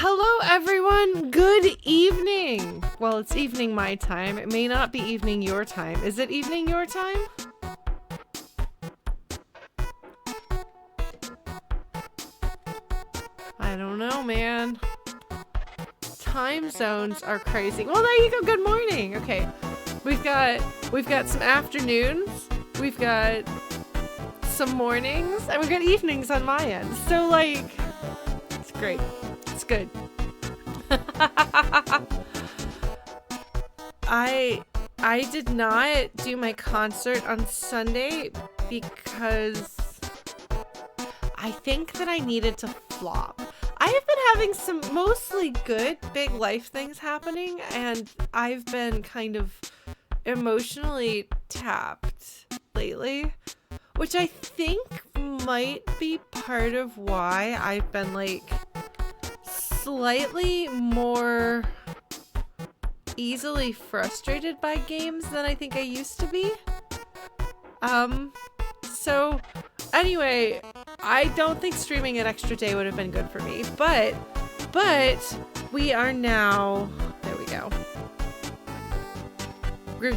Hello everyone, good evening! Well, it's evening my time. It may not be evening your time. Is it evening your time? I don't know, man. Time zones are crazy. Well, there you go, good morning! Okay, we've got some afternoons, we've got some mornings, and we've got evenings on my end. So, like, it's great. It's good. I did not do my concert on Sunday because I think that I needed to flop. I have been having some mostly good big life things happening, and I've been kind of emotionally tapped lately, which I think might be part of why I've been like slightly more easily frustrated by games than I think I used to be. So anyway, I don't think streaming an extra day would have been good for me, but we are now, there we go.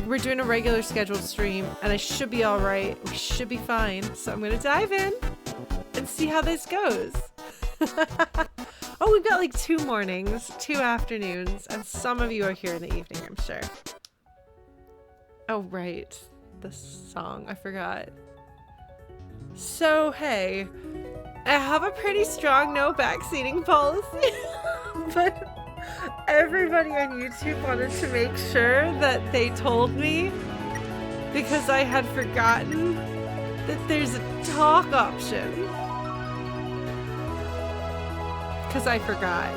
We're doing a regular scheduled stream, and I should be all right. We should be fine. So I'm gonna dive in and see how this goes. Oh, we've got like 2 mornings, 2 afternoons, and some of you are here in the evening, I'm sure. Oh, right. The song, I forgot. So, hey, I have a pretty strong no backseating policy, but everybody on YouTube wanted to make sure that they told me, because I had forgotten, that there's a talk option. Because I forgot.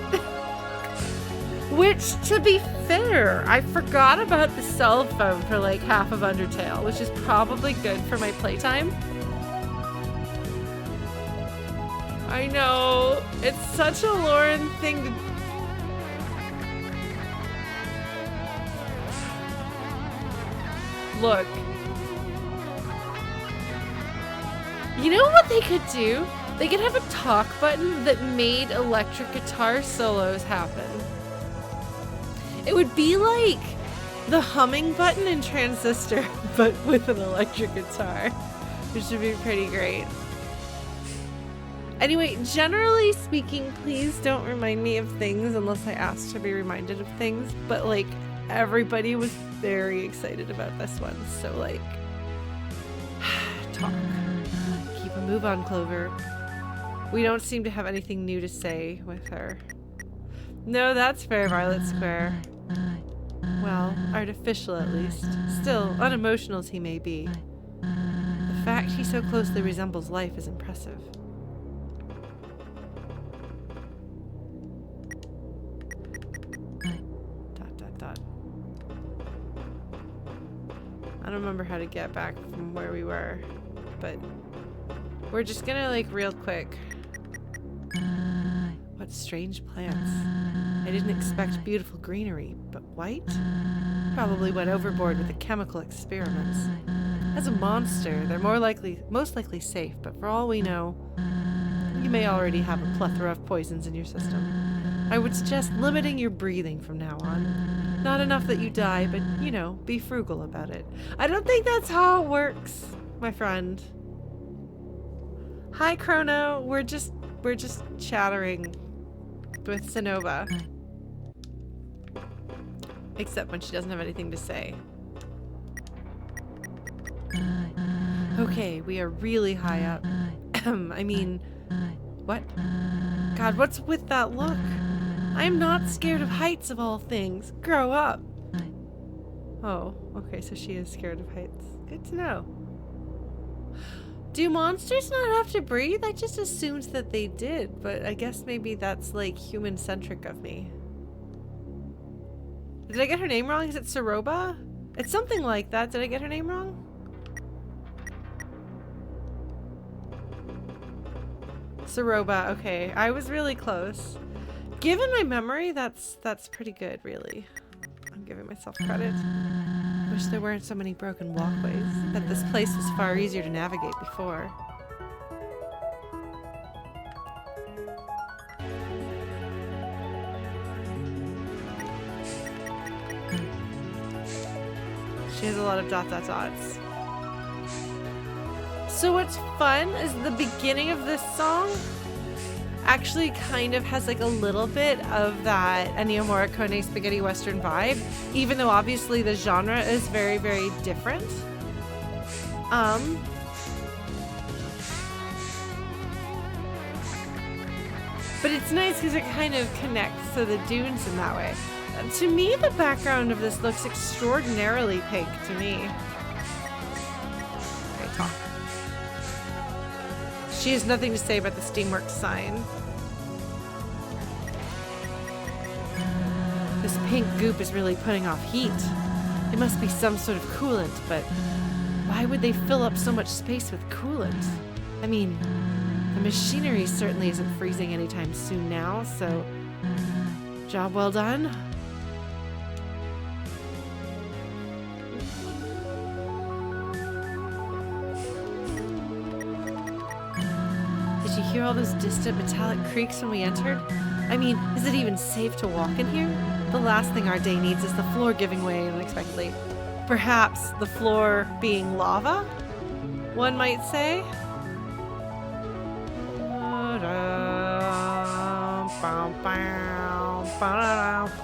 Which, to be fair, I forgot about the cell phone for like half of Undertale, which is probably good for my playtime. I know, it's such a Lauren thing to... Look. You know what they could do? They could have a talk button that made electric guitar solos happen. It would be like the humming button in Transistor, but with an electric guitar, which would be pretty great. Anyway, generally speaking, please don't remind me of things unless I ask to be reminded of things, but like everybody was very excited about this one, so like, talk. Keep a move on, Clover. We don't seem to have anything new to say with her. No, that's fair, Violet Square. Well, artificial at least. Still, unemotional as he may be. The fact he so closely resembles life is impressive. Dot, dot, dot. I don't remember how to get back from where we were, but we're just gonna like real quick. What strange plants. I didn't expect beautiful greenery, but white? Probably went overboard with the chemical experiments. As a monster, they're most likely safe, but for all we know, you may already have a plethora of poisons in your system. I would suggest limiting your breathing from now on. Not enough that you die, but, you know, be frugal about it. I don't think that's how it works, my friend. Hi, Chrono. We're just chattering with Sonova. Except when she doesn't have anything to say. Okay, we are really high up. I mean, what? God, what's with that look? I am not scared of heights of all things. Grow up. Oh, okay, so she is scared of heights. Good to know. Do monsters not have to breathe? I just assumed that they did, but I guess maybe that's like human-centric of me. Did I get her name wrong? Is it Saroba? It's something like that. Did I get her name wrong? Saroba, okay. I was really close. Given my memory, that's pretty good, really. I'm giving myself credit. Wish there weren't so many broken walkways. That this place was far easier to navigate before. She has a lot of dot dot dots. So what's fun is the beginning of this song actually kind of has like a little bit of that Ennio Morricone spaghetti western vibe, even though obviously the genre is very, very different. But it's nice because it kind of connects to the dunes in that way. To me, the background of this looks extraordinarily pink to me. Okay, talk. She has nothing to say about the Steamworks sign. This pink goop is really putting off heat. It must be some sort of coolant, but why would they fill up so much space with coolant? I mean, the machinery certainly isn't freezing anytime soon now, so job well done. Did you hear all those distant metallic creaks when we entered? I mean, is it even safe to walk in here? The last thing our day needs is the floor giving way unexpectedly. Perhaps the floor being lava, one might say?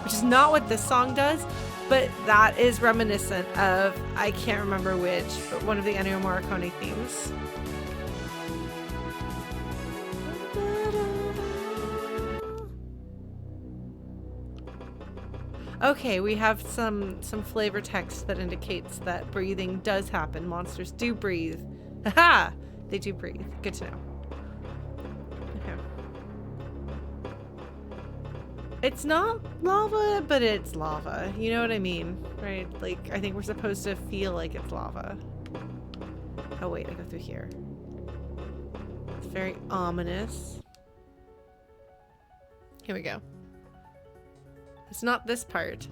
Which is not what this song does, but that is reminiscent of, I can't remember which, but one of the Ennio Morricone themes. Okay, we have some flavor text that indicates that breathing does happen. Monsters do breathe. Aha! They do breathe. Good to know. Okay. It's not lava, but it's lava. You know what I mean? Right? Like, I think we're supposed to feel like it's lava. Oh wait, I go through here. It's very ominous. Here we go. It's not this part.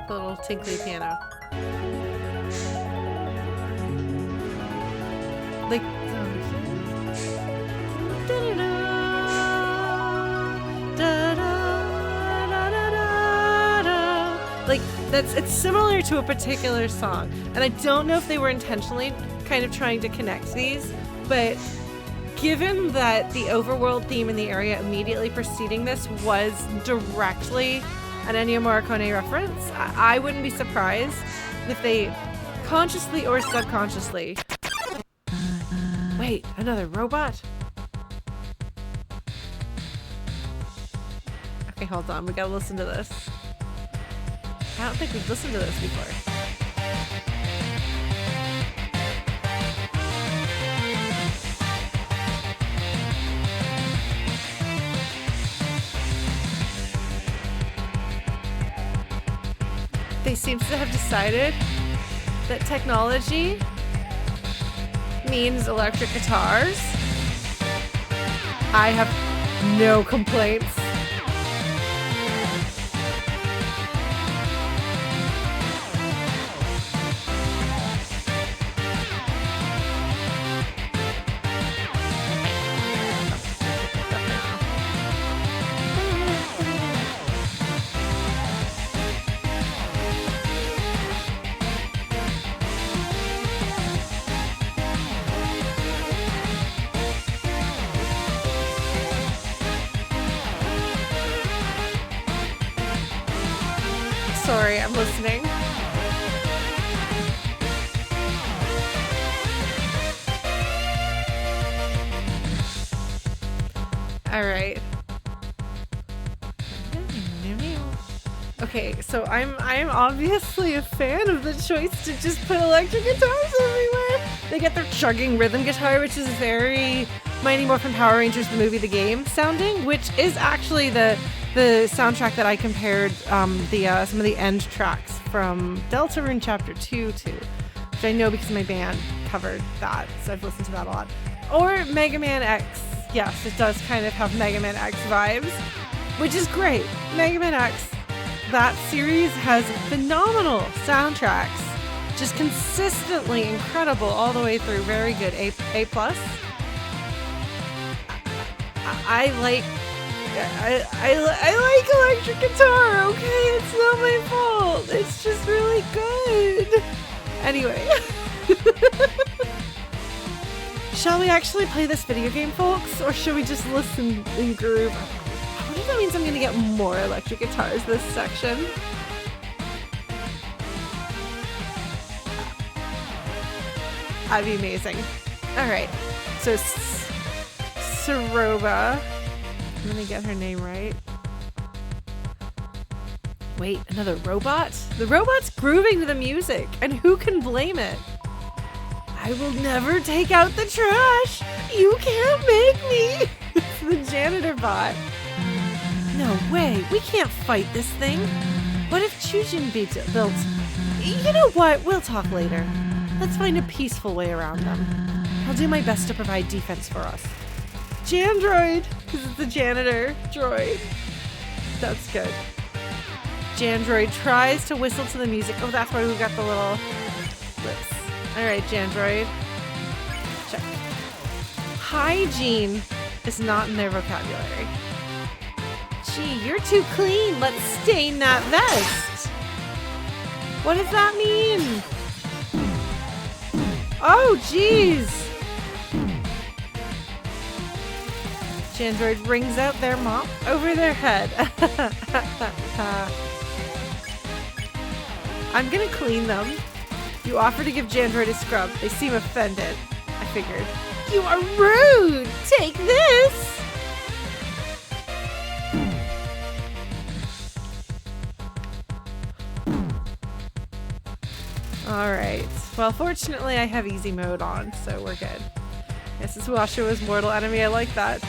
The little tinkly piano. Like, like it's similar to a particular song, and I don't know if they were intentionally kind of trying to connect these, but given that the overworld theme in the area immediately preceding this was directly an Ennio Morricone reference, I wouldn't be surprised if they consciously or subconsciously... Wait, another robot? Okay, hold on, we gotta listen to this. I don't think we've listened to this before. They seem to have decided that technology means electric guitars. I have no complaints. Sorry, I'm listening. All right. Okay, so I'm obviously a fan of the choice to just put electric guitars everywhere. They get their chugging rhythm guitar, which is very Mighty Morphin Power Rangers, the movie, the game sounding, which is actually the soundtrack that I compared some of the end tracks from Deltarune Chapter 2 to, which I know because my band covered that, so I've listened to that a lot. Or Mega Man X. Yes, it does kind of have Mega Man X vibes, which is great. Mega Man X, that series has phenomenal soundtracks, just consistently incredible all the way through. Very good. A+. I like I like electric guitar, okay? It's not my fault. It's just really good. Anyway. Shall we actually play this video game, folks? Or should we just listen and groove? I wonder if that means I'm gonna get more electric guitars this section. That'd be amazing. Alright, so Saroba. Let me get her name right. Wait, another robot? The robot's grooving to the music, and who can blame it? I will never take out the trash! You can't make me! It's the janitor bot. No way, we can't fight this thing. What if Chujin built? You know what, we'll talk later. Let's find a peaceful way around them. I'll do my best to provide defense for us. Jandroid! Because it's the janitor droid. That's good. Jandroid tries to whistle to the music. Oh, that's why we got the little lips. Alright, Jandroid. Check. Hygiene is not in their vocabulary. Gee, you're too clean. Let's stain that vest. What does that mean? Oh, jeez. Jandroid wrings out their mop over their head. I'm gonna clean them. You offer to give Jandroid a scrub. They seem offended. I figured. You are rude! Take this! Alright. Well, fortunately I have easy mode on, so we're good. Yes, this Washo's mortal enemy. I like that.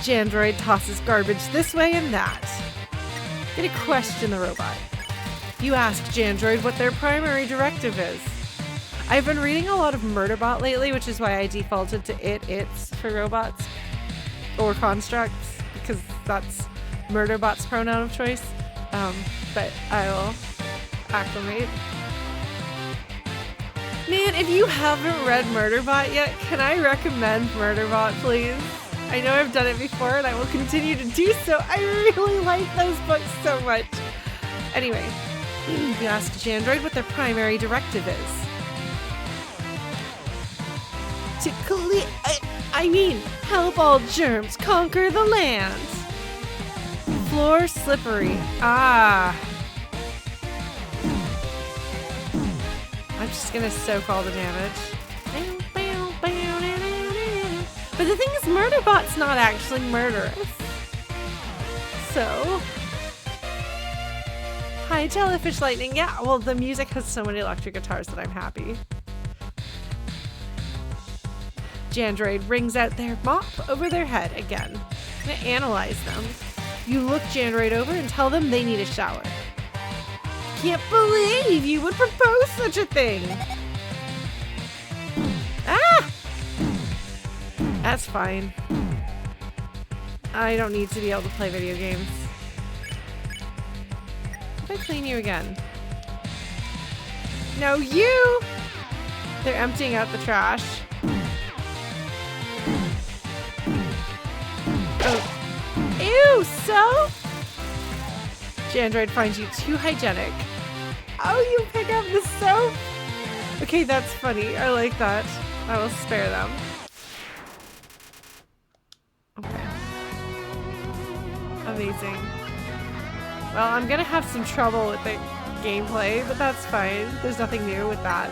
Jandroid tosses garbage this way and that. Gonna question the robot. You ask Jandroid what their primary directive is. I've been reading a lot of Murderbot lately, which is why I defaulted to its for robots. Or constructs, because that's Murderbot's pronoun of choice. But I will acclimate. Man, if you haven't read Murderbot yet, can I recommend Murderbot, please? I know I've done it before and I will continue to do so. I really like those books so much. Anyway, you ask Jandroid what their primary directive is. To help all germs conquer the land. Floor slippery. Ah. I'm just gonna soak all the damage. But the thing is, Murderbot's not actually murderous. So... Hi, Jellyfish Lightning. Yeah, well, the music has so many electric guitars that I'm happy. Jandroid rings out their mop over their head again. I'm gonna analyze them. You look Jandroid over and tell them they need a shower. Can't believe you would propose such a thing! Ah! That's fine. I don't need to be able to play video games. If I clean you again. No, you! They're emptying out the trash. Oh. Ew, so? Jandroid finds you too hygienic. Oh, you pick up the soap? Okay, that's funny. I like that. I will spare them. Okay. Amazing. Well, I'm gonna have some trouble with the gameplay, but that's fine. There's nothing new with that.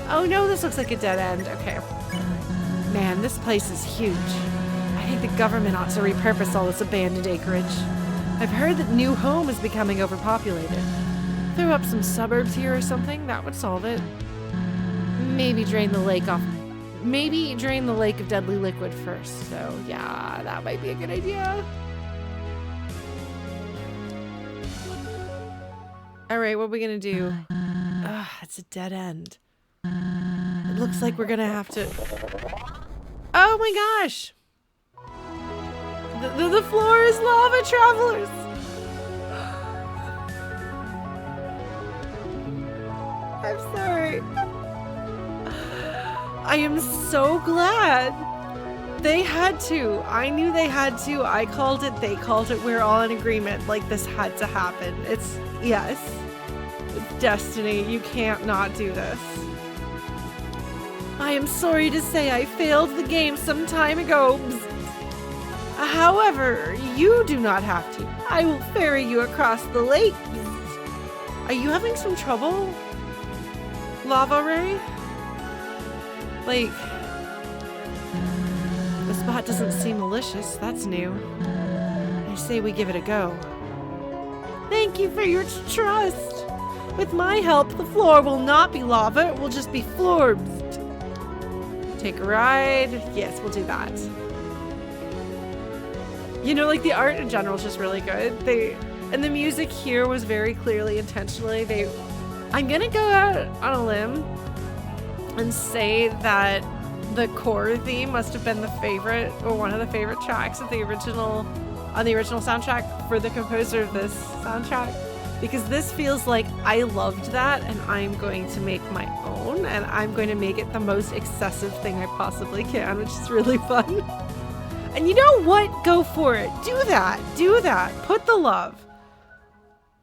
Oh no, this looks like a dead end. Okay. Man, this place is huge. I think the government ought to repurpose all this abandoned acreage. I've heard that New Home is becoming overpopulated. Throw up some suburbs here or something, that would solve it. Maybe drain the lake of deadly liquid first. So yeah, that might be a good idea. Alright, what are we gonna do? Ugh, it's a dead end. It looks like we're gonna have to... Oh my gosh! The floor is lava, travelers! I'm sorry. I am so glad They had to. I knew they had to. I called it. They called it. We're all in agreement. Like, this had to happen. Yes. It's destiny. You can't not do this. I am sorry to say I failed the game some time ago. However, you do not have to. I will ferry you across the lake. Are you having some trouble, Lava Ray? Like, the spot doesn't seem malicious. That's new. I say we give it a go. Thank you for your trust. With my help, the floor will not be lava. It will just be florbs. Take a ride. Yes, we'll do that. You know, like, the art in general is just really good. And the music here was very clearly intentionally. I'm gonna go out on a limb and say that the core theme must have been the favorite, or one of the favorite tracks of the original soundtrack for the composer of this soundtrack, because this feels like I loved that, and I'm going to make my own, and I'm going to make it the most excessive thing I possibly can, which is really fun. And you know what? Go for it. Do that. Do that. Put the love.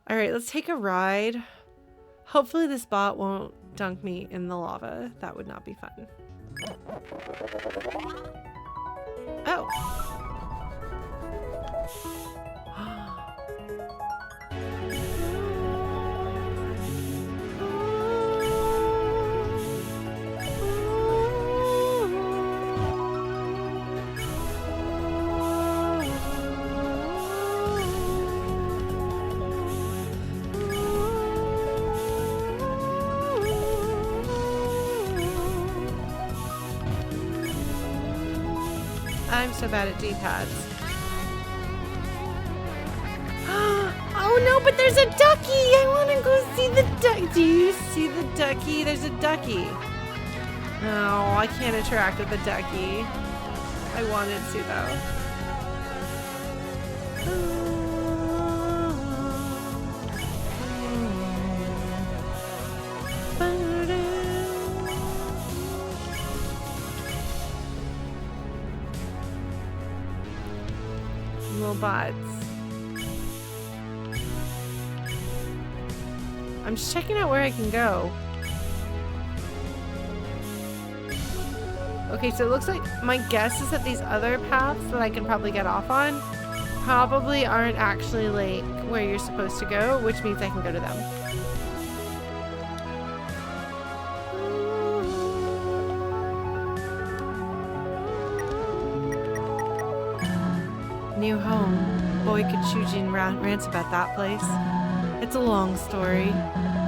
All right, let's take a ride. Hopefully this bot won't dunk me in the lava. That would not be fun. Oh. I'm so bad at D-pads. Oh no, but there's a ducky! I want to go see the duck. Do you see the ducky? There's a ducky. No, I can't interact with the ducky. I wanted to though. Bots. I'm just checking out where I can go. Okay, so it looks like my guess is that these other paths that I can probably get off on probably aren't actually like where you're supposed to go, which means I can go to them. New home. Boy, could Shujin rants about that place. It's a long story.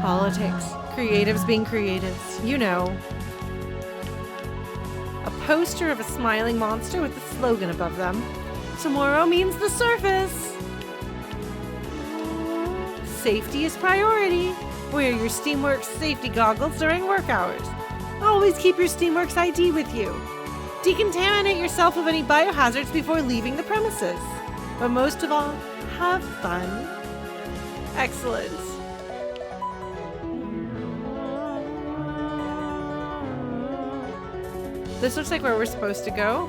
Politics. Creatives being creatives. You know. A poster of a smiling monster with a slogan above them. Tomorrow means the surface. Safety is priority. Wear your Steamworks safety goggles during work hours. Always keep your Steamworks ID with you. Decontaminate yourself of any biohazards before leaving the premises. But most of all, have fun. Excellent. This looks like where we're supposed to go.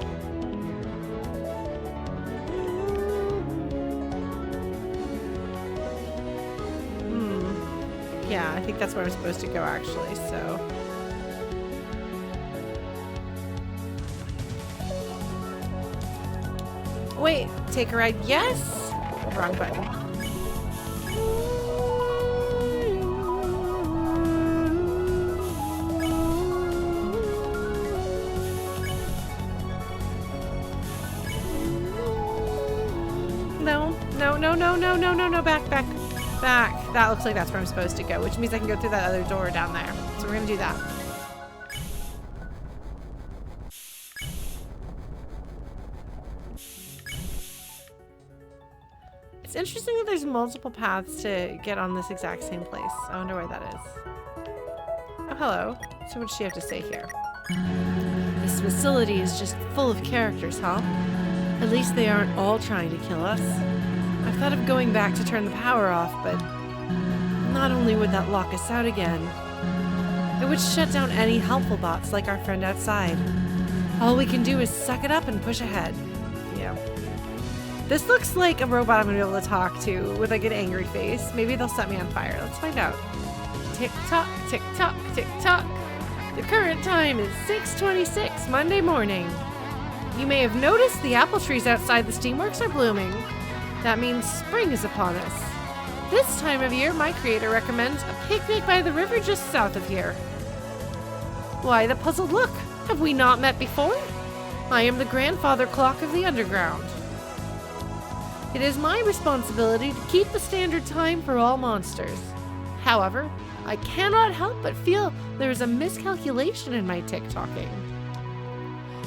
Yeah, I think that's where I'm supposed to go actually, so. Wait, take a ride, yes? Wrong button. No, back. That looks like that's where I'm supposed to go, which means I can go through that other door down there. So we're gonna do that. It's interesting that there's multiple paths to get on this exact same place. I wonder where that is. Oh, hello. So what does she have to say here? This facility is just full of characters, huh? At least they aren't all trying to kill us. I thought of going back to turn the power off, but not only would that lock us out again, it would shut down any helpful bots like our friend outside. All we can do is suck it up and push ahead. Yeah. This looks like a robot I'm gonna be able to talk to with like an angry face. Maybe they'll set me on fire. Let's find out. Tick tock, tick tock, tick tock. The current time is 6:26 Monday morning. You may have noticed the apple trees outside the Steamworks are blooming. That means spring is upon us. This time of year, my creator recommends a picnic by the river just south of here. Why the puzzled look? Have we not met before? I am the grandfather clock of the underground. It is my responsibility to keep the standard time for all monsters. However, I cannot help but feel there is a miscalculation in my tick-tocking.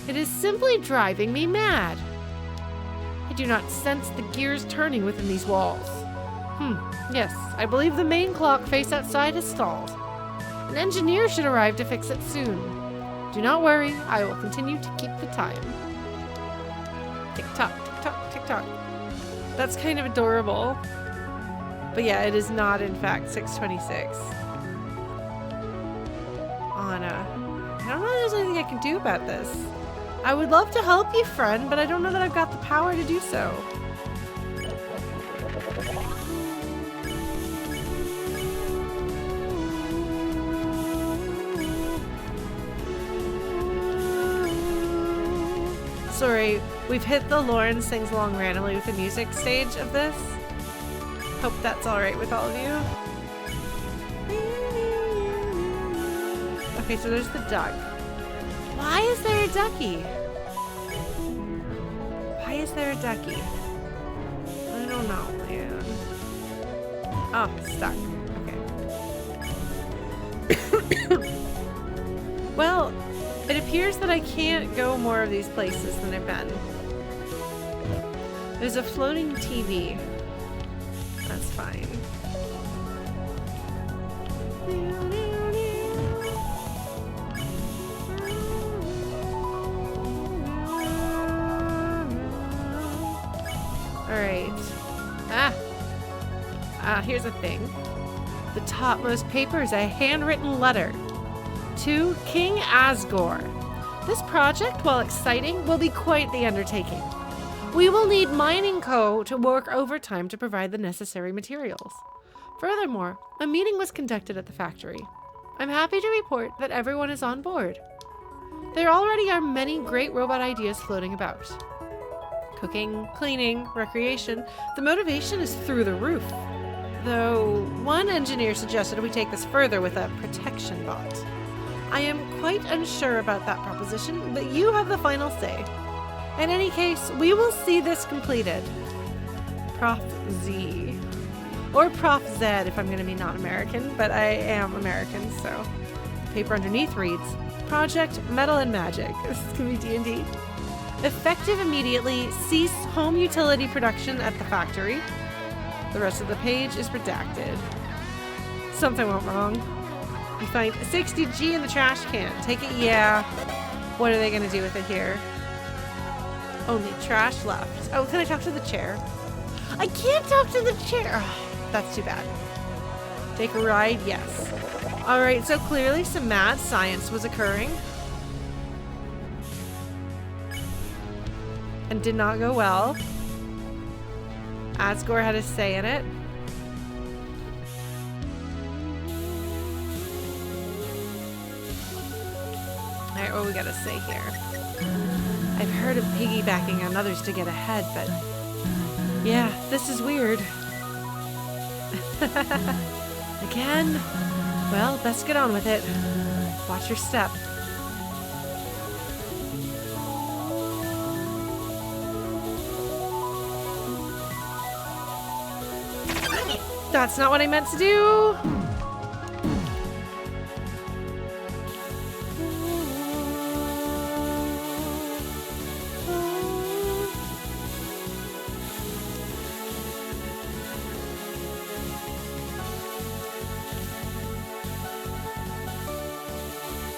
It is simply driving me mad. I do not sense the gears turning within these walls. Yes, I believe the main clock face outside has stalled. An engineer should arrive to fix it soon. Do not worry, I will continue to keep the time. Tick-tock, tick-tock, tick-tock. That's kind of adorable. But yeah, it is not in fact 6:26. Anna. I don't know if there's anything I can do about this. I would love to help you, friend, but I don't know that I've got the power to do so. Sorry, we've hit the Lauren sings along randomly with the music stage of this. Hope that's alright with all of you. Okay, so there's the duck. Why is there a ducky? Why is there a ducky? I don't know, man. Oh, stuck. Okay. Well, it appears that I can't go more of these places than I've been. There's a floating TV. That's fine. Alright. Here's the thing. The topmost paper is a handwritten letter. To King Asgore. This project, while exciting, will be quite the undertaking. We will need Mining Co. to work overtime to provide the necessary materials. Furthermore, a meeting was conducted at the factory. I'm happy to report that everyone is on board. There already are many great robot ideas floating about. Cooking, cleaning, recreation, the motivation is through the roof. Though one engineer suggested we take this further with a protection bot. I am quite unsure about that proposition, but you have the final say. In any case, we will see this completed. Prof Z. Or Prof Z if I'm going to be non-American, but I am American, so. The paper underneath reads, Project Metal and Magic. This is going to be D&D. Effective immediately, cease home utility production at the factory. The rest of the page is redacted. Something went wrong. You find 60G in the trash can. Take it, yeah. What are they going to do with it here? Only trash left. Oh, can I talk to the chair? I can't talk to the chair. Oh, that's too bad. Take a ride? Yes. Alright, so clearly some mad science was occurring. And did not go well. Asgore had a say in it. Alright, what we gotta say here? I've heard of piggybacking on others to get ahead, but yeah, this is weird. Again? Well, best get on with it. Watch your step. That's not what I meant to do!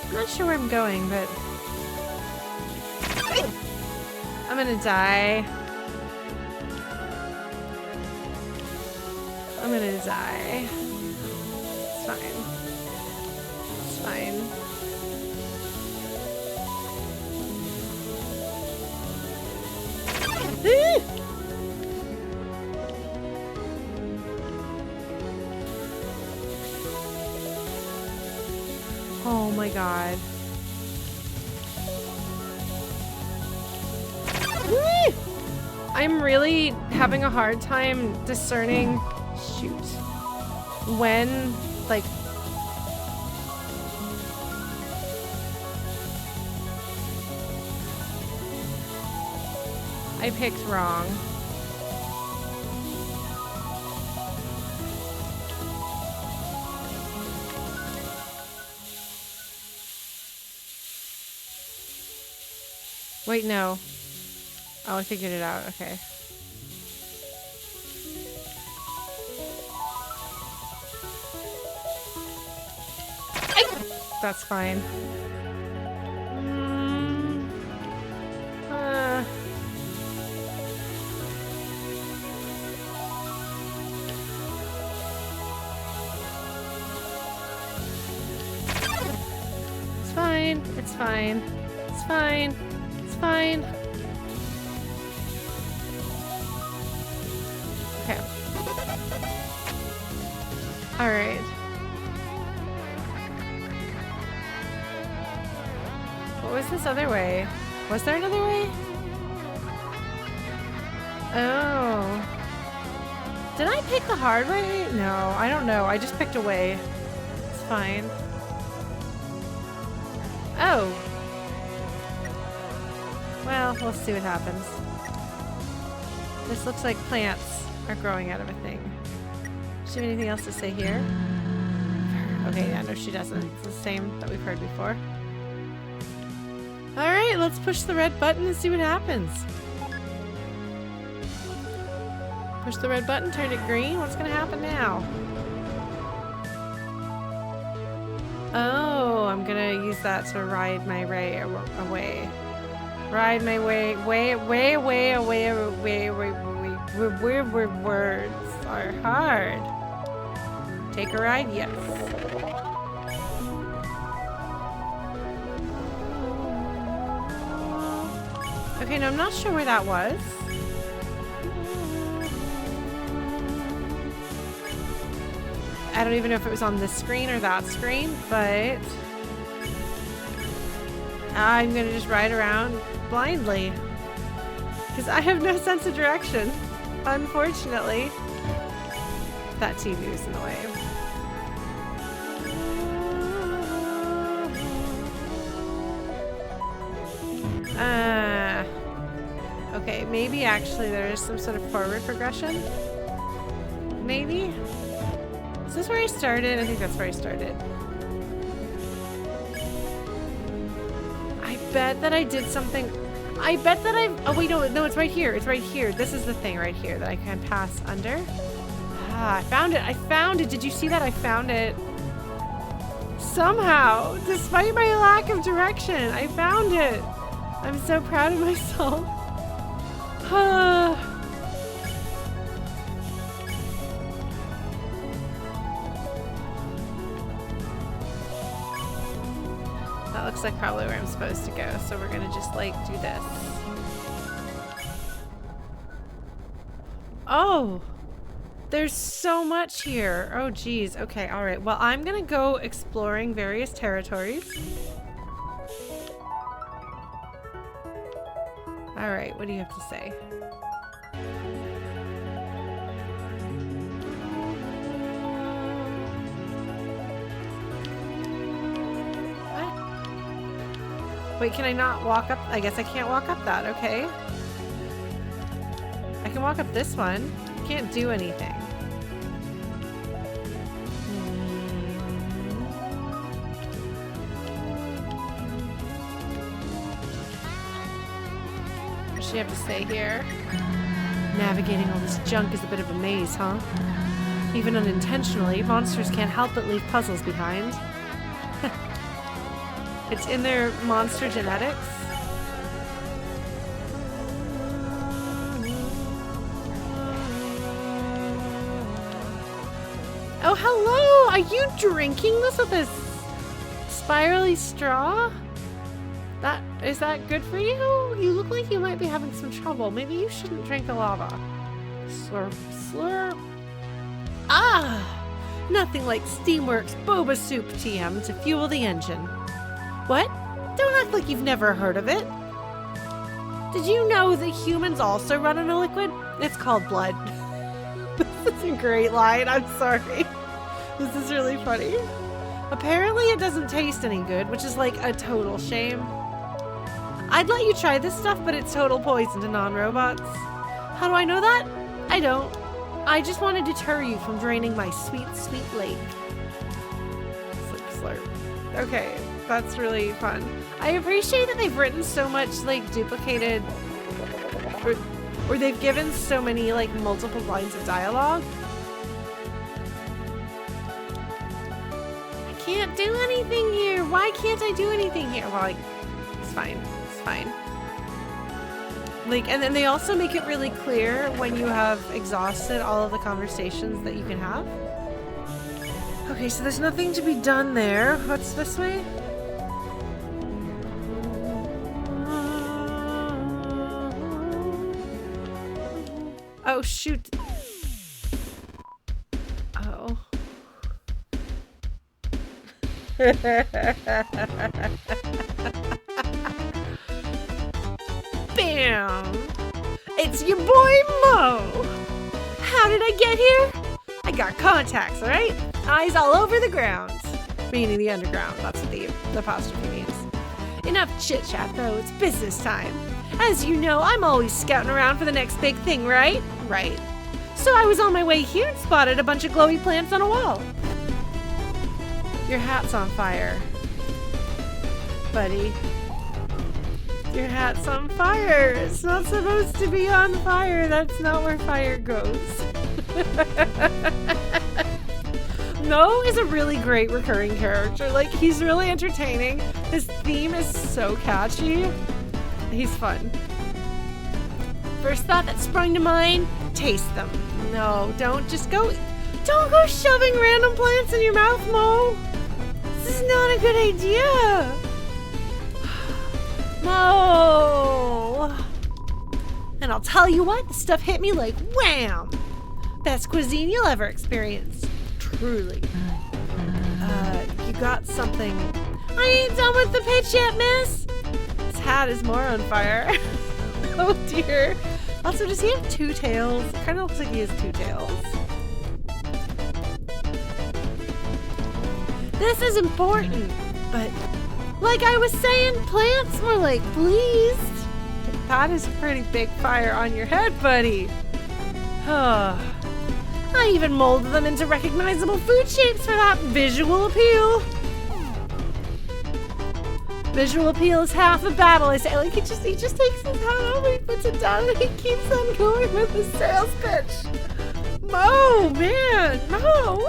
I'm not sure where I'm going, but I'm gonna die. I'm gonna die. It's fine. It's fine. my god. I'm really having a hard time discerning, shoot, when, like, I picked wrong. Wait, no. Oh, I figured it out. Okay. That's fine. It's fine. It's fine. It's fine. It's fine. Okay. All right. What was this other way? Was there another way? Oh. Did I pick the hard way? No, I don't know. I just picked a way. It's fine. Oh. Well, we'll see what happens. This looks like plants are growing out of a thing. Does she have anything else to say here? Okay, yeah, no, she doesn't. It's the same that we've heard before. Alright, let's push the red button and see what happens. Push the red button, turn it green. What's gonna happen now? Oh, I'm gonna use that to ride my way away. Ride my way away. Words are hard. Take a ride, yes. Okay, no, I'm not sure where that was. I don't even know if it was on this screen or that screen, but I'm gonna just ride around blindly because I have no sense of direction, unfortunately. That TV was in the way. Okay, maybe actually there is some sort of forward progression. Maybe? Is this where I started? I think that's where I started. I bet that I did something. I bet that oh wait, no, it's right here. It's right here. This is the thing right here that I can pass under. Ah, I found it. I found it. Did you see that? I found it. Somehow, despite my lack of direction, I found it. I'm so proud of myself. That looks like probably where I'm supposed to go, so we're gonna just like do this. Oh, there's so much here. Oh geez. Okay, all right. Well, I'm gonna go exploring various territories. All right, what do you have to say? What? Wait, can I not walk up? I guess I can't walk up that, okay. I can walk up this one. I can't do anything. What does she have to say here? Navigating all this junk is a bit of a maze, huh? Even unintentionally, monsters can't help but leave puzzles behind. It's in their monster genetics. Oh, hello! Are you drinking this with a spirally straw? Is that good for you? You look like you might be having some trouble. Maybe you shouldn't drink the lava. Slurp, slurp. Ah! Nothing like Steamworks boba soup TM to fuel the engine. What? Don't act like you've never heard of it. Did you know that humans also run on a liquid? It's called blood. This is a great line. I'm sorry. This is really funny. Apparently it doesn't taste any good, which is like a total shame. I'd let you try this stuff, but it's total poison to non-robots. How do I know that? I don't. I just want to deter you from draining my sweet, sweet lake. Slurp, slurp. Okay, that's really fun. I appreciate that they've written so much like duplicated, or they've given so many like multiple lines of dialogue. I can't do anything here. Why can't I do anything here? Well, like, it's fine. It's fine. Like, and then they also make it really clear when you have exhausted all of the conversations that you can have. Okay, so there's nothing to be done there. What's this way? Oh, shoot. Oh. Bam! It's your boy Mo! How did I get here? I got contacts, alright? Eyes all over the ground. Meaning the underground, that's what the apostrophe means. Enough chit-chat though, it's business time. As you know, I'm always scouting around for the next big thing, right? Right. So I was on my way here and spotted a bunch of glowy plants on a wall. Your hat's on fire. Buddy. Your hat's on fire. It's not supposed to be on fire. That's not where fire goes. Mo is a really great recurring character. Like, he's really entertaining. His theme is so catchy. He's fun. First thought that sprung to mind, taste them. No, don't go shoving random plants in your mouth, Mo. This is not a good idea. Mo. And I'll tell you what, the stuff hit me like wham. Best cuisine you'll ever experience. Truly. You got something. I ain't done with the pitch yet, miss. His hat is more on fire. Oh dear. Also, does he have two tails? It kind of looks like he has two tails. This is important, but like I was saying, plants more like pleased. That is a pretty big fire on your head, buddy. I even molded them into recognizable food shapes for that visual appeal. Visual appeal is half the battle, I say. Like, he just takes his hat off, he puts it down, and he keeps on going with his sales pitch. Mo, man, Mo.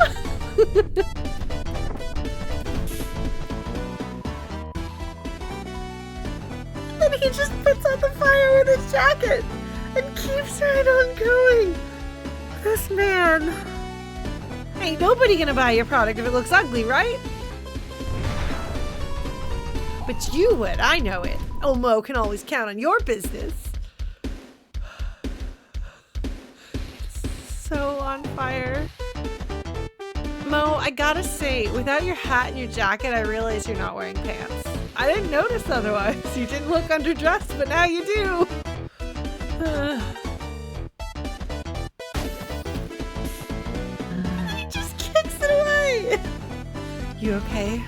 And he just puts out the fire with his jacket and keeps right on going. This man. Ain't nobody gonna buy your product if it looks ugly, right? But you would, I know it. Oh, Mo can always count on your business. It's so on fire. Mo, I gotta say, without your hat and your jacket, I realize you're not wearing pants. I didn't notice otherwise. You didn't look underdressed, but now you do. He just kicks it away. You okay?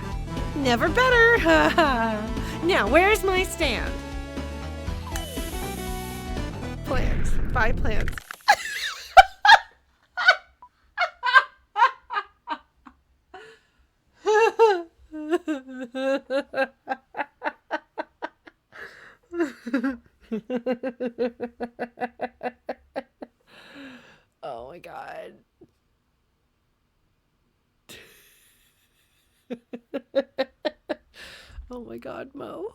Never better. Now, where's my stand? Plants. Buy plants. Oh my god. Oh my god, Mo.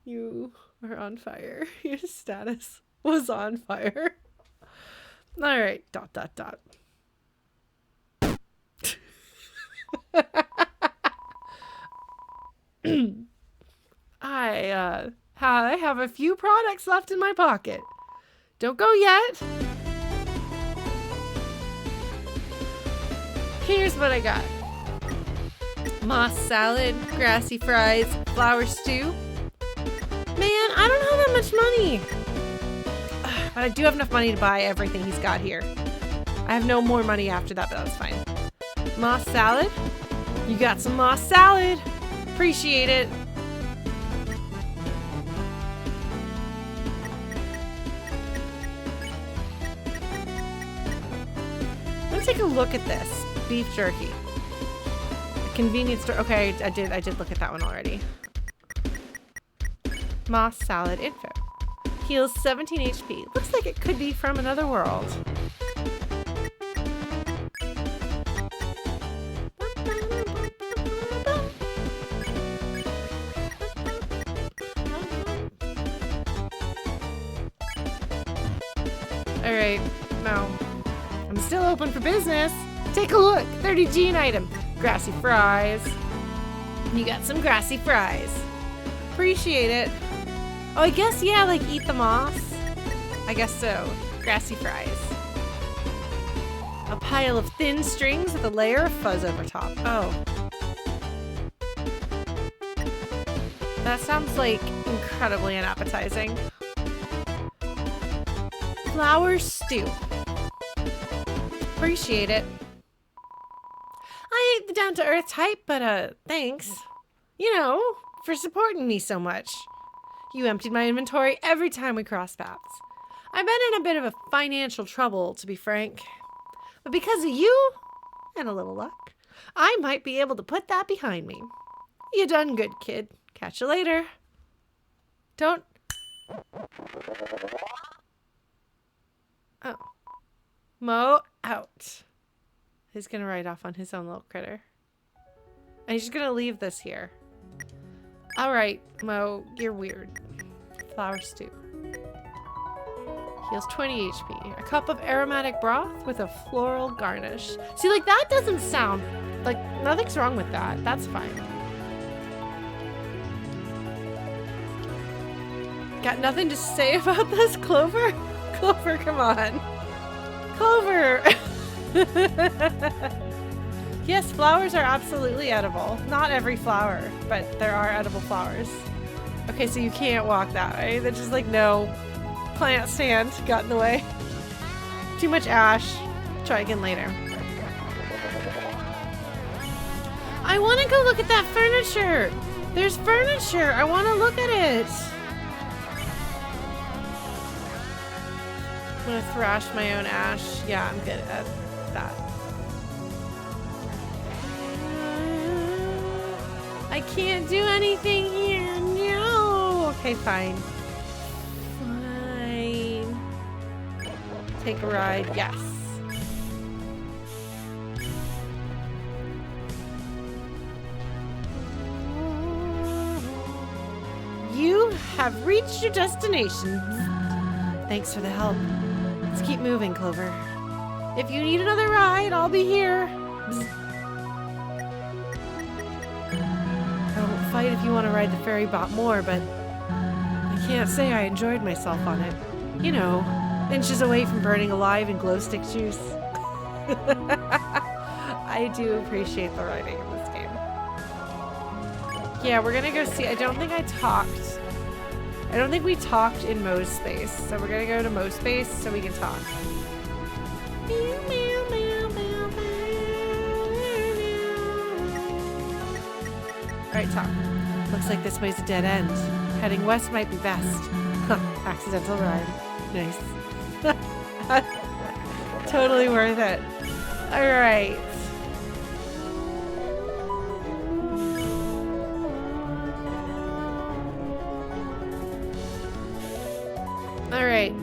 You are on fire. Your status was on fire. Alright, ... I have a few products left in my pocket. Don't go yet. Here's what I got. Moss salad, grassy fries, flour stew. Man, I don't have that much money. But I do have enough money to buy everything he's got here. I have no more money after that, but that's fine. Moss salad? You got some moss salad. Appreciate it. Let's take a look at this. Beef jerky. A convenience store. Okay, I did look at that one already. Moss salad info. Heals 17 HP. Looks like it could be from another world. Alright, no. I'm still open for business. Take a look. 30 gene item. Grassy fries. You got some grassy fries. Appreciate it. Oh, I guess, yeah, like eat the moss. I guess so. Grassy fries. A pile of thin strings with a layer of fuzz over top. Oh. That sounds like incredibly unappetizing. Flour stew. Appreciate it. I ain't the down-to-earth type, but thanks. You know, for supporting me so much. You emptied my inventory every time we crossed paths. I've been in a bit of a financial trouble, to be frank. But because of you, and a little luck, I might be able to put that behind me. You done good, kid. Catch you later. Don't... Oh. Mo out. He's gonna ride off on his own little critter. And he's just gonna leave this here. Alright, Mo, you're weird. Flour stew. Heals 20 HP. A cup of aromatic broth with a floral garnish. See, like, that doesn't sound... Like, nothing's wrong with that. That's fine. Got nothing to say about this, Clover? Clover, come on. Clover! Yes, flowers are absolutely edible. Not every flower, but there are edible flowers. Okay, so you can't walk that way. They're just like, no. Plant stand got in the way. Too much ash. Try again later. I want to go look at that furniture. There's furniture. I want to look at it. I'm going to thrash my own ash. Yeah, I'm good at that. I can't do anything here. No. Okay, fine. Fine. Take a ride. Yes. You have reached your destination. Thanks for the help. Let's keep moving, Clover. If you need another ride, I'll be here. I won't fight if you want to ride the ferry bot more, but I can't say I enjoyed myself on it. You know, inches away from burning alive in glow stick juice. I do appreciate the riding in this game. Yeah, we're gonna go see. I don't think we talked in Mo's space, so we're gonna go to Mo's space so we can talk. Alright, talk. Looks like this way's a dead end. Heading west might be best. Huh, accidental ride. Nice. Totally worth it. Alright. Alright.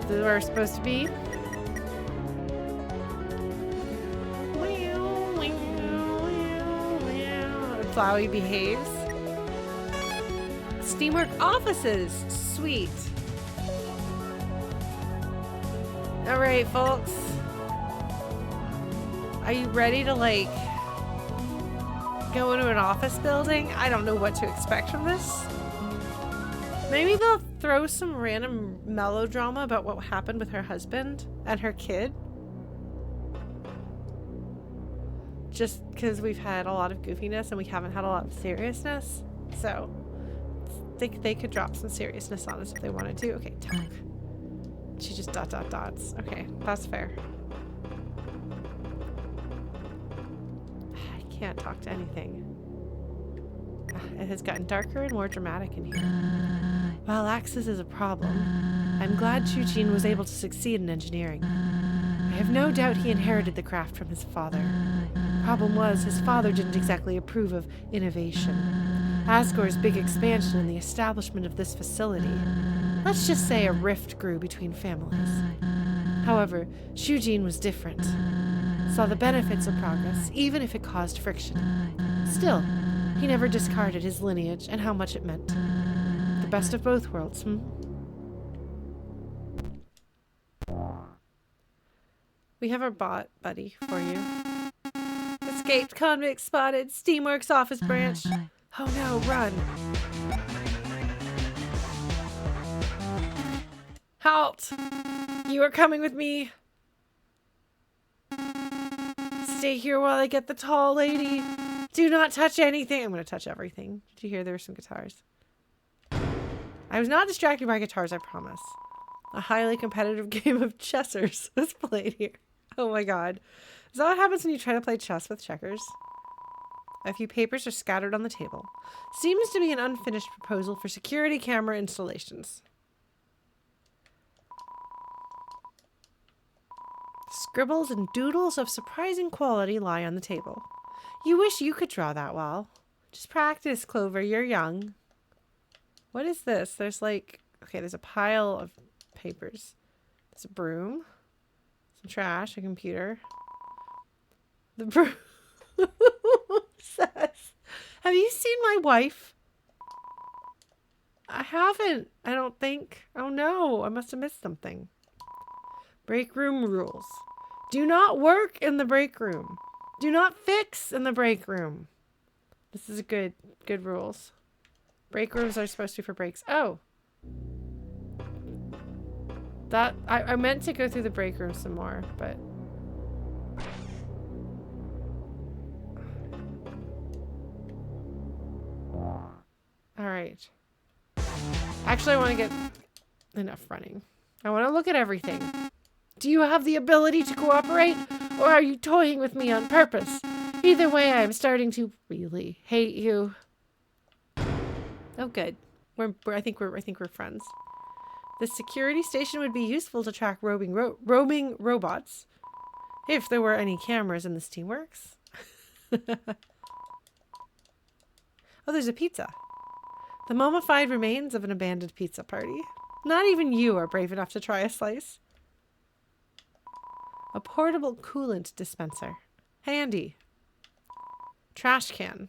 This is where we're supposed to be. Flowey behaves. Steamwork Offices. Sweet. Alright, folks. Are you ready to, like, go into an office building? I don't know what to expect from this. Maybe they'll throw some random melodrama about what happened with her husband and her kid. just because we've had a lot of goofiness and we haven't had a lot of seriousness. So they could drop some seriousness on us if they wanted to. Okay, talk. She just dots. Okay, that's fair. I can't talk to anything. It has gotten darker and more dramatic in here. While access is a problem, I'm glad Eugene was able to succeed in engineering. I have no doubt he inherited the craft from his father. Problem was, his father didn't exactly approve of innovation. Asgore's big expansion and the establishment of this facility. Let's just say a rift grew between families. However, Eugene was different. Saw the benefits of progress, even if it caused friction. Still, he never discarded his lineage and how much it meant. The best of both worlds, We have our bot buddy for you. Escaped convict spotted. Steamworks office branch. Oh no, run. Halt! You are coming with me. Stay here while I get the tall lady. Do not touch anything. I'm going to touch everything. Did you hear there were some guitars? I was not distracted by guitars, I promise. A highly competitive game of chessers was played here. Oh my god. Is that what happens when you try to play chess with checkers? A few papers are scattered on the table. Seems to be an unfinished proposal for security camera installations. Scribbles and doodles of surprising quality lie on the table. You wish you could draw that well. Just practice, Clover. You're young. What is this? There's like... Okay, there's a pile of papers. There's a broom. Some trash. A computer. The broom says... Have you seen my wife? I haven't. I don't think. Oh no. I must have missed something. Break room rules. Do not work in the break room. Do not fix in the break room. This is a good rules. Break rooms are supposed to be for breaks. Oh. That I meant to go through the break room some more, but all right. Actually, I want to get enough running. I want to look at everything. Do you have the ability to cooperate, or are you toying with me on purpose? Either way, I am starting to really hate you. Oh, good. I think we're friends. The security station would be useful to track roaming robots, if there were any cameras in the Steamworks. Oh, there's a pizza. The mummified remains of an abandoned pizza party. Not even you are brave enough to try a slice. A portable coolant dispenser. Handy. Trash can.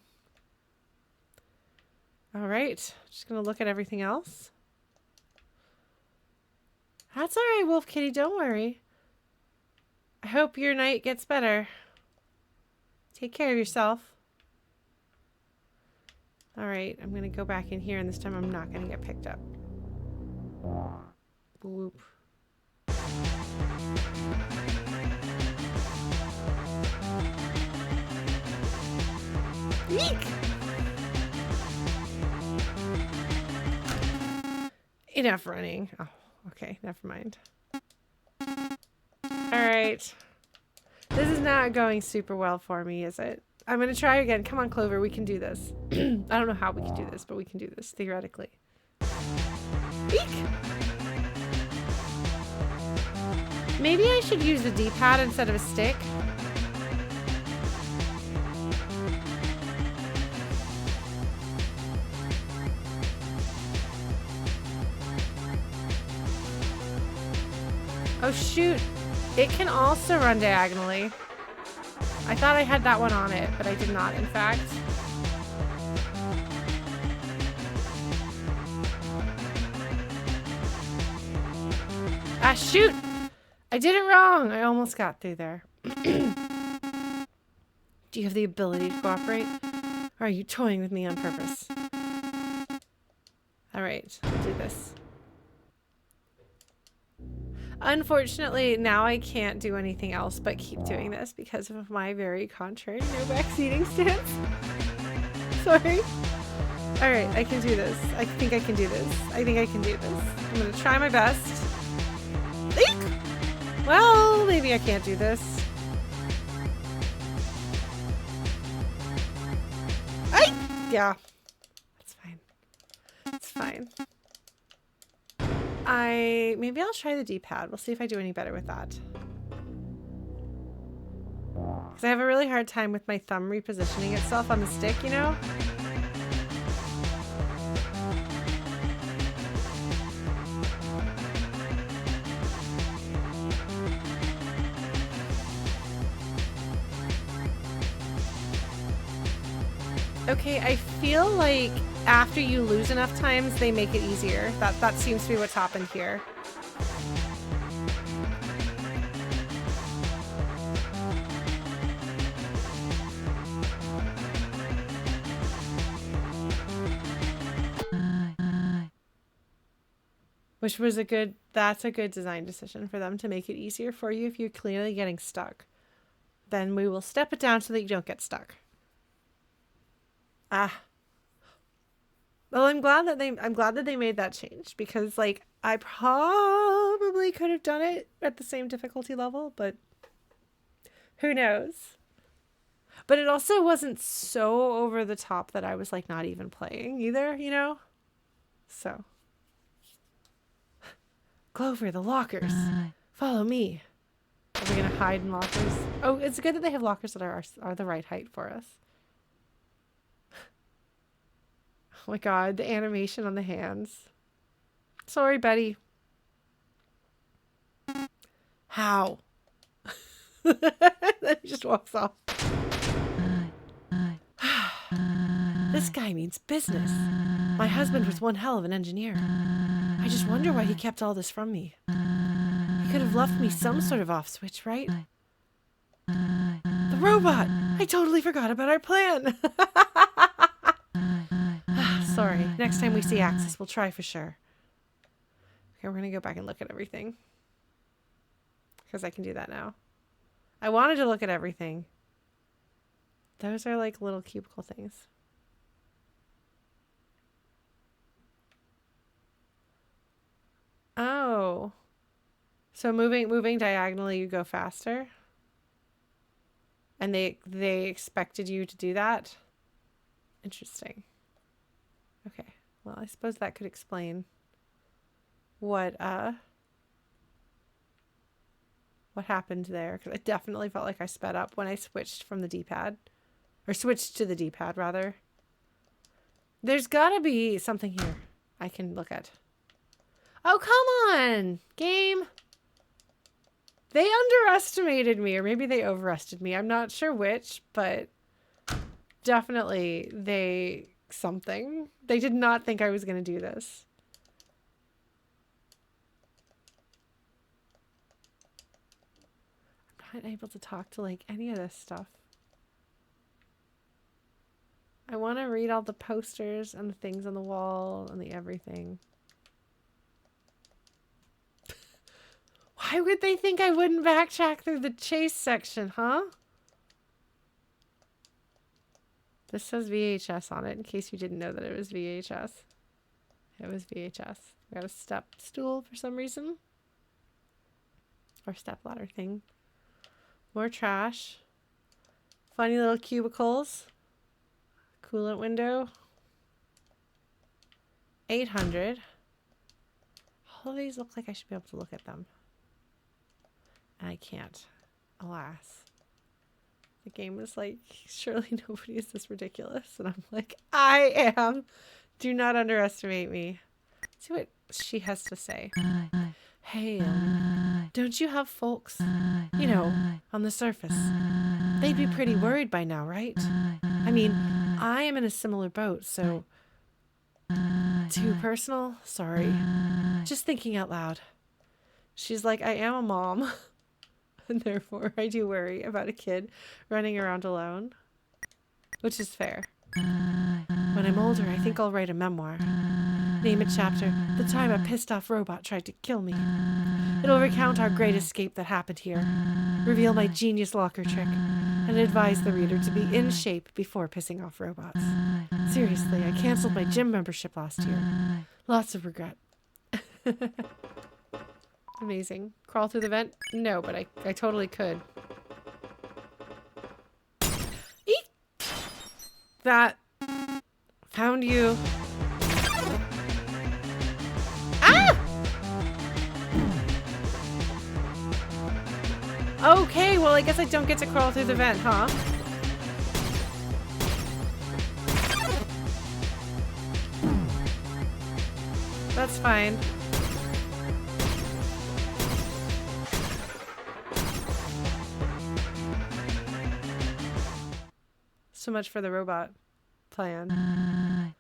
All right. Just going to look at everything else. That's all right, Wolf Kitty. Don't worry. I hope your night gets better. Take care of yourself. All right. I'm going to go back in here, and this time I'm not going to get picked up. Boop. Eek! Enough running. Oh, okay. Never mind. Alright. This is not going super well for me, is it? I'm going to try again. Come on, Clover. We can do this. I don't know how we can do this, but we can do this, theoretically. Eek! Maybe I should use the D-pad instead of a stick. Oh shoot, it can also run diagonally. I thought I had that one on it, but I did not, in fact. Ah, shoot! I did it wrong! I almost got through there. Do you have the ability to cooperate? Or are you toying with me on purpose? Alright, I'll do this. Unfortunately, now I can't do anything else but keep doing this because of my very contrary no backseating stance. Sorry. Alright, I can do this. I think I can do this. I think I can do this. I'm gonna try my best. Eek! Well, maybe I can't do this. Ay! Yeah. That's fine. It's fine. Maybe I'll try the D-pad. We'll see if I do any better with that. Because I have a really hard time with my thumb repositioning itself on the stick, you know? Okay, I feel like after you lose enough times, they make it easier. That seems to be what's happened here. Which was that's a good design decision for them to make it easier for you if you're clearly getting stuck. Then we will step it down so that you don't get stuck. Ah. Well, I'm glad that they made that change because like I probably could have done it at the same difficulty level, but who knows? But it also wasn't so over the top that I was like not even playing either, you know? So. Clover, the lockers. Follow me. Are we gonna hide in lockers? Oh, it's good that they have lockers that are the right height for us. Oh my god, the animation on the hands. Sorry, Betty. How? Then he just walks off. This guy means business. My husband was one hell of an engineer. I just wonder why he kept all this from me. He could have left me some sort of off switch, right? The robot! I totally forgot about our plan. Sorry. Next time we see Axis, we'll try for sure. Okay, we're gonna go back and look at everything. Because I can do that now. I wanted to look at everything. Those are like little cubicle things. Oh. So moving diagonally, you go faster? And they expected you to do that? Interesting. Okay. Well, I suppose that could explain what happened there. Because I definitely felt like I sped up when I switched from the D-pad. Or switched to the D-pad, rather. There's gotta be something here I can look at. Oh, come on! Game! They underestimated me, or maybe they overestimated me. I'm not sure which, but definitely something. They did not think I was going to do this. I'm not able to talk to, like, any of this stuff. I want to read all the posters and the things on the wall and the everything. Why would they think I wouldn't backtrack through the chase section, huh? This says VHS on it, in case you didn't know that it was VHS. It was VHS. We got a step stool for some reason. Or step ladder thing. More trash. Funny little cubicles. Coolant window. 800. All of these look like I should be able to look at them. And I can't. Alas. The game was like, surely nobody is this ridiculous. And I'm like, I am. Do not underestimate me. Let's see what she has to say. Hey, don't you have folks, you know, on the surface? They'd be pretty worried by now, right? I mean, I am in a similar boat, so... Too personal? Sorry. Just thinking out loud. She's like, I am a mom. And therefore, I do worry about a kid running around alone. Which is fair. When I'm older, I think I'll write a memoir. Name a chapter. The time a pissed off robot tried to kill me. It'll recount our great escape that happened here, reveal my genius locker trick, and advise the reader to be in shape before pissing off robots. Seriously, I canceled my gym membership last year. Lots of regret. Amazing. Crawl through the vent? No, but I totally could. Eek! That. Found you. Ah! Okay, well, I guess I don't get to crawl through the vent, huh? That's fine. So much for the robot plan.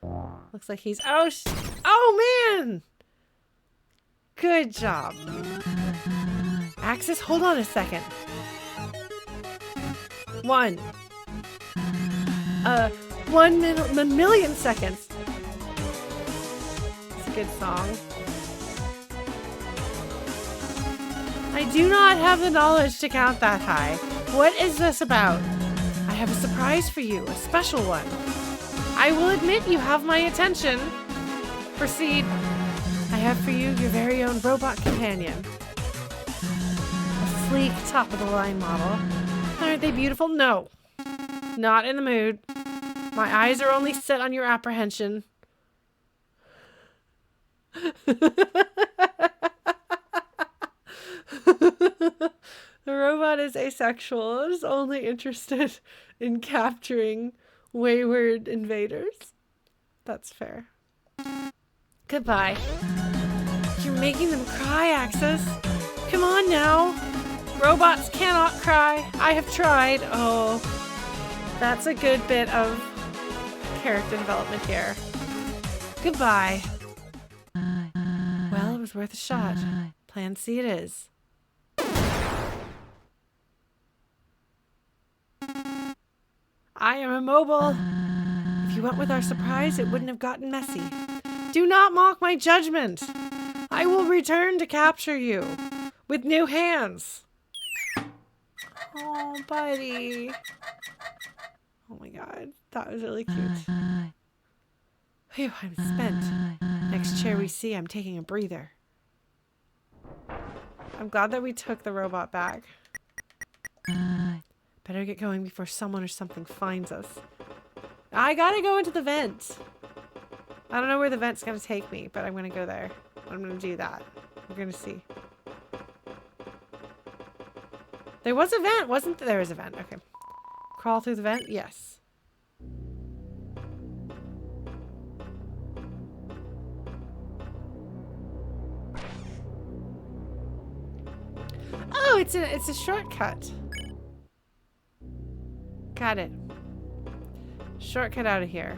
Looks like he's... Oh, man! Good job. Axis, hold on a second. 1 million seconds. It's a good song. I do not have the knowledge to count that high. What is this about? I have a surprise for you, a special one. I will admit you have my attention. Proceed. I have for you your very own robot companion. A sleek, top-of-the-line model. Aren't they beautiful? No. Not in the mood. My eyes are only set on your apprehension. The robot is asexual and is only interested in capturing wayward invaders. That's fair. Goodbye. You're making them cry, Axis. Come on now. Robots cannot cry. I have tried. Oh, that's a good bit of character development here. Goodbye. Well, it was worth a shot. Plan C it is. I am immobile. If you went with our surprise, it wouldn't have gotten messy. Do not mock my judgment. I will return to capture you with new hands. Oh, buddy. Oh my god, that was really cute. Phew, I'm spent. Next chair we see, I'm taking a breather. I'm glad that we took the robot back. Better get going before someone or something finds us. I gotta go into the vent. I don't know where the vent's gonna take me, but I'm gonna go there. I'm gonna do that. We're gonna see. There was a vent, wasn't there? There was a vent. Okay. Crawl through the vent? Yes. Oh, it's a shortcut. Got it. Shortcut out of here.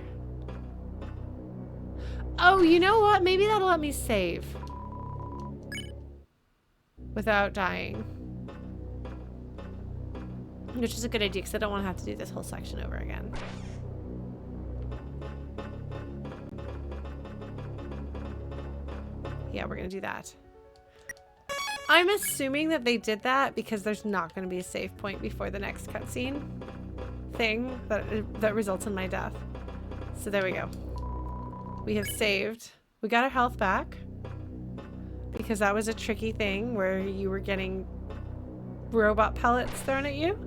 Oh, you know what? Maybe that'll let me save without dying. Which is a good idea because I don't want to have to do this whole section over again. Yeah, we're going to do that. I'm assuming that they did that because there's not going to be a save point before the next cutscene thing that results in my death. So there we go. We have saved. We got our health back because that was a tricky thing where you were getting robot pellets thrown at you.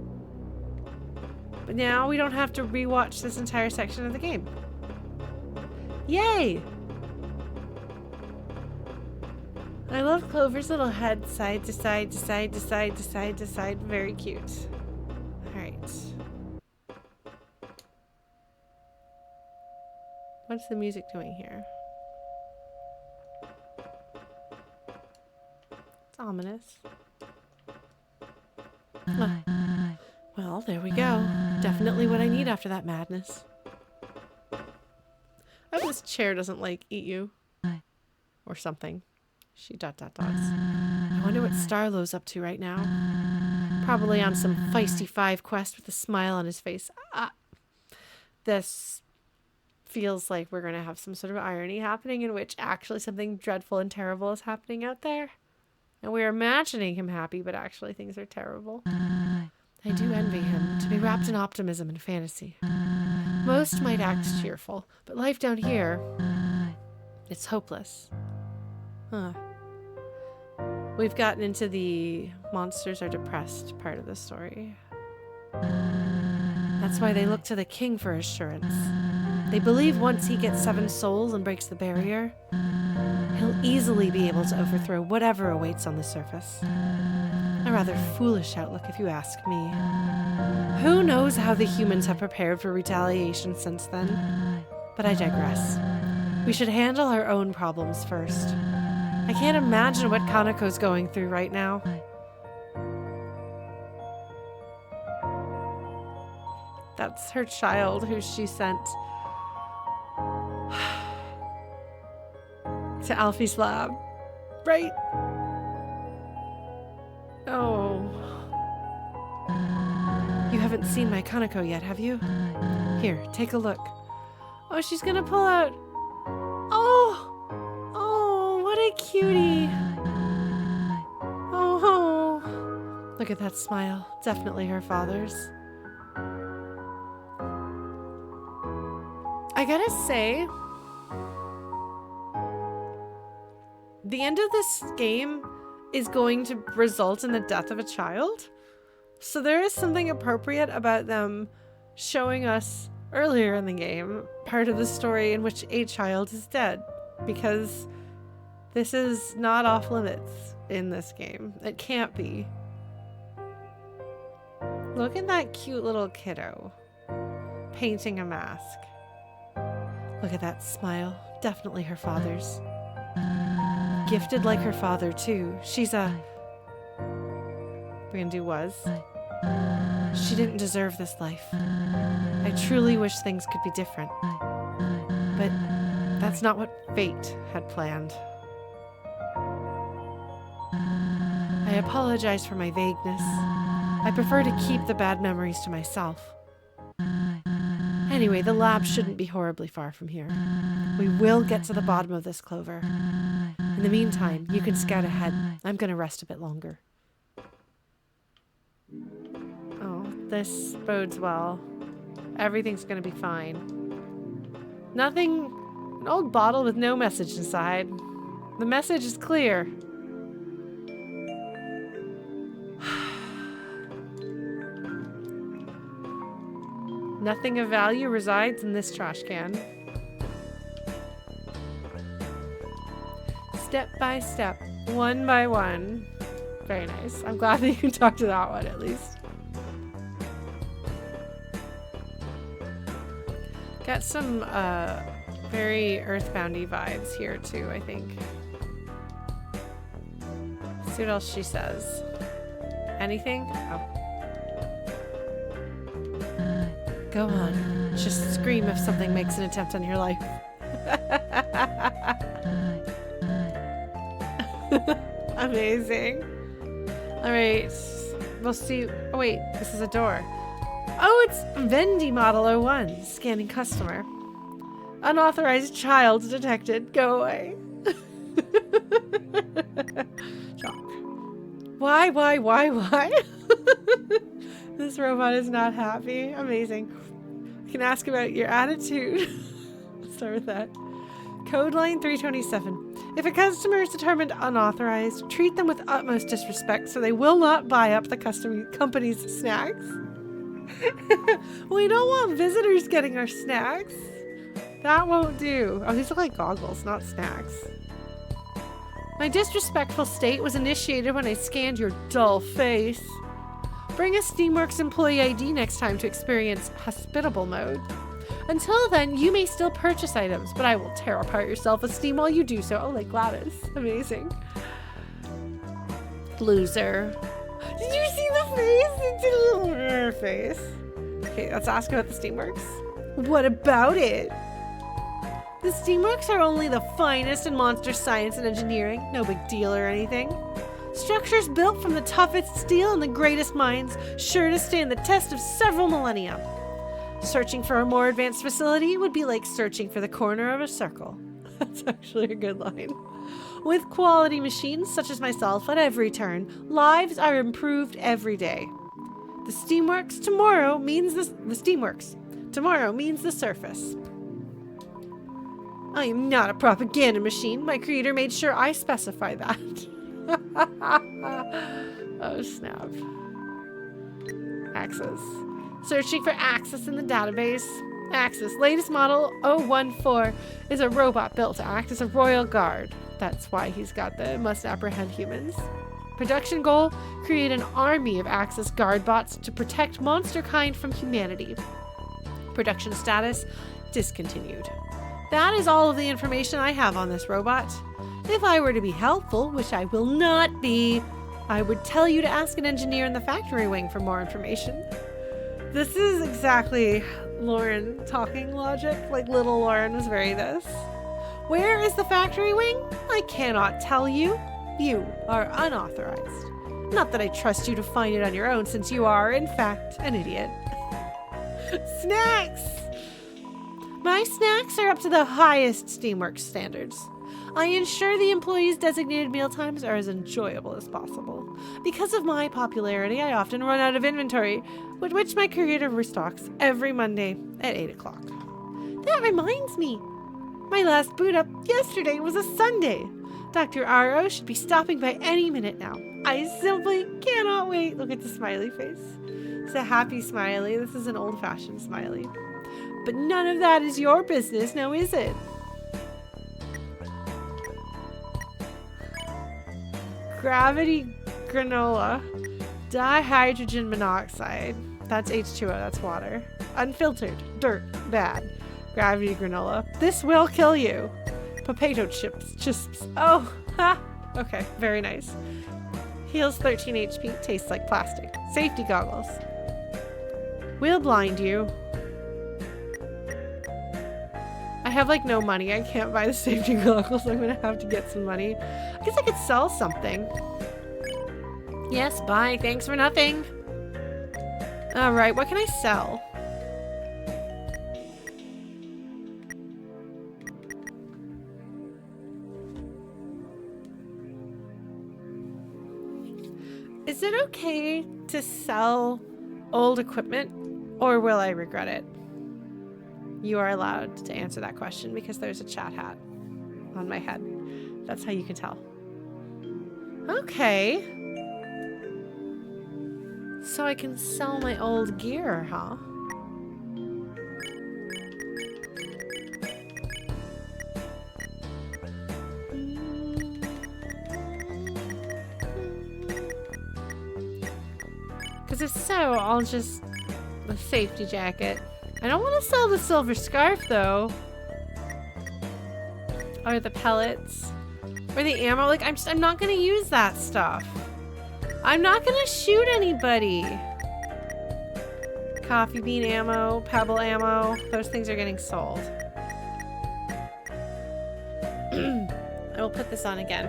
But now we don't have to rewatch this entire section of the game. Yay! I love Clover's little head side to side to side to side to side to side. Very cute. Alright. What's the music doing here? It's ominous. Well, there we go. Definitely what I need after that madness. I hope this chair doesn't, like, eat you. Or something. She ... I wonder what Starlow's up to right now. Probably on some feisty 5 quest with a smile on his face. This feels like we're going to have some sort of irony happening in which actually something dreadful and terrible is happening out there. And we're imagining him happy, but actually things are terrible. I do envy him, to be wrapped in optimism and fantasy. Most might act cheerful, but life down here, it's hopeless. Huh. We've gotten into the monsters are depressed part of the story. That's why they look to the king for assurance. They believe once he gets 7 souls and breaks the barrier, he'll easily be able to overthrow whatever awaits on the surface. A rather foolish outlook if you ask me. Who knows how the humans have prepared for retaliation since then? But I digress. We should handle our own problems first. I can't imagine what Kaneko's going through right now. That's her child who she sent to Alfie's lab, right? Oh. You haven't seen my Kaneko yet, have you? Here, take a look. Oh, she's gonna pull out. Oh! Oh, what a cutie. Oh. Look at that smile. Definitely her father's. I gotta say, the end of this game is going to result in the death of a child. So there is something appropriate about them showing us earlier in the game part of the story in which a child is dead, because this is not off limits in this game. It can't be. Look at that cute little kiddo painting a mask. Look at that smile. Definitely her father's. Gifted like her father, too. She's a... We're gonna do was. She didn't deserve this life. I truly wish things could be different. But that's not what fate had planned. I apologize for my vagueness. I prefer to keep the bad memories to myself. Anyway, the lab shouldn't be horribly far from here. We will get to the bottom of this, Clover. In the meantime, you can scout ahead. I'm gonna rest a bit longer. Oh, this bodes well. Everything's gonna be fine. Nothing... An old bottle with no message inside. The message is clear. Nothing of value resides in this trash can. Step by step, one by one. Very nice. I'm glad that you can talk to that one at least. Got some very earthboundy vibes here too, I think. Let's see what else she says. Anything? Oh. Go on. Just scream if something makes an attempt on your life. Amazing. Alright. We'll see. Oh, wait. This is a door. Oh, it's Vendi Model 01. Scanning customer. Unauthorized child detected. Go away. Shock. Why? This robot is not happy. Amazing. I can ask about your attitude. Let's start with that. Code line 327. If a customer is determined unauthorized, treat them with utmost disrespect so they will not buy up the company's snacks. We don't want visitors getting our snacks. That won't do. Oh, these look like goggles, not snacks. My disrespectful state was initiated when I scanned your dull face. Bring a Steamworks employee ID next time to experience hospitable mode. Until then, you may still purchase items, but I will tear apart your self-esteem while you do so. Oh, like Gladys. Amazing. Loser. Did you see the face? It did a little face. Okay, let's ask about the Steamworks. What about it? The Steamworks are only the finest in monster science and engineering. No big deal or anything. Structures built from the toughest steel and the greatest minds, sure to stand the test of several millennia. Searching for a more advanced facility would be like searching for the corner of a circle. That's actually a good line. With quality machines such as myself at every turn, lives are improved every day. The Steamworks tomorrow means the Steamworks. Tomorrow means the surface. I am not a propaganda machine. My creator made sure I specify that. Oh, snap. Access. Searching for access in the database. Access. Latest model 014 is a robot built to act as a royal guard. That's why he's got the must apprehend humans. Production goal, create an army of Axis guard bots to protect monster kind from humanity. Production status, discontinued. That is all of the information I have on this robot. If I were to be helpful, which I will not be, I would tell you to ask an engineer in the factory wing for more information. This is exactly Lauren talking logic, like little Lauren was very this. Where is the factory wing? I cannot tell you. You are unauthorized. Not that I trust you to find it on your own, since you are, in fact, an idiot. Snacks! My snacks are up to the highest Steamworks standards. I ensure the employees' designated mealtimes are as enjoyable as possible. Because of my popularity, I often run out of inventory, with which my creator restocks every Monday at 8 o'clock. That reminds me, my last boot up yesterday was a Sunday. Dr. R.O. should be stopping by any minute now. I simply cannot wait. Look at the smiley face. It's a happy smiley. This is an old-fashioned smiley. But none of that is your business, now is it? Gravity granola. Dihydrogen monoxide. That's H2O, that's water. Unfiltered. Dirt. Bad. Gravity granola. This will kill you. Potato chips. Oh, ha. Okay, very nice. Heals 13 HP. Tastes like plastic. Safety goggles. We'll blind you. I have like no money. I can't buy the safety goggles. I'm gonna have to get some money. I guess I could sell something. Yes, bye. Thanks for nothing. Alright, what can I sell? Is it okay to sell old equipment, or will I regret it? You are allowed to answer that question because there's a chat hat on my head. That's how you can tell. Okay. So I can sell my old gear, huh? Because if so, I'll just... the safety jacket. I don't want to sell the silver scarf, though. Or the pellets. Or the ammo. Like, I'm not going to use that stuff. I'm not going to shoot anybody. Coffee bean ammo, pebble ammo. Those things are getting sold. I will put this on again.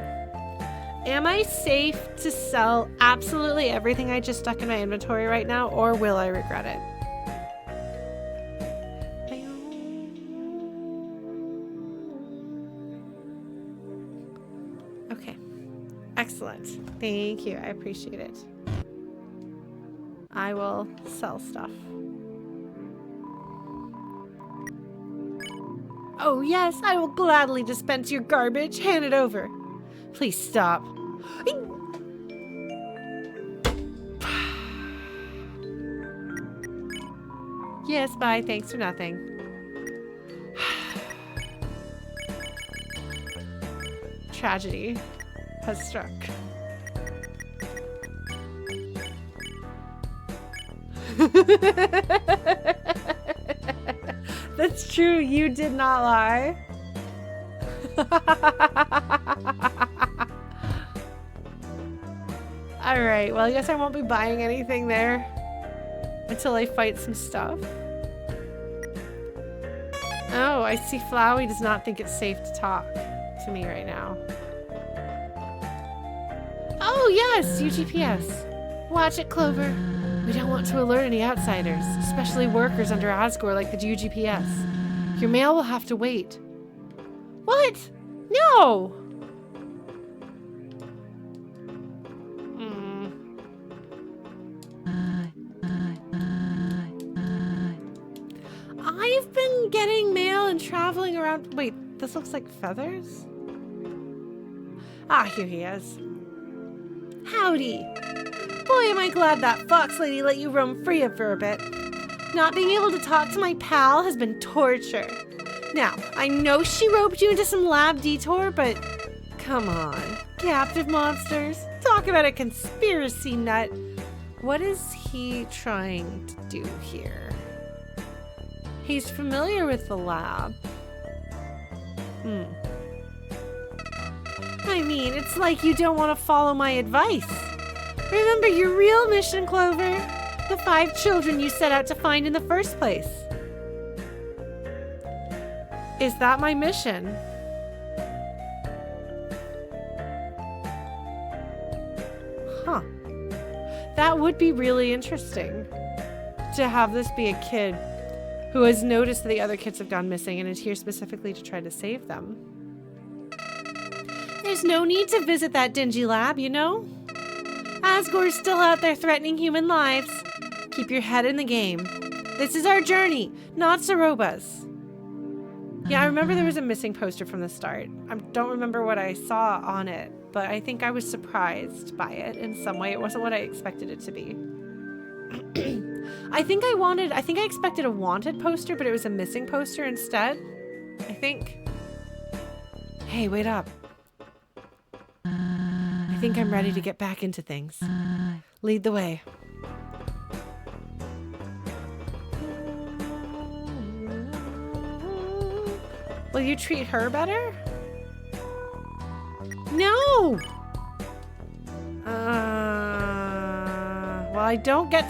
Am I safe to sell absolutely everything I just stuck in my inventory right now, or will I regret it? Okay. Excellent. Thank you. I appreciate it. I will sell stuff. Oh yes, I will gladly dispense your garbage. Hand it over. Please stop. Yes, bye. Thanks for nothing. Tragedy has struck. That's true. You did not lie. Alright, well I guess I won't be buying anything there until I fight some stuff. Oh, I see Flowey does not think it's safe to talk to me right now. Oh yes, UGPS. Watch it, Clover. We don't want to alert any outsiders, especially workers under Asgore like the UGPS. Your mail will have to wait. What? No! I've been getting mail and traveling around. Wait, this looks like feathers? Ah, here he is. Howdy. Boy, am I glad that fox lady let you roam free for a bit. Not being able to talk to my pal has been torture. Now, I know she roped you into some lab detour, but come on. Captive monsters. Talk about a conspiracy nut. What is he trying to do here? He's familiar with the lab. I mean, it's like you don't want to follow my advice. Remember your real mission, Clover? The 5 children you set out to find in the first place. Is that my mission? Huh. That would be really interesting. To have this be a kid who has noticed that the other kids have gone missing and is here specifically to try to save them. There's no need to visit that dingy lab, you know? Asgore's still out there threatening human lives. Keep your head in the game. This is our journey, not Saroba's. Yeah, I remember there was a missing poster from the start. I don't remember what I saw on it, but I think I was surprised by it in some way. It wasn't what I expected it to be. I think I expected a wanted poster, but it was a missing poster instead. I think. Hey, wait up. I think I'm ready to get back into things. Lead the way. Will you treat her better? No! Well, I don't get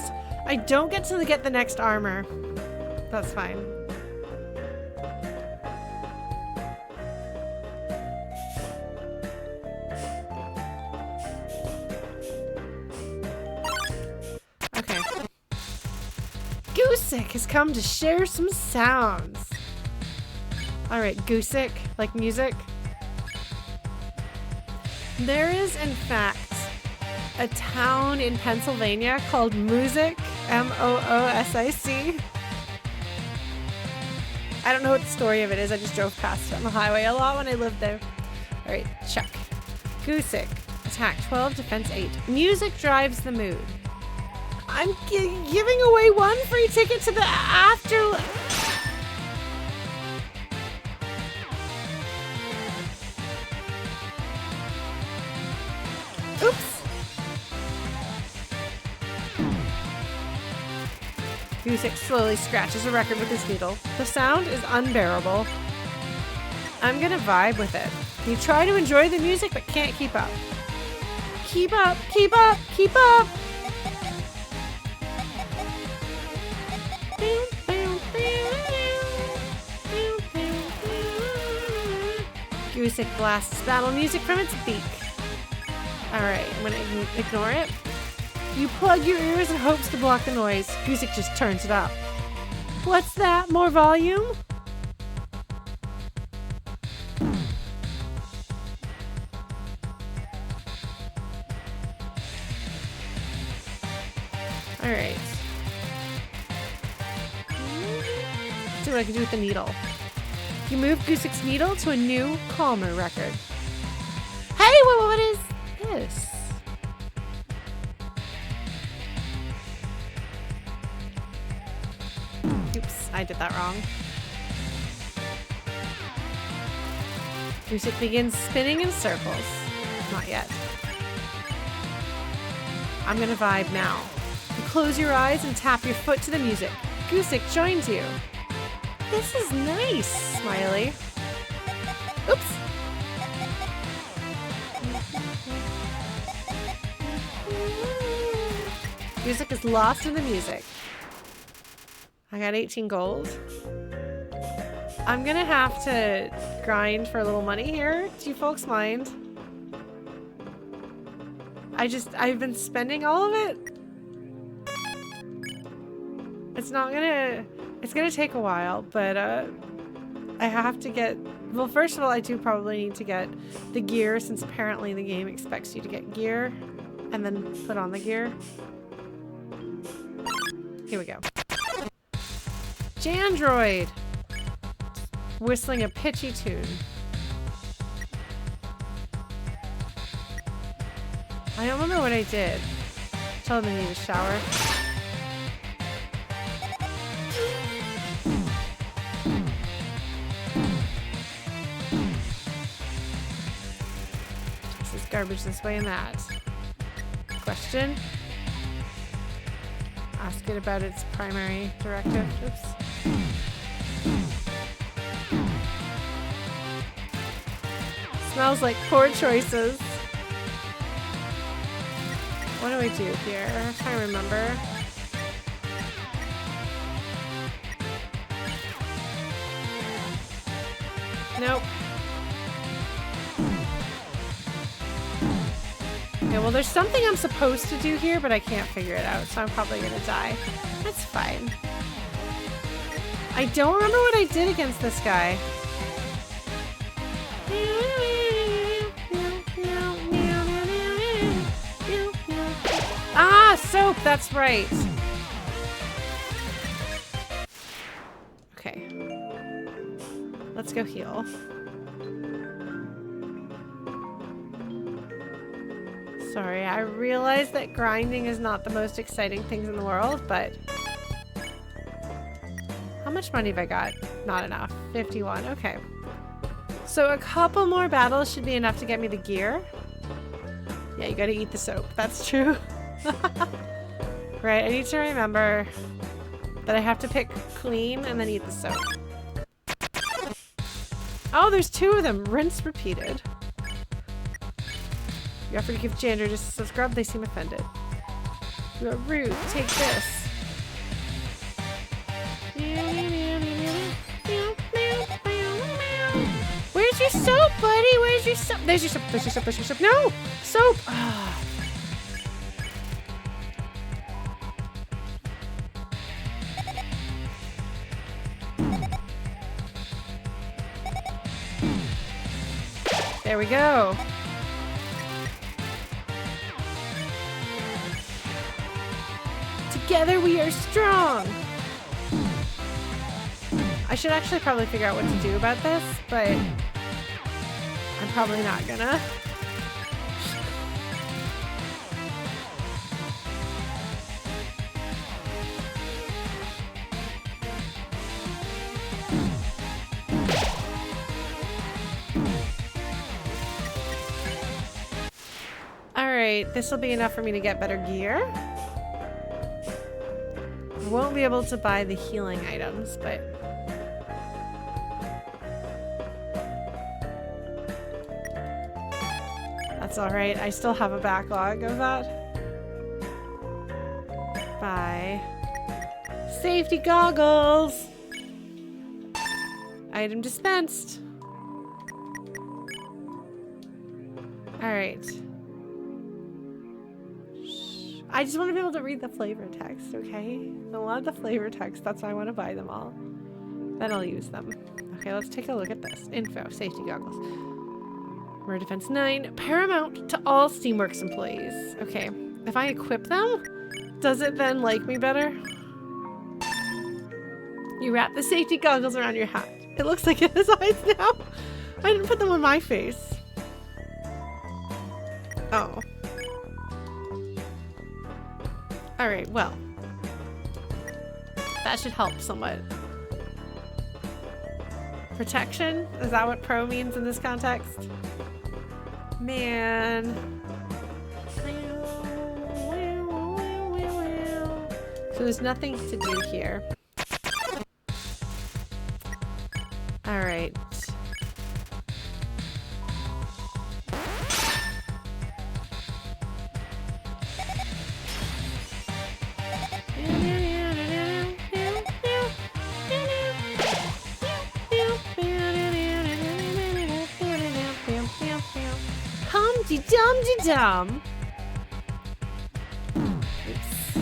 to get the next armor. That's fine. Okay. Goosick has come to share some sounds. All right, Goosick, like music. There is, in fact, a town in Pennsylvania called Moosic, M-O-O-S-I-C. I don't know what the story of it is. I just drove past it on the highway a lot when I lived there. All right, check. Goosick, attack 12, defense 8. Music drives the mood. I'm giving away 1 free ticket to the afterlife. Oops. Goosick slowly scratches a record with his needle. The sound is unbearable. I'm gonna vibe with it. You try to enjoy the music, but can't keep up. Keep up, keep up, keep up! Goosick blasts battle music from its beak. Alright, I'm gonna ignore it. You plug your ears in hopes to block the noise. Goosick just turns it up. What's that? More volume? Alright. See what I can do with the needle. You move Goosick's needle to a new, calmer record. Hey, what is this? Oops, I did that wrong. Goosick begins spinning in circles. Not yet. I'm gonna vibe now. You close your eyes and tap your foot to the music. Goosick joins you. This is nice, Smiley. Oops. Goosick is lost in the music. I got 18 gold. I'm gonna have to grind for a little money here. Do you folks mind? I've been spending all of it. it's gonna take a while, but I have to get, well, first of all, I do probably need to get the gear, since apparently the game expects you to get gear and then put on the gear. Here we go. Jandroid! Whistling a pitchy tune. I don't remember what I did. Tell them I need a shower. This is garbage this way and that. Question? Ask it about its primary directive. Oops. Smells like poor choices. What do I do here? I'm trying to remember. Nope. Okay, well, there's something I'm supposed to do here, but I can't figure it out, so I'm probably gonna die. That's fine. I don't remember what I did against this guy. Ah, soap, that's right. Okay. Let's go heal. Sorry, I realize that grinding is not the most exciting things in the world, but... How much money have I got? Not enough. 51, okay. So a couple more battles should be enough to get me the gear. Yeah, you gotta eat the soap. That's true. Right, I need to remember that I have to pick clean and then eat the soap. Oh, there's two of them. Rinse repeated. You offer to give Jander just a scrub, they seem offended. You are rude. Take this. Where's your soap, buddy? Where's your soap? There's your soap. There's your soap. There's your soap. No! Soap! Ah. There we go. Together we are strong. I should actually probably figure out what to do about this, but I'm probably not gonna. Alright, this will be enough for me to get better gear. I won't be able to buy the healing items, but... That's alright, I still have a backlog of that. Buy. Safety goggles! Item dispensed. Alright. I just want to be able to read the flavor text, okay? I want the flavor text, that's why I want to buy them all. Then I'll use them. Okay, let's take a look at this. Info, safety goggles. Murder defense 9, paramount to all Steamworks employees. Okay, if I equip them, does it then like me better? You wrap the safety goggles around your hat. It looks like it has eyes now. I didn't put them on my face. Oh. Alright, well. That should help somewhat. Protection? Is that what pro means in this context? Man. So there's nothing to do here. Alright. Dum-de-dum. Oops.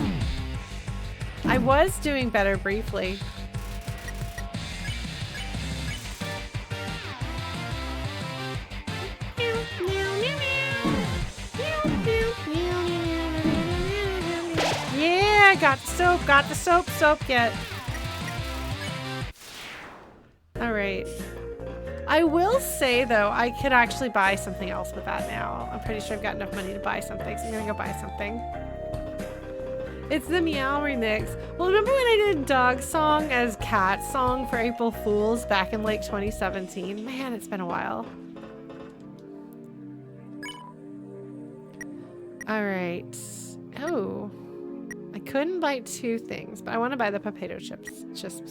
I was doing better briefly. Yeah, got the soap get. All right. I will say though, I could actually buy something else with that now. I'm pretty sure I've got enough money to buy something, so I'm gonna go buy something. It's the Meow remix. Well, remember when I did Dog Song as Cat Song for April Fools back in like 2017? Man, it's been a while. All right. Oh, I couldn't buy 2 things, but I want to buy the potato chips. Yes.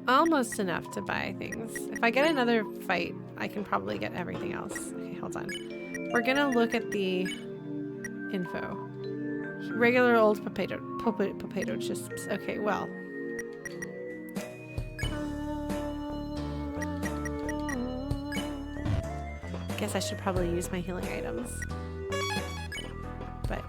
Almost enough to buy things. If I get another fight, I can probably get everything else. Okay, hold on. We're gonna look at the info. Regular old potato chips. Okay, well. Guess I should probably use my healing items. But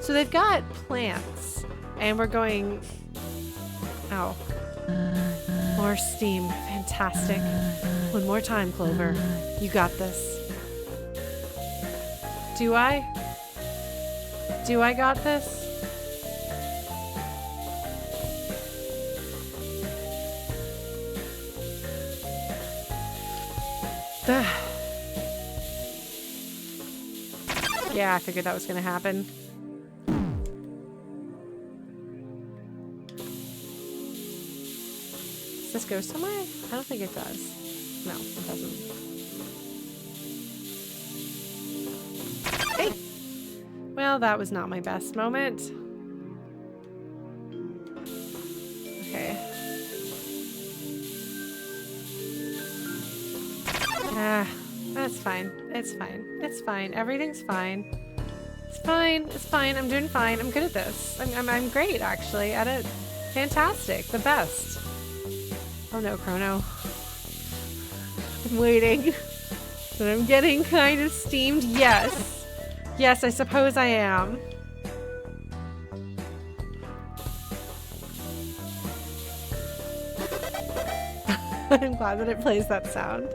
so they've got plants, and we're going. Oh, more steam. Fantastic. One more time, Clover. You got this. Do I? Do I got this? Yeah, I figured that was gonna happen. Does this go somewhere? I don't think it does. No, it doesn't. Hey! Well, that was not my best moment. Okay. Ah, that's fine. It's fine. It's fine. Everything's fine. It's fine. It's fine. I'm doing fine. I'm good at this. I'm great, actually, at it. Fantastic. The best. Oh no, Chrono. I'm waiting. But I'm getting kind of steamed. Yes. Yes, I suppose I am. I'm glad that it plays that sound.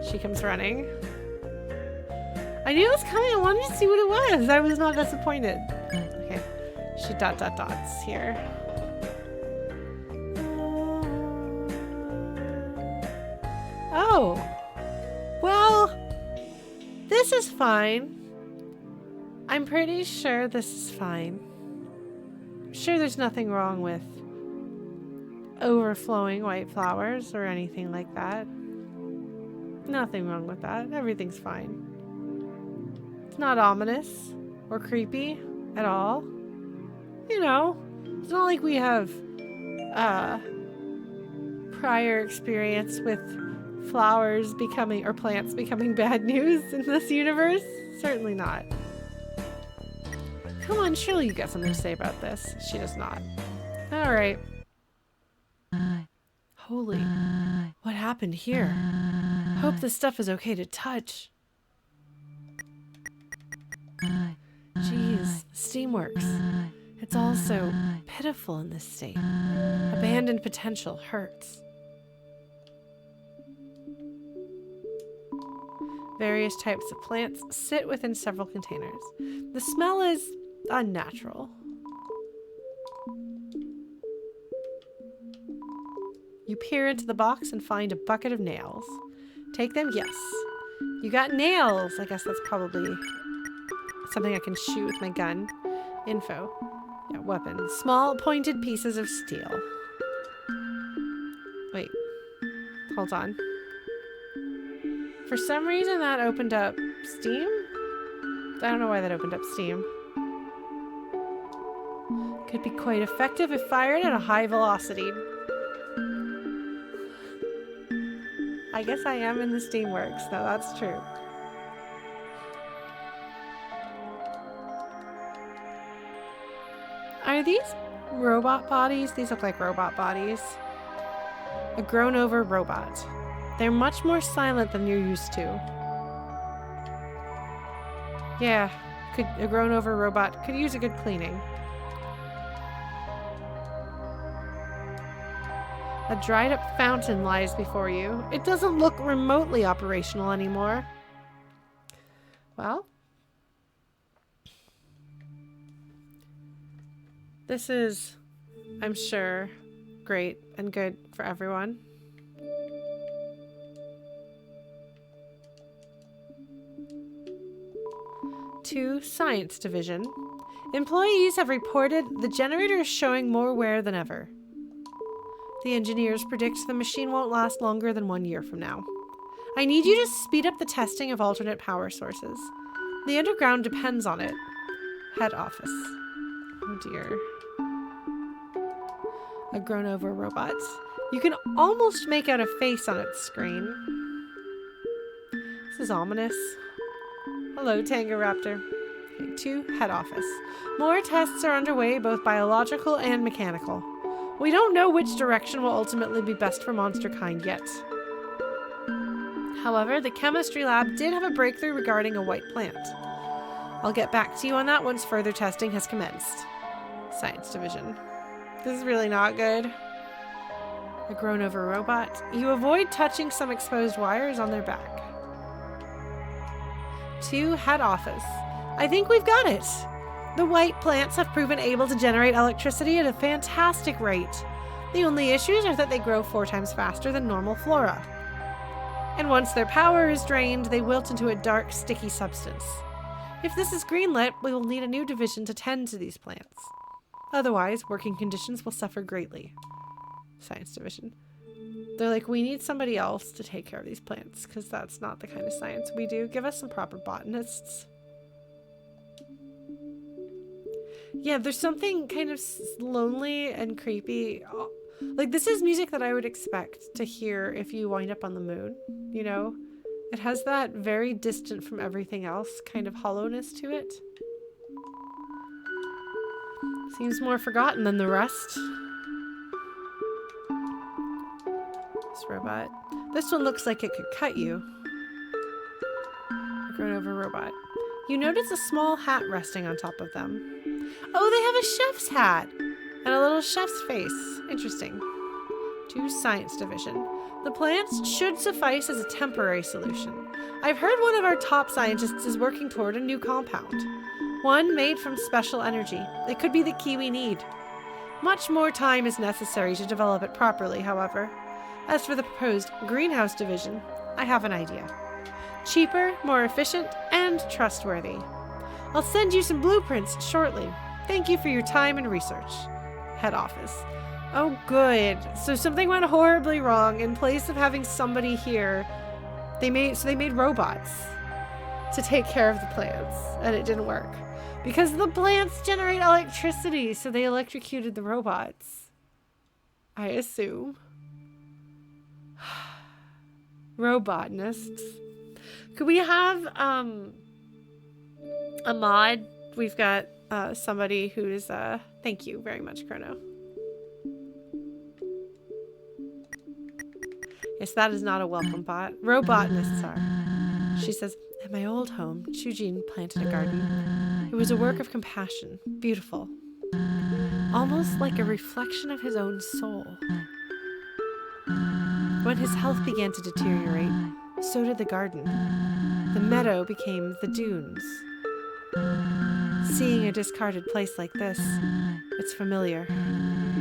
She comes running. I knew it was coming. I wanted to see what it was. I was not disappointed. Okay. She dots here. Oh. Well, this is fine. I'm pretty sure this is fine. I'm sure there's nothing wrong with overflowing white flowers or anything like that. Nothing wrong with that. Everything's fine. It's not ominous or creepy at all. You know, it's not like we have prior experience with flowers becoming or plants becoming bad news in this universe. Certainly not. Come on, surely you got something to say about this. She does not. All right. Holy, what happened here? Hope this stuff is okay to touch. Jeez, Steamworks. It's all so pitiful in this state. Abandoned potential hurts. Various types of plants sit within several containers. The smell is unnatural. You peer into the box and find a bucket of nails. Take them? Yes. You got nails. I guess that's probably something I can shoot with my gun. Info. Yeah, weapons. Small pointed pieces of steel. Wait. Hold on. For some reason that opened up Steam? I don't know why that opened up Steam. Could be quite effective if fired at a high velocity. I guess I am in the Steamworks. No, that's true. Are these robot bodies? These look like robot bodies. A grown-over robot. They're much more silent than you're used to. Yeah, a grown-over robot could use a good cleaning. A dried-up fountain lies before you. It doesn't look remotely operational anymore. Well, this is, I'm sure, great and good for everyone. To Science Division. Employees have reported the generator is showing more wear than ever. The engineers predict the machine won't last longer than 1 year from now. I need you to speed up the testing of alternate power sources. The underground depends on it. Head office. Oh dear. A grown-over robot. You can almost make out a face on its screen. This is ominous. Hello, Tangeraptor. Okay, to head office. More tests are underway, both biological and mechanical. We don't know which direction will ultimately be best for monster kind yet. However, the chemistry lab did have a breakthrough regarding a white plant. I'll get back to you on that once further testing has commenced. Science Division. This is really not good. A grown-over robot. You avoid touching some exposed wires on their back. To head office. I think we've got it. The white plants have proven able to generate electricity at a fantastic rate. The only issues are that they grow 4 times faster than normal flora. And once their power is drained, they wilt into a dark, sticky substance. If this is greenlit, we will need a new division to tend to these plants. Otherwise, working conditions will suffer greatly. Science Division. They're like, we need somebody else to take care of these plants, because that's not the kind of science we do. Give us some proper botanists. Yeah, there's something kind of lonely and creepy. Like, this is music that I would expect to hear if you wind up on the moon, you know? It has that very distant from everything else kind of hollowness to it. Seems more forgotten than the rest. This robot. This one looks like it could cut you. A grown-over robot. You notice a small hat resting on top of them. Oh, they have a chef's hat! And a little chef's face. Interesting. To Science Division. The plants should suffice as a temporary solution. I've heard one of our top scientists is working toward a new compound. One made from special energy. It could be the key we need. Much more time is necessary to develop it properly, however. As for the proposed greenhouse division, I have an idea. Cheaper, more efficient, and trustworthy. I'll send you some blueprints shortly. Thank you for your time and research. Head office. Oh, good. So something went horribly wrong. In place of having somebody here, they made robots to take care of the plants, and it didn't work. Because the plants generate electricity, so they electrocuted the robots. I assume. Robotnists. Could we have a mod? We've got somebody who's thank you very much, Chrono. Yes, that is not a welcome bot. Robotnists are. She says, at my old home, Chujin planted a garden. It was a work of compassion, beautiful. Almost like a reflection of his own soul. When his health began to deteriorate, so did the garden. The meadow became the dunes. Seeing a discarded place like this, it's familiar.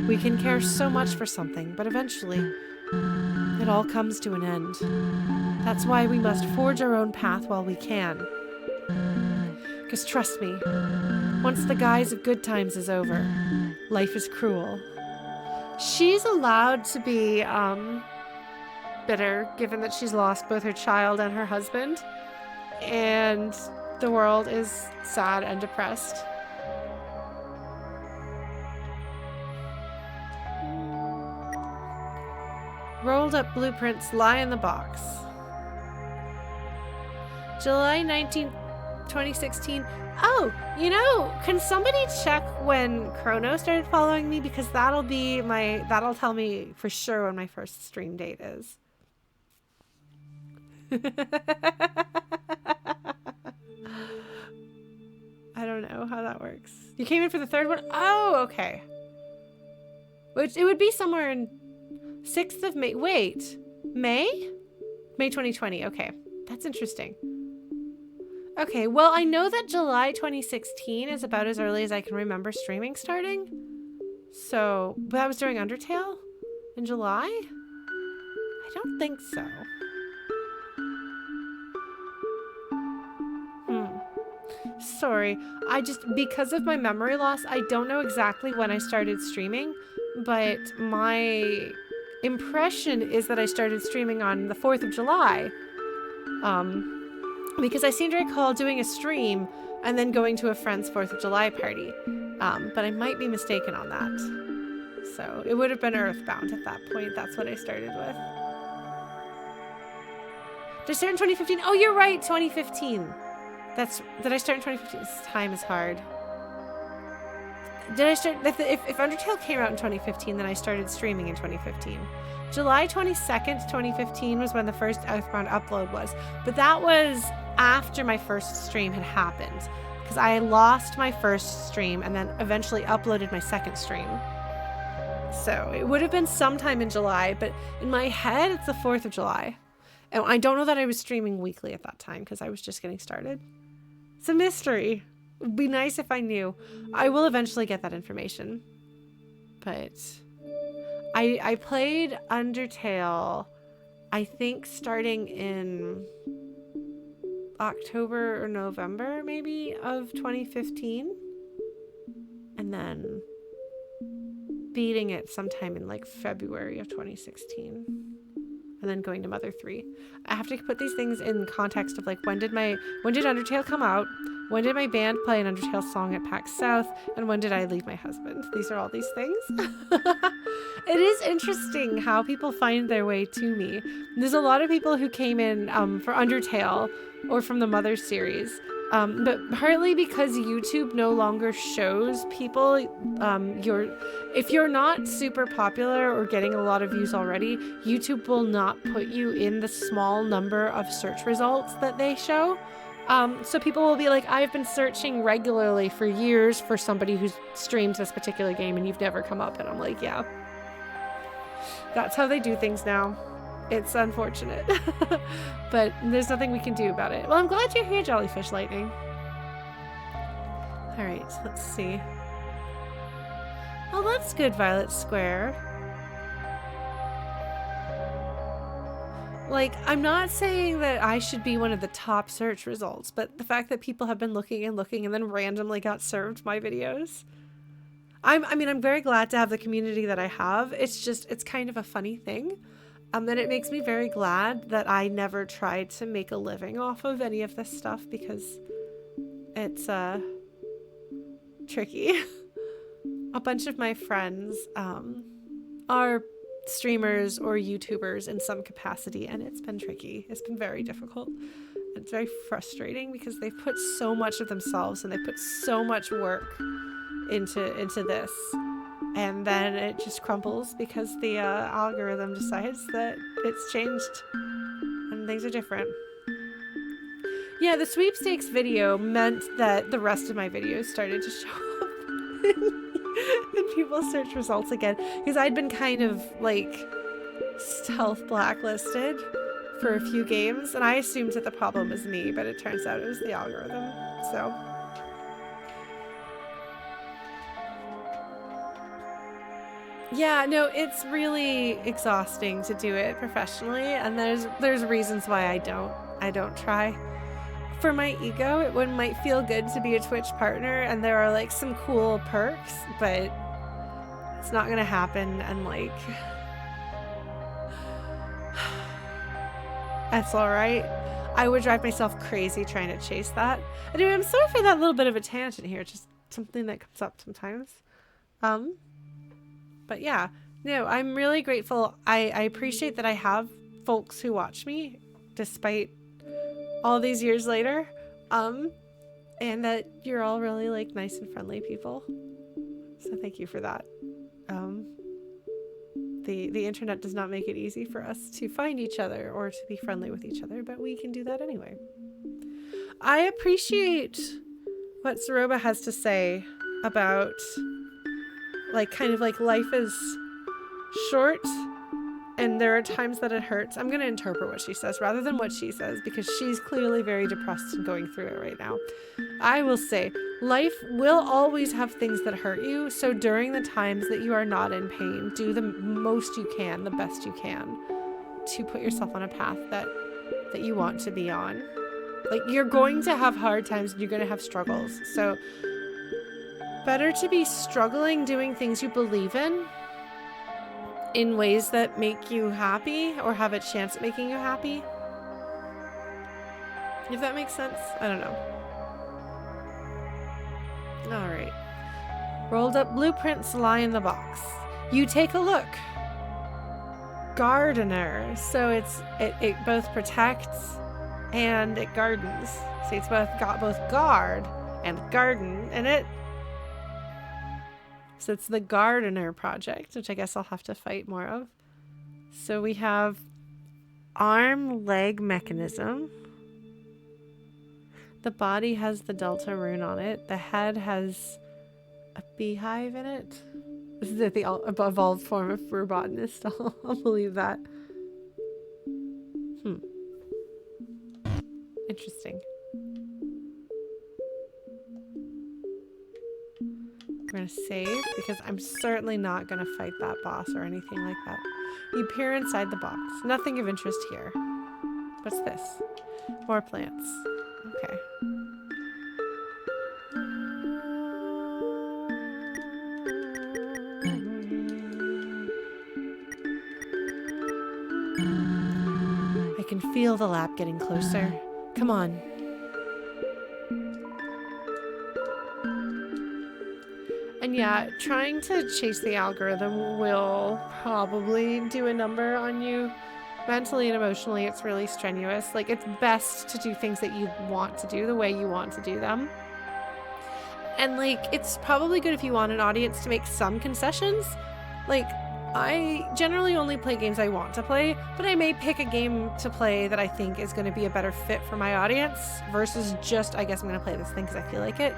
We can care so much for something, but eventually, it all comes to an end. That's why we must forge our own path while we can. Because trust me, once the guise of good times is over, life is cruel. She's allowed to be bitter, given that she's lost both her child and her husband, and the world is sad and depressed. Rolled up blueprints lie in the box. July 19th, 2016. Oh, you know, can somebody check when Chrono started following me? Because that'll tell me for sure when my first stream date is. I don't know how that works. You came in for the third one? Oh, okay. Which it would be somewhere in 6th of May. Wait, May? May 2020. Okay, that's interesting. Okay, well, I know that July 2016 is about as early as I can remember streaming starting. So, but that was during Undertale in July? I don't think so. Sorry, because of my memory loss, I don't know exactly when I started streaming, but my impression is that I started streaming on the 4th of July. Because I seem to recall doing a stream and then going to a friend's 4th of July party. But I might be mistaken on that. So it would have been Earthbound at that point. That's what I started with. Did I start in 2015? Oh, you're right, 2015. Did I start in 2015? This time is hard. Did I start, if Undertale came out in 2015, then I started streaming in 2015. July 22nd, 2015 was when the first Earthbound upload was. But that was after my first stream had happened. Because I lost my first stream and then eventually uploaded my second stream. So it would have been sometime in July, but in my head, it's the 4th of July. And I don't know that I was streaming weekly at that time because I was just getting started. It's a mystery. It would be nice if I knew. I will eventually get that information. But I played Undertale, I think starting in October or November maybe of 2015. And then beating it sometime in like February of 2016. And then going to Mother 3. I have to put these things in context of like when did Undertale come out? When did my band play an Undertale song at PAX South? And when did I leave my husband? These are all these things. It is interesting how people find their way to me. There's a lot of people who came in for Undertale or from the Mother series. But partly because YouTube no longer shows people if you're not super popular or getting a lot of views already, YouTube will not put you in the small number of search results that they show. So people will be like, I've been searching regularly for years for somebody who streams this particular game and you've never come up. And I'm like, yeah, that's how they do things now. It's unfortunate, but there's nothing we can do about it. Well, I'm glad you're here, Jellyfish Lightning. All right, let's see. Oh, that's good, Violet Square. Like, I'm not saying that I should be one of the top search results, but the fact that people have been looking and looking and then randomly got served my videos. I'm very glad to have the community that I have. It's kind of a funny thing. And it makes me very glad that I never tried to make a living off of any of this stuff because it's tricky. A bunch of my friends are streamers or YouTubers in some capacity, and it's been tricky. It's been very difficult. It's very frustrating because they've put so much of themselves and they put so much work into this. And then it just crumbles because the algorithm decides that it's changed and things are different. Yeah, the sweepstakes video meant that the rest of my videos started to show up in people's search results again. Because I'd been kind of like stealth blacklisted for a few games. And I assumed that the problem was me, but it turns out it was the algorithm. So... yeah, no, it's really exhausting to do it professionally, and there's reasons why I don't try. For my ego, it might feel good to be a Twitch partner, and there are like some cool perks, but it's not gonna happen, and like that's all right. I would drive myself crazy trying to chase that. Anyway, I'm sorry for that little bit of a tangent here. It's just something that comes up sometimes. But yeah, no, I'm really grateful. I appreciate that I have folks who watch me despite all these years later. and that you're all really like nice and friendly people. So thank you for that. The internet does not make it easy for us to find each other or to be friendly with each other, but we can do that anyway. I appreciate what Saroba has to say about like kind of like life is short and there are times that it hurts. I'm going to interpret what she says rather than what she says because she's clearly very depressed and going through it right now. I will say life will always have things that hurt you. So during the times that you are not in pain, do the most you can, the best you can to put yourself on a path that you want to be on. Like you're going to have hard times and you're going to have struggles. So better to be struggling doing things you believe in ways that make you happy or have a chance at making you happy. If that makes sense. I don't know. All right. Rolled up blueprints lie in the box. You take a look. Guardener. So it both protects and it gardens. See, it's got both guard and garden in it. So it's the Guardener project, which I guess I'll have to fight more of. So we have arm-leg mechanism. The body has the Delta rune on it. The head has a beehive in it. This is the evolved form of robotanist. I'll believe that. Interesting. We're going to save because I'm certainly not going to fight that boss or anything like that. You peer inside the box. Nothing of interest here. What's this? More plants. Okay. I can feel the lap getting closer. Come on. And yeah, trying to chase the algorithm will probably do a number on you. Mentally and emotionally, it's really strenuous. Like, it's best to do things that you want to do the way you want to do them. And, like, it's probably good if you want an audience to make some concessions. Like, I generally only play games I want to play, but I may pick a game to play that I think is going to be a better fit for my audience versus just, I guess I'm going to play this thing because I feel like it.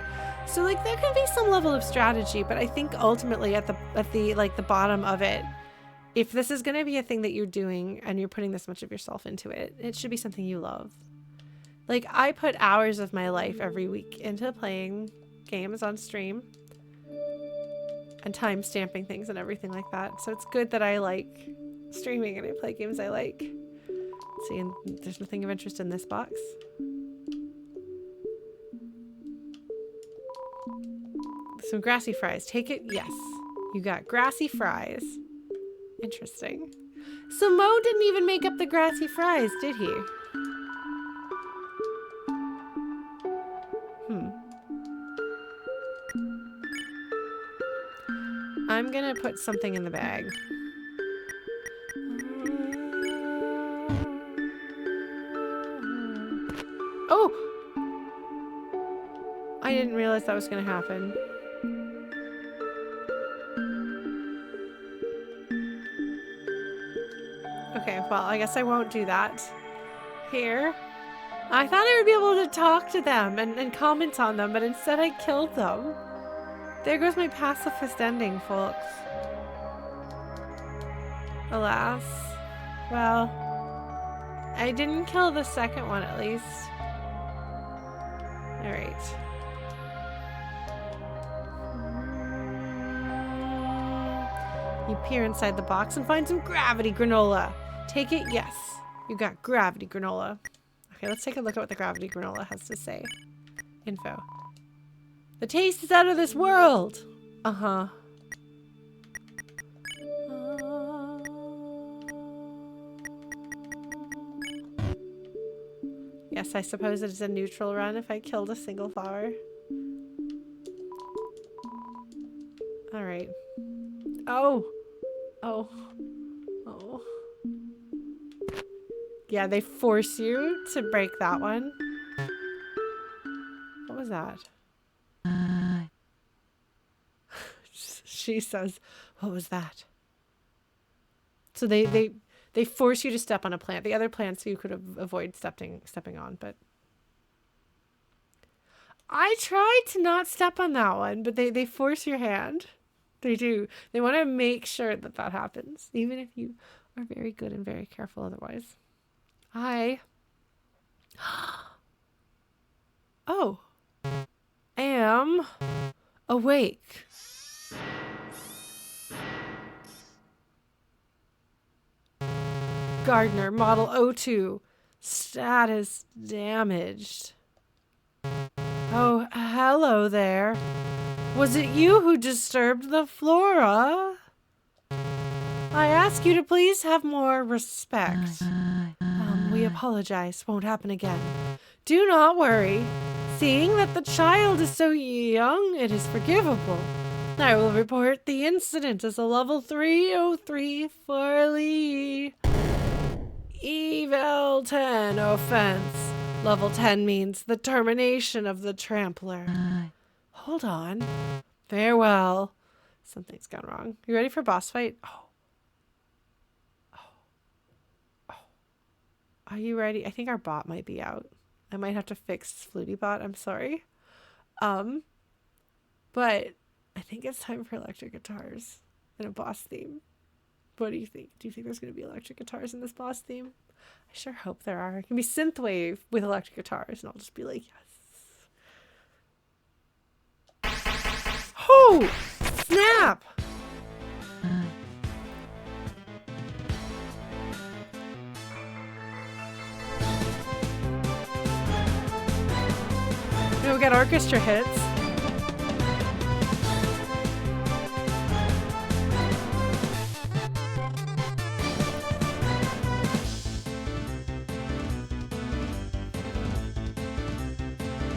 So, like, there can be some level of strategy, but I think ultimately at the bottom of it, if this is going to be a thing that you're doing and you're putting this much of yourself into it, it should be something you love. Like, I put hours of my life every week into playing games on stream and time stamping things and everything like that. So it's good that I like streaming and I play games I like. See, and there's nothing of interest in this box. Some grassy fries. Take it? Yes. You got grassy fries. Interesting. So Mo didn't even make up the grassy fries, did he? I'm gonna put something in the bag. Oh! I didn't realize that was gonna happen. Okay, well, I guess I won't do that. Here. I thought I would be able to talk to them and comment on them, but instead I killed them. There goes my pacifist ending, folks. Alas. Well, I didn't kill the second one, at least. Alright. You peer inside the box and find some gravity granola. Take it? Yes. You got gravity granola. Okay, let's take a look at what the gravity granola has to say. Info. The taste is out of this world! Uh-huh. Yes, I suppose it is a neutral run if I killed a single flower. Alright. Oh! Oh. Oh. Yeah, they force you to break that one. What was that? She says, what was that? So they force you to step on a plant. The other plants you could avoid stepping on, but I tried to not step on that one, but they force your hand. They do. They want to make sure that that happens, even if you are very good and very careful otherwise. I am awake. Guardener, model O2. Status damaged. Oh, hello there. Was it you who disturbed the flora? I ask you to please have more respect. We apologize. Won't happen again. Do not worry. Seeing that the child is so young, it is forgivable. I will report the incident as a level 303 for Lee. Eval 10 offense. Level 10 means the termination of the trampler. Hold on. Farewell. Something's gone wrong. You ready for boss fight? Oh. Are you ready? I think our bot might be out. I might have to fix Flutie bot. I'm sorry. But I think it's time for electric guitars and a boss theme. What do you think? Do you think there's going to be electric guitars in this boss theme? I sure hope there are. It can be synthwave with electric guitars, and I'll just be like, yes. Oh! Snap! We got orchestra hits.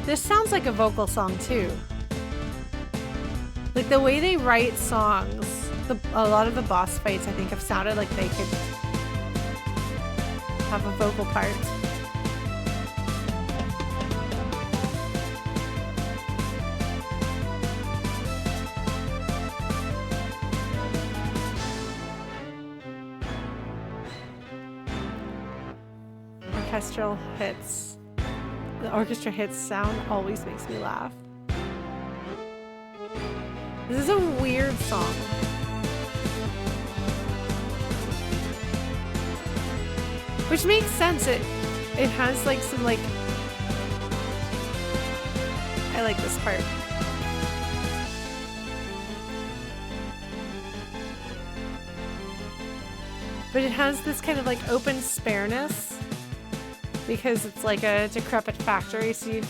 This sounds like a vocal song too. Like the way they write songs, a lot of the boss fights I think have sounded like they could have a vocal part. Orchestral hits. The orchestra hits sound always makes me laugh. This is a weird song. Which makes sense. It has like some like I like this part. But it has this kind of like open spareness. Because it's like a decrepit factory, so you...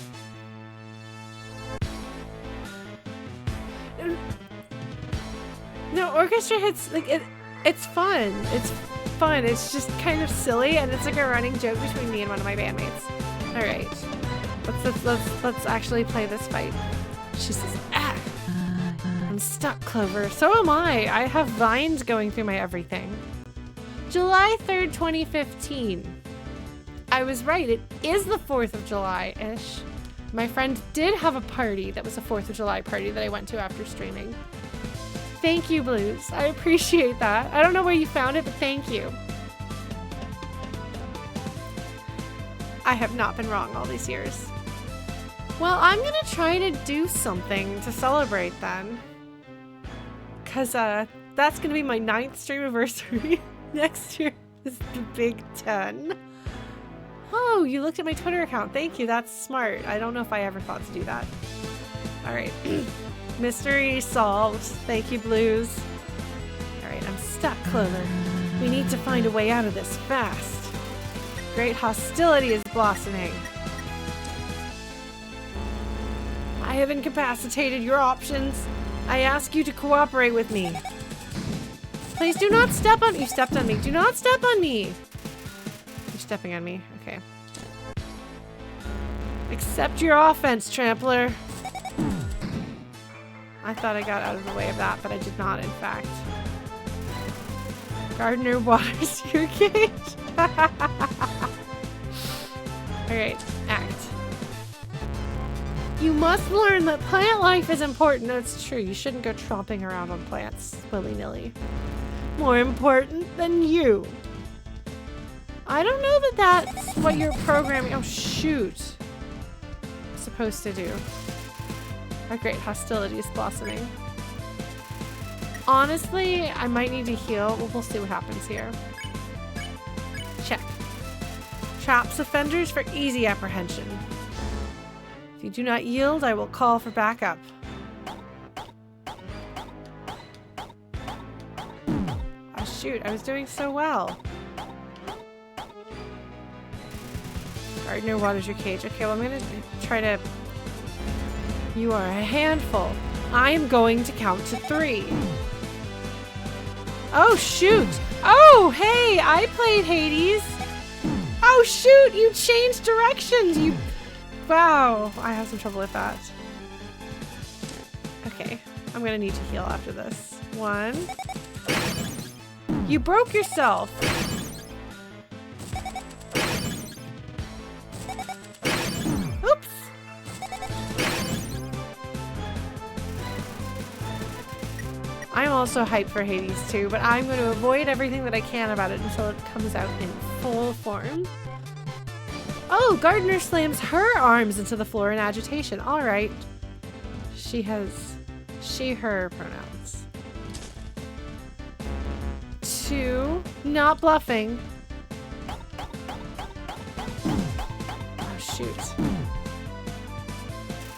No, orchestra hits, like, it's fun. It's fun. It's just kind of silly, and it's like a running joke between me and one of my bandmates. Alright. Let's actually play this fight. She says, ah! I'm stuck, Clover. So am I. I have vines going through my everything. July 3rd, 2015. I was right, it is the 4th of July-ish. My friend did have a party that was a 4th of July party that I went to after streaming. Thank you, Blues. I appreciate that. I don't know where you found it, but thank you. I have not been wrong all these years. Well, I'm gonna try to do something to celebrate then. Cause that's gonna be my 9th stream anniversary. Next year is the Big 10. Oh, you looked at my Twitter account. Thank you. That's smart. I don't know if I ever thought to do that. All right. Mystery solved. Thank you, Blues. All right, I'm stuck, Clover. We need to find a way out of this fast. Great hostility is blossoming. I have incapacitated your options. I ask you to cooperate with me. Please do not step on me. You stepped on me. Do not step on me. Stepping on me. Okay. Accept your offense, Trampler. I thought I got out of the way of that, but I did not, in fact. Guardener waters your cage. Alright, act. You must learn that plant life is important. No, it's true. You shouldn't go tromping around on plants willy-nilly. More important than you. I don't know that that's what you're programming. Oh, shoot. Supposed to do. Oh, great. Hostility is blossoming. Honestly, I might need to heal. Well, we'll see what happens here. Check. Traps offenders for easy apprehension. If you do not yield, I will call for backup. Oh, shoot. I was doing so well. Guardener waters your cage. Okay, well, I'm going to try to... You are a handful. I am going to count to 3. Oh, shoot. Oh, hey, I played Hades. Oh, shoot, you changed directions. You... Wow, I have some trouble with that. Okay, I'm going to need to heal after this. 1. You broke yourself. Oops. I'm also hyped for Hades too, but I'm going to avoid everything that I can about it until it comes out in full form. Oh, Guardener slams her arms into the floor in agitation. All right. She has she/her pronouns. 2, not bluffing. Oh, shoot.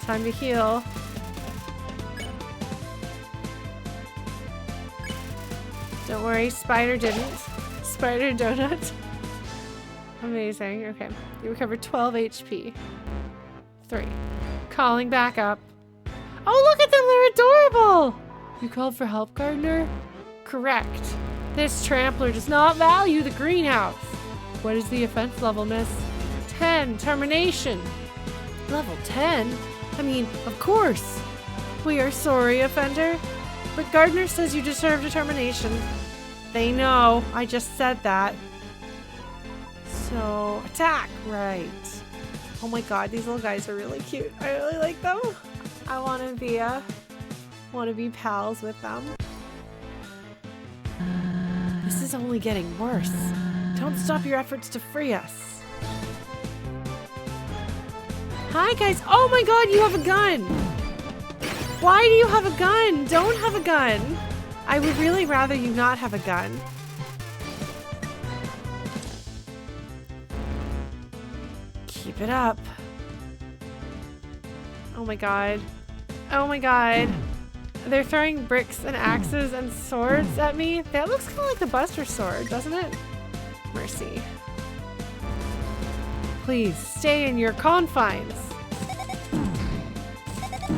Time to heal. Don't worry, Spider didn't. Spider donut. Amazing. Okay. You recovered 12 HP. 3. Calling back up. Oh, look at them! They're adorable! You called for help, Guardener? Correct. This trampler does not value the greenhouse. What is the offense level, miss? 10. Termination. Level 10? I mean, of course. We are sorry, offender. But Guardener says you deserve determination. They know. I just said that. So, attack! Right. Oh my god, these little guys are really cute. I really like them. I want to be pals with them. This is only getting worse. Don't stop your efforts to free us. Hi guys. Oh my god, you have a gun. Why do you have a gun? Don't have a gun. I would really rather you not have a gun. Keep it up. Oh my god. Oh my god. They're throwing bricks and axes and swords at me. That looks kind of like the Buster sword, doesn't it? Mercy. Please stay in your confines.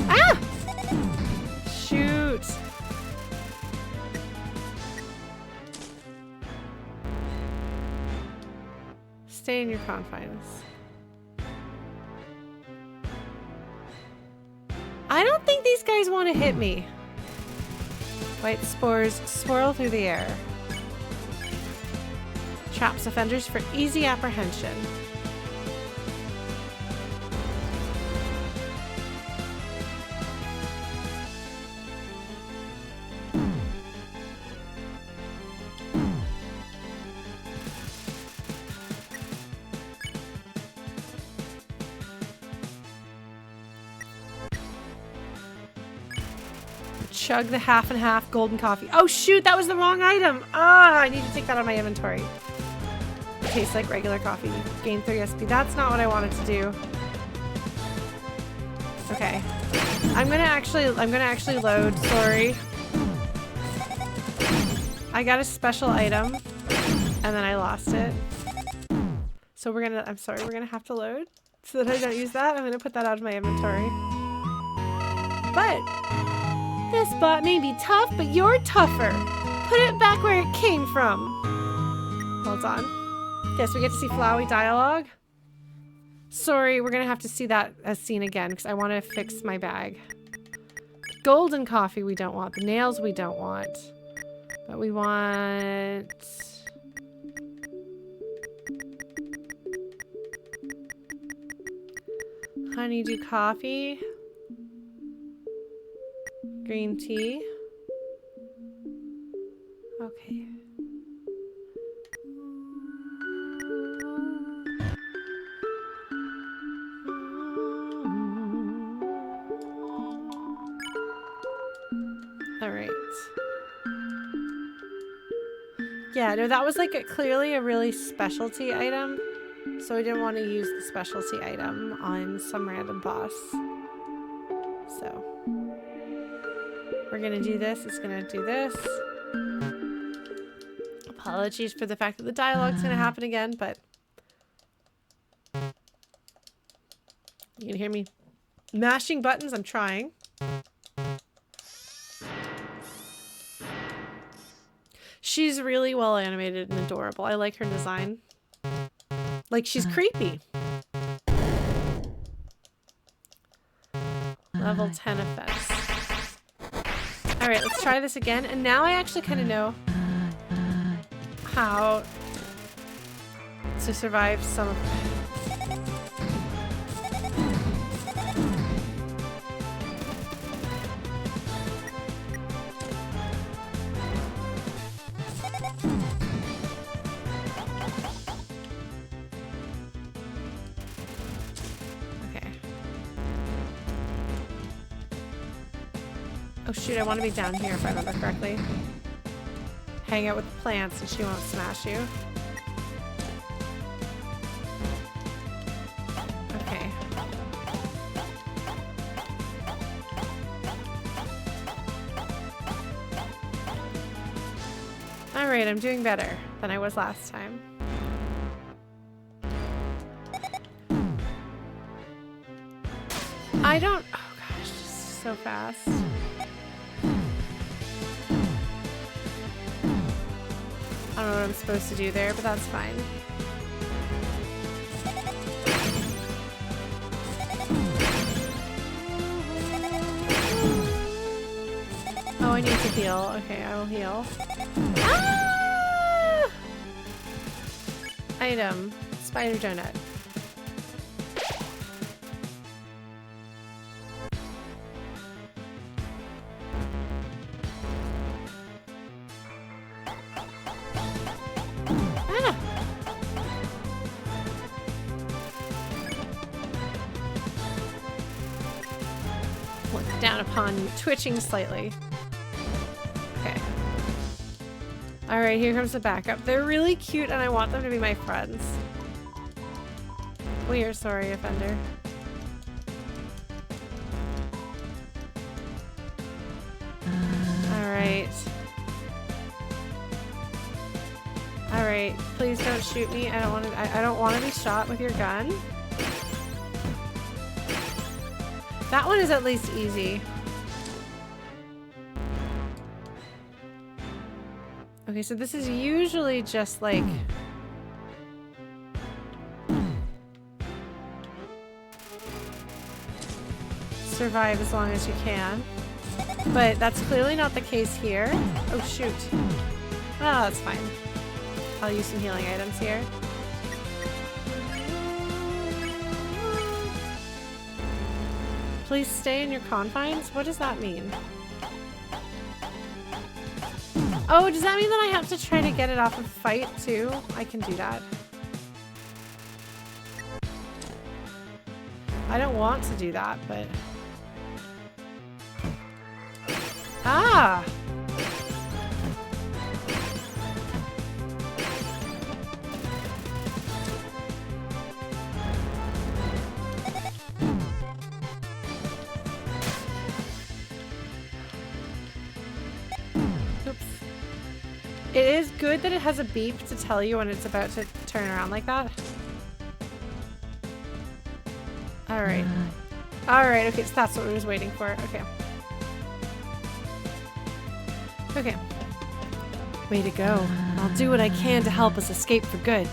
Ah! Shoot. Stay in your confines. I don't think these guys want to hit me. White spores swirl through the air. Traps offenders for easy apprehension. Chug the half and half golden coffee. Oh shoot, that was the wrong item. Ah, I need to take that out of my inventory. It tastes like regular coffee. Gain 3 SP. That's not what I wanted to do. Okay. I'm gonna actually load, sorry. I got a special item and then I lost it. So we're gonna have to load so that I don't use that. I'm gonna put that out of my inventory. But this bot may be tough, but you're tougher. Put it back where it came from. Hold on. Yes, we get to see Flowey dialogue. Sorry, we're gonna have to see that as scene again because I want to fix my bag. Golden coffee we don't want. The nails we don't want. But we want... honeydew coffee. Green tea. Okay. All right. Yeah, no, that was like clearly a really specialty item. So I didn't want to use the specialty item on some random boss. So we're going to do this. It's going to do this. Apologies for the fact that the dialogue's going to happen again, but you can hear me mashing buttons. I'm trying. She's really well animated and adorable. I like her design. Like, she's creepy. Level 10 effects. Alright, let's try this again. And now I actually kind of know how to survive some of them. Oh shoot, I want to be down here if I remember correctly. Hang out with the plants and she won't smash you. Okay. Alright, I'm doing better than I was last time. I don't... Oh gosh, just so fast. I don't know what I'm supposed to do there, but that's fine. Oh, I need to heal. Okay, I will heal. Ah! Item. Spider donut. Down upon you, twitching slightly. Okay. Alright, here comes the backup. They're really cute and I want them to be my friends. We are sorry, offender. Alright. Alright, please don't shoot me. I don't want to be shot with your gun. That one is at least easy. Okay, so this is usually just like... survive as long as you can. But that's clearly not the case here. Oh shoot. Oh, that's fine. I'll use some healing items here. Please stay in your confines? What does that mean? Oh, does that mean that I have to try to get it off of fight too? I can do that. I don't want to do that, but... Ah! It is good that it has a beep to tell you when it's about to turn around like that. Alright. Alright, okay, so that's what we was waiting for. Okay. Okay. Way to go. I'll do what I can to help us escape for good.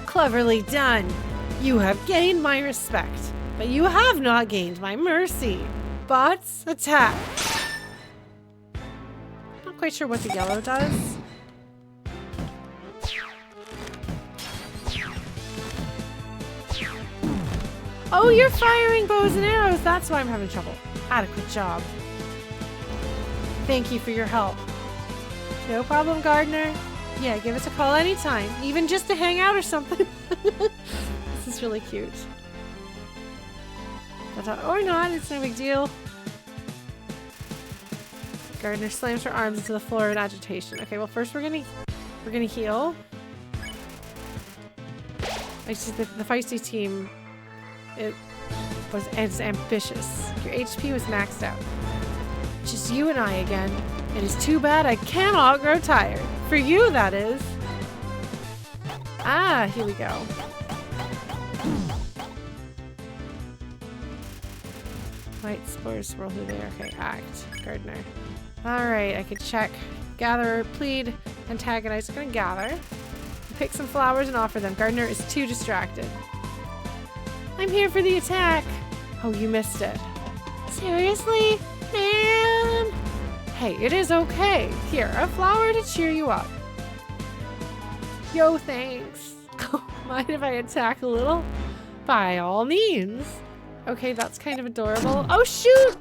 Cleverly done. You have gained my respect, but you have not gained my mercy. Bots, attack. Quite sure what the yellow does. Oh, you're firing bows and arrows. That's why I'm having trouble. Adequate job. Thank you for your help. No problem, Guardener. Yeah, give us a call anytime, even just to hang out or something. This is really cute. Or not, it's no big deal. Guardener slams her arms into the floor in agitation. Okay, well first we're gonna heal. The feisty team, it's ambitious. Your HP was maxed out. Just you and I again. It is too bad I cannot grow tired. For you, that is. Ah, here we go. White spores swirl through there. Okay, act. Guardener. Alright, I could check. Gather, plead, antagonize. I'm gonna gather. Pick some flowers and offer them. Guardener is too distracted. I'm here for the attack. Oh, you missed it. Seriously? Man! Hey, it is okay. Here, a flower to cheer you up. Yo, thanks. Mind if I attack a little? By all means. Okay, that's kind of adorable. Oh, shoot!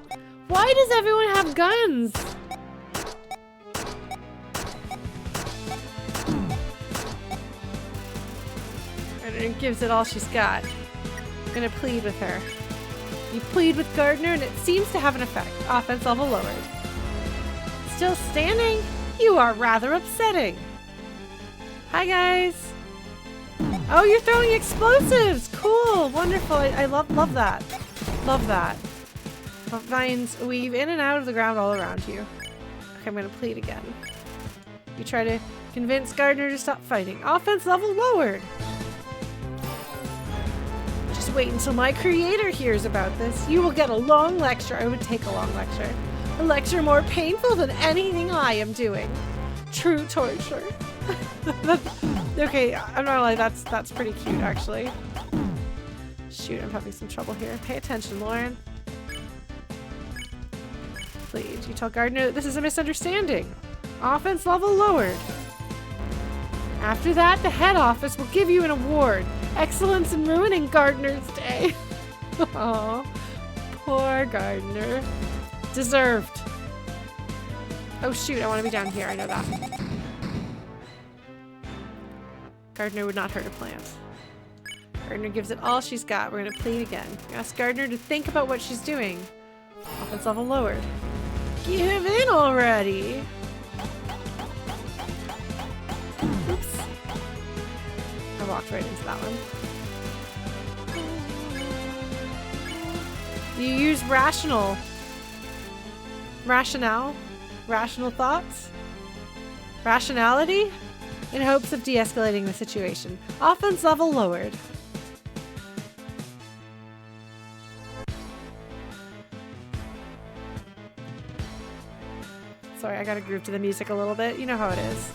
Why does everyone have guns? And it gives it all she's got. I'm gonna plead with her. You plead with Guardener and it seems to have an effect. Offense level lowered. Still standing? You are rather upsetting. Hi, guys. Oh, you're throwing explosives. Cool. Wonderful. I love that. Love that. Vines weave in and out of the ground all around you. Okay, I'm going to plead again. You try to convince Guardener to stop fighting. Offense level lowered. Just wait until my creator hears about this. You will get a long lecture. I would take a long lecture. A lecture more painful than anything I am doing. True torture. Okay, I'm not gonna lie, that's pretty cute actually. Shoot, I'm having some trouble here. Pay attention, Lauren. Please, you tell Guardener that this is a misunderstanding. Offense level lowered. After that, the head office will give you an award. Excellence in ruining Guardener's day. Oh, poor Guardener. Deserved. Oh shoot, I want to be down here. I know that. Guardener would not hurt a plant. Guardener gives it all she's got. We're going to plead again. Ask Guardener to think about what she's doing. Offense level lowered. Give in already! Oops. I walked right into that one. You use rational thoughts? Rationality? In hopes of de-escalating the situation. Offense level lowered. Sorry, I gotta groove to the music a little bit. You know how it is.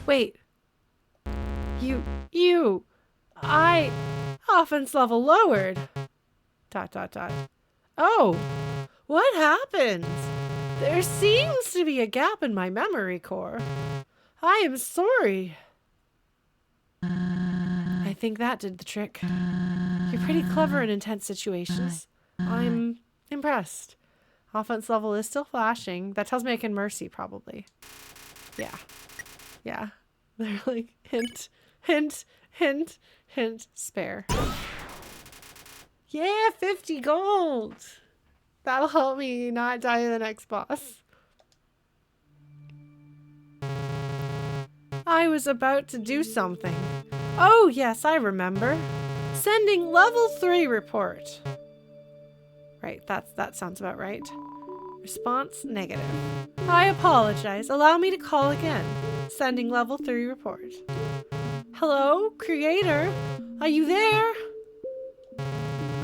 Wait. Offense level lowered. ... Oh! What happened? There seems to be a gap in my memory core. I am sorry. I think that did the trick. You're pretty clever in intense situations. I'm impressed. Offense level is still flashing. That tells me I can mercy, probably. Yeah. Yeah. They're like, hint, hint, hint, hint, spare. Yeah, 50 gold! That'll help me not die to the next boss. I was about to do something. Oh, yes, I remember. Sending level 3 report. Right, that sounds about right. Response negative. I apologize. Allow me to call again. Sending level 3 report. Hello, creator? Are you there?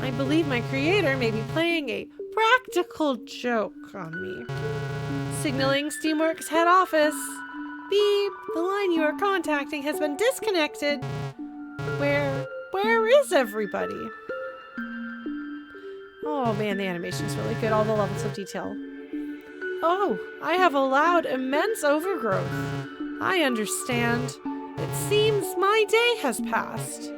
I believe my creator may be playing a practical joke on me. Signaling Steamworks head office. Beep. The line you are contacting has been disconnected. Where is everybody? Oh man, the animation's really good. All the levels of detail. Oh, I have allowed immense overgrowth. I understand. It seems my day has passed.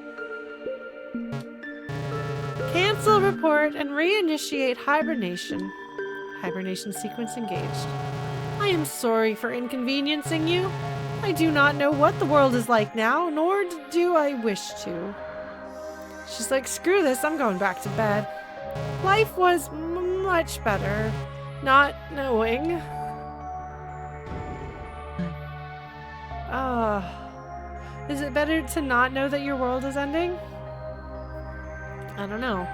Cancel report and reinitiate hibernation. Hibernation sequence engaged. I am sorry for inconveniencing you. I do not know what the world is like now, nor do I wish to. She's like, screw this, I'm going back to bed. Life was much better not knowing. Is it better to not know that your world is ending? I don't know.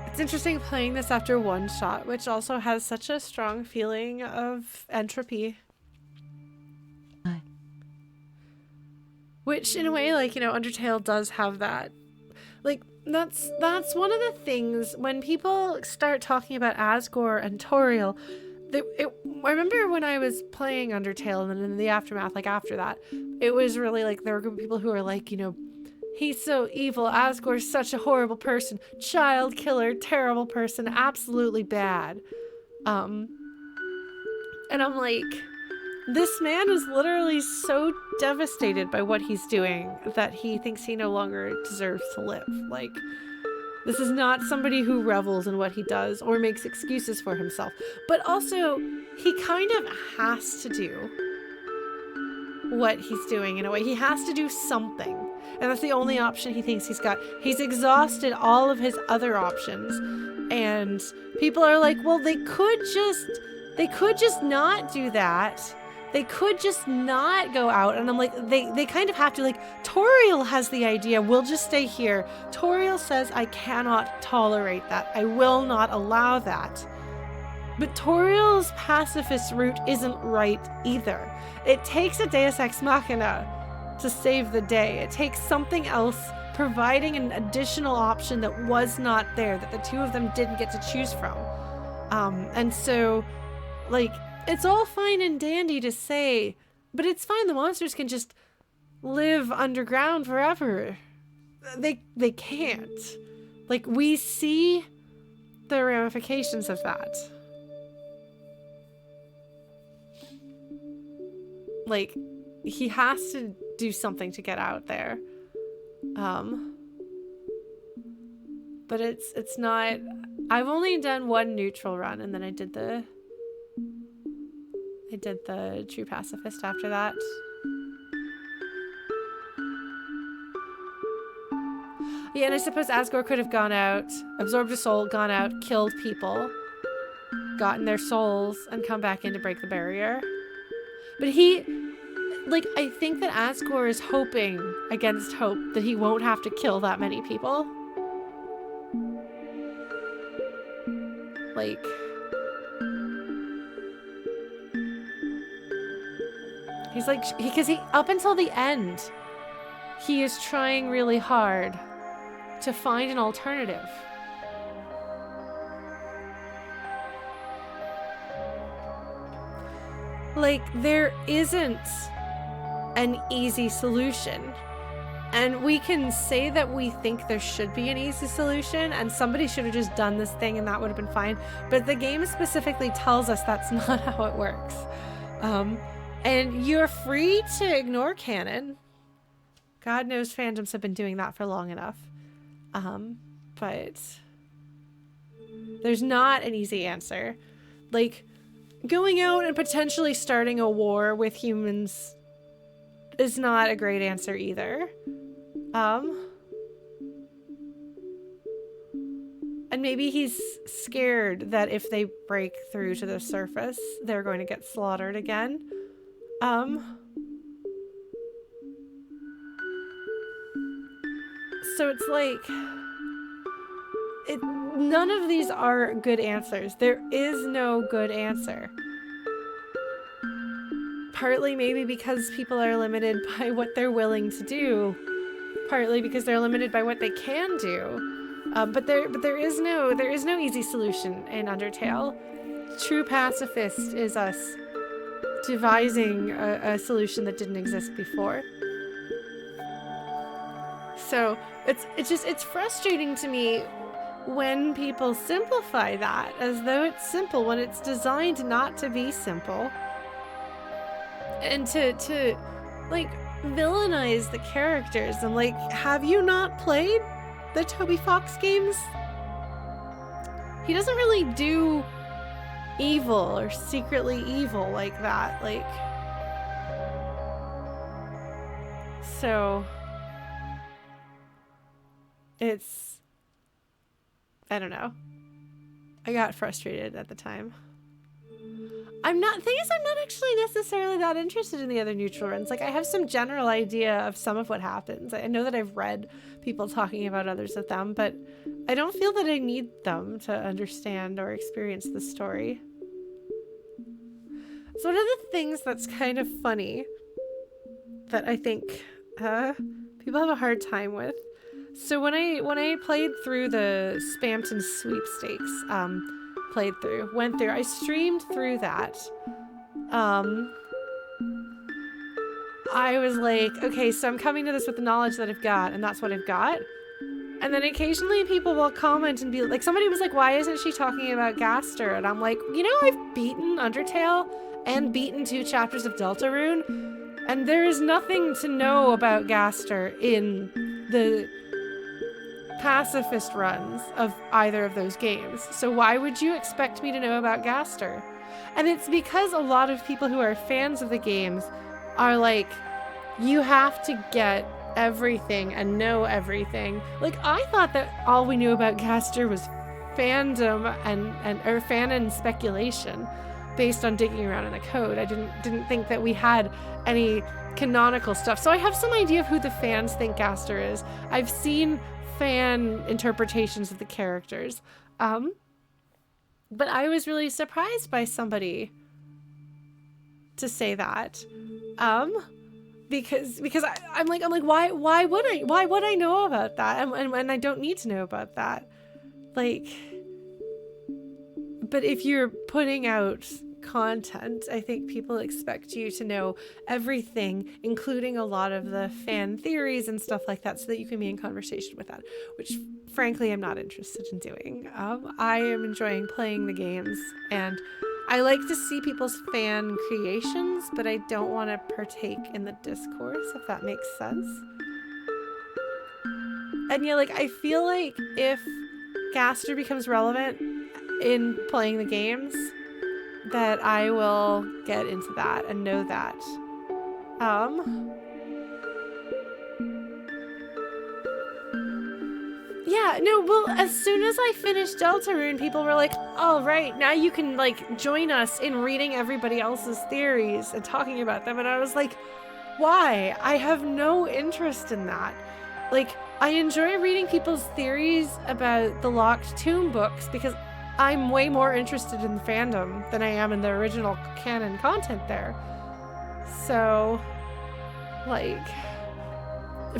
It's interesting playing this after one shot, which also has such a strong feeling of entropy. Which, in a way, like, you know, Undertale does have that. Like, that's one of the things when people start talking about Asgore and Toriel. I remember when I was playing Undertale, and then in the aftermath, like after that, it was really like there were a group of people who were like, you know, he's so evil, Asgore's such a horrible person, child killer, terrible person, absolutely bad. And I'm like, this man is literally so devastated by what he's doing that he thinks he no longer deserves to live. Like, this is not somebody who revels in what he does or makes excuses for himself. But also, he kind of has to do what he's doing in a way. He has to do something. And that's the only option he thinks he's got. He's exhausted all of his other options. And people are like, well, they could just not do that. They could just not go out. And I'm like, they kind of have to. Like, Toriel has the idea, we'll just stay here. Toriel says, I cannot tolerate that. I will not allow that. But Toriel's pacifist route isn't right either. It takes a Deus Ex Machina to save the day. It takes something else providing an additional option that was not there, that the two of them didn't get to choose from. And so, like, it's all fine and dandy to say, but it's fine. The monsters can just live underground forever. They can't. Like, we see the ramifications of that. Like, he has to do something to get out there. But it's not... I've only done one neutral run, and then I did the true pacifist after that. Yeah, and I suppose Asgore could have gone out, absorbed a soul, gone out, killed people, gotten their souls, and come back in to break the barrier. But he... Like, I think that Asgore is hoping against hope that he won't have to kill that many people. Like... He's like, because he, up until the end, he is trying really hard to find an alternative. Like, there isn't an easy solution. And we can say that we think there should be an easy solution and somebody should have just done this thing and that would have been fine. But the game specifically tells us that's not how it works. And you're free to ignore canon. God knows fandoms have been doing that for long enough. But there's not an easy answer. Like, going out and potentially starting a war with humans is not a great answer either. And maybe he's scared that if they break through to the surface, they're going to get slaughtered again. So it's like, none of these are good answers. There is no good answer. Partly maybe because people are limited by what they're willing to do. Partly because they're limited by what they can do. But there is no easy solution in Undertale. True pacifist is us devising a solution that didn't exist before. So it's frustrating to me when people simplify that as though it's simple when it's designed not to be simple. And to like, villainize the characters. I'm like, have you not played the Toby Fox games? He doesn't really do evil or secretly evil like that. Like, so it's, I don't know. I got frustrated at the time. I'm not actually necessarily that interested in the other neutral runs. Like, I have some general idea of some of what happens. I know that I've read people talking about others of them, but I don't feel that I need them to understand or experience the story. So one of the things that's kind of funny that I think people have a hard time with. So when I played through the Spampton sweepstakes, went through, I streamed through that. I was like, okay, so I'm coming to this with the knowledge that I've got, and that's what I've got. And then occasionally people will comment and be like, somebody was like, why isn't she talking about Gaster? And I'm like, you know, I've beaten Undertale and beaten 2 chapters of Deltarune, and there is nothing to know about Gaster in the pacifist runs of either of those games. So why would you expect me to know about Gaster? And it's because a lot of people who are fans of the games are like, you have to get everything and know everything. Like, I thought that all we knew about Gaster was fandom or fan and speculation based on digging around in the code. I didn't think that we had any canonical stuff. So I have some idea of who the fans think Gaster is. I've seen fan interpretations of the characters. But I was really surprised by somebody to say that. Because I'm like, why would I know about that? And I don't need to know about that. Like, but if you're putting out content, I think people expect you to know everything, including a lot of the fan theories and stuff like that, so that you can be in conversation with that, which frankly I'm not interested in doing. I am enjoying playing the games, and I like to see people's fan creations, but I don't want to partake in the discourse, if that makes sense. And yeah, like, I feel like if Gaster becomes relevant in playing the games, that I will get into that and know that. Yeah, no, well, as soon as I finished Deltarune, people were like, all right, now you can, like, join us in reading everybody else's theories and talking about them. And I was like, why? I have no interest in that. Like, I enjoy reading people's theories about the Locked Tomb books because I'm way more interested in fandom than I am in the original canon content there. So, like,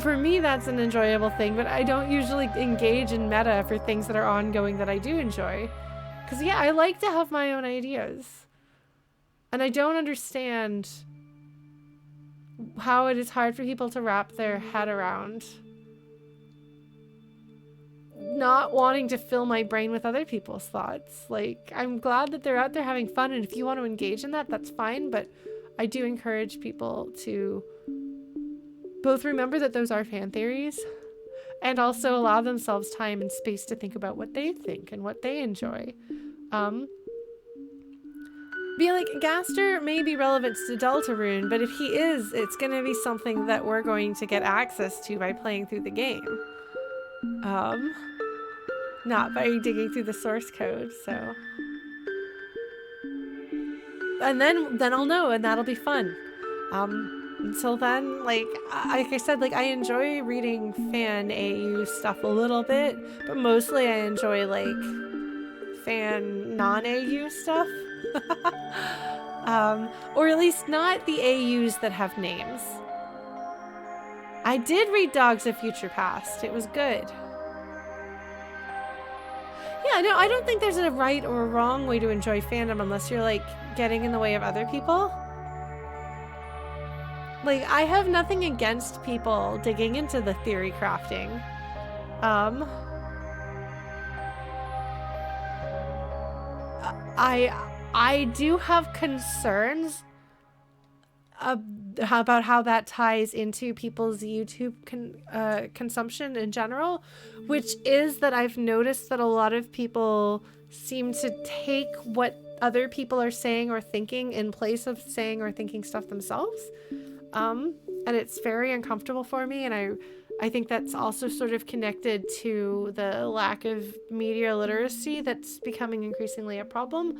for me, that's an enjoyable thing, but I don't usually engage in meta for things that are ongoing that I do enjoy. Because, yeah, I like to have my own ideas. And I don't understand how it is hard for people to wrap their head around not wanting to fill my brain with other people's thoughts. Like, I'm glad that they're out there having fun, and if you want to engage in that, that's fine, but I do encourage people to both remember that those are fan theories and also allow themselves time and space to think about what they think and what they enjoy. Be like, Gaster may be relevant to Deltarune, but if he is, it's going to be something that we're going to get access to by playing through the game. Not by digging through the source code, so. And then I'll know, and that'll be fun. Until then, like I said, like, I enjoy reading fan AU stuff a little bit, but mostly I enjoy, like, fan non-AU stuff. Or at least not the AUs that have names. I did read Dogs of Future Past. It was good. Yeah, no, I don't think there's a right or a wrong way to enjoy fandom unless you're, like, getting in the way of other people. Like, I have nothing against people digging into the theory crafting. I do have concerns about how that ties into people's YouTube consumption in general, which is that I've noticed that a lot of people seem to take what other people are saying or thinking in place of saying or thinking stuff themselves. And it's very uncomfortable for me, and I think that's also sort of connected to the lack of media literacy that's becoming increasingly a problem.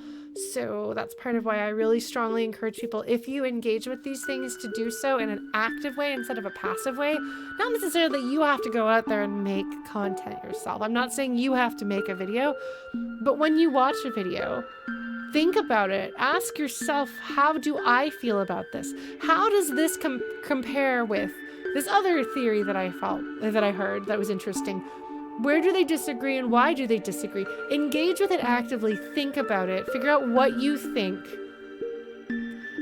So that's part of why I really strongly encourage people, if you engage with these things, to do so in an active way instead of a passive way. Not necessarily that you have to go out there and make content yourself. I'm not saying you have to make a video, but when you watch a video, think about it. Ask yourself, how do I feel about this? How does this compare with this other theory that I heard that was interesting? Where do they disagree and why do they disagree? Engage with it actively. Think about it. Figure out what you think.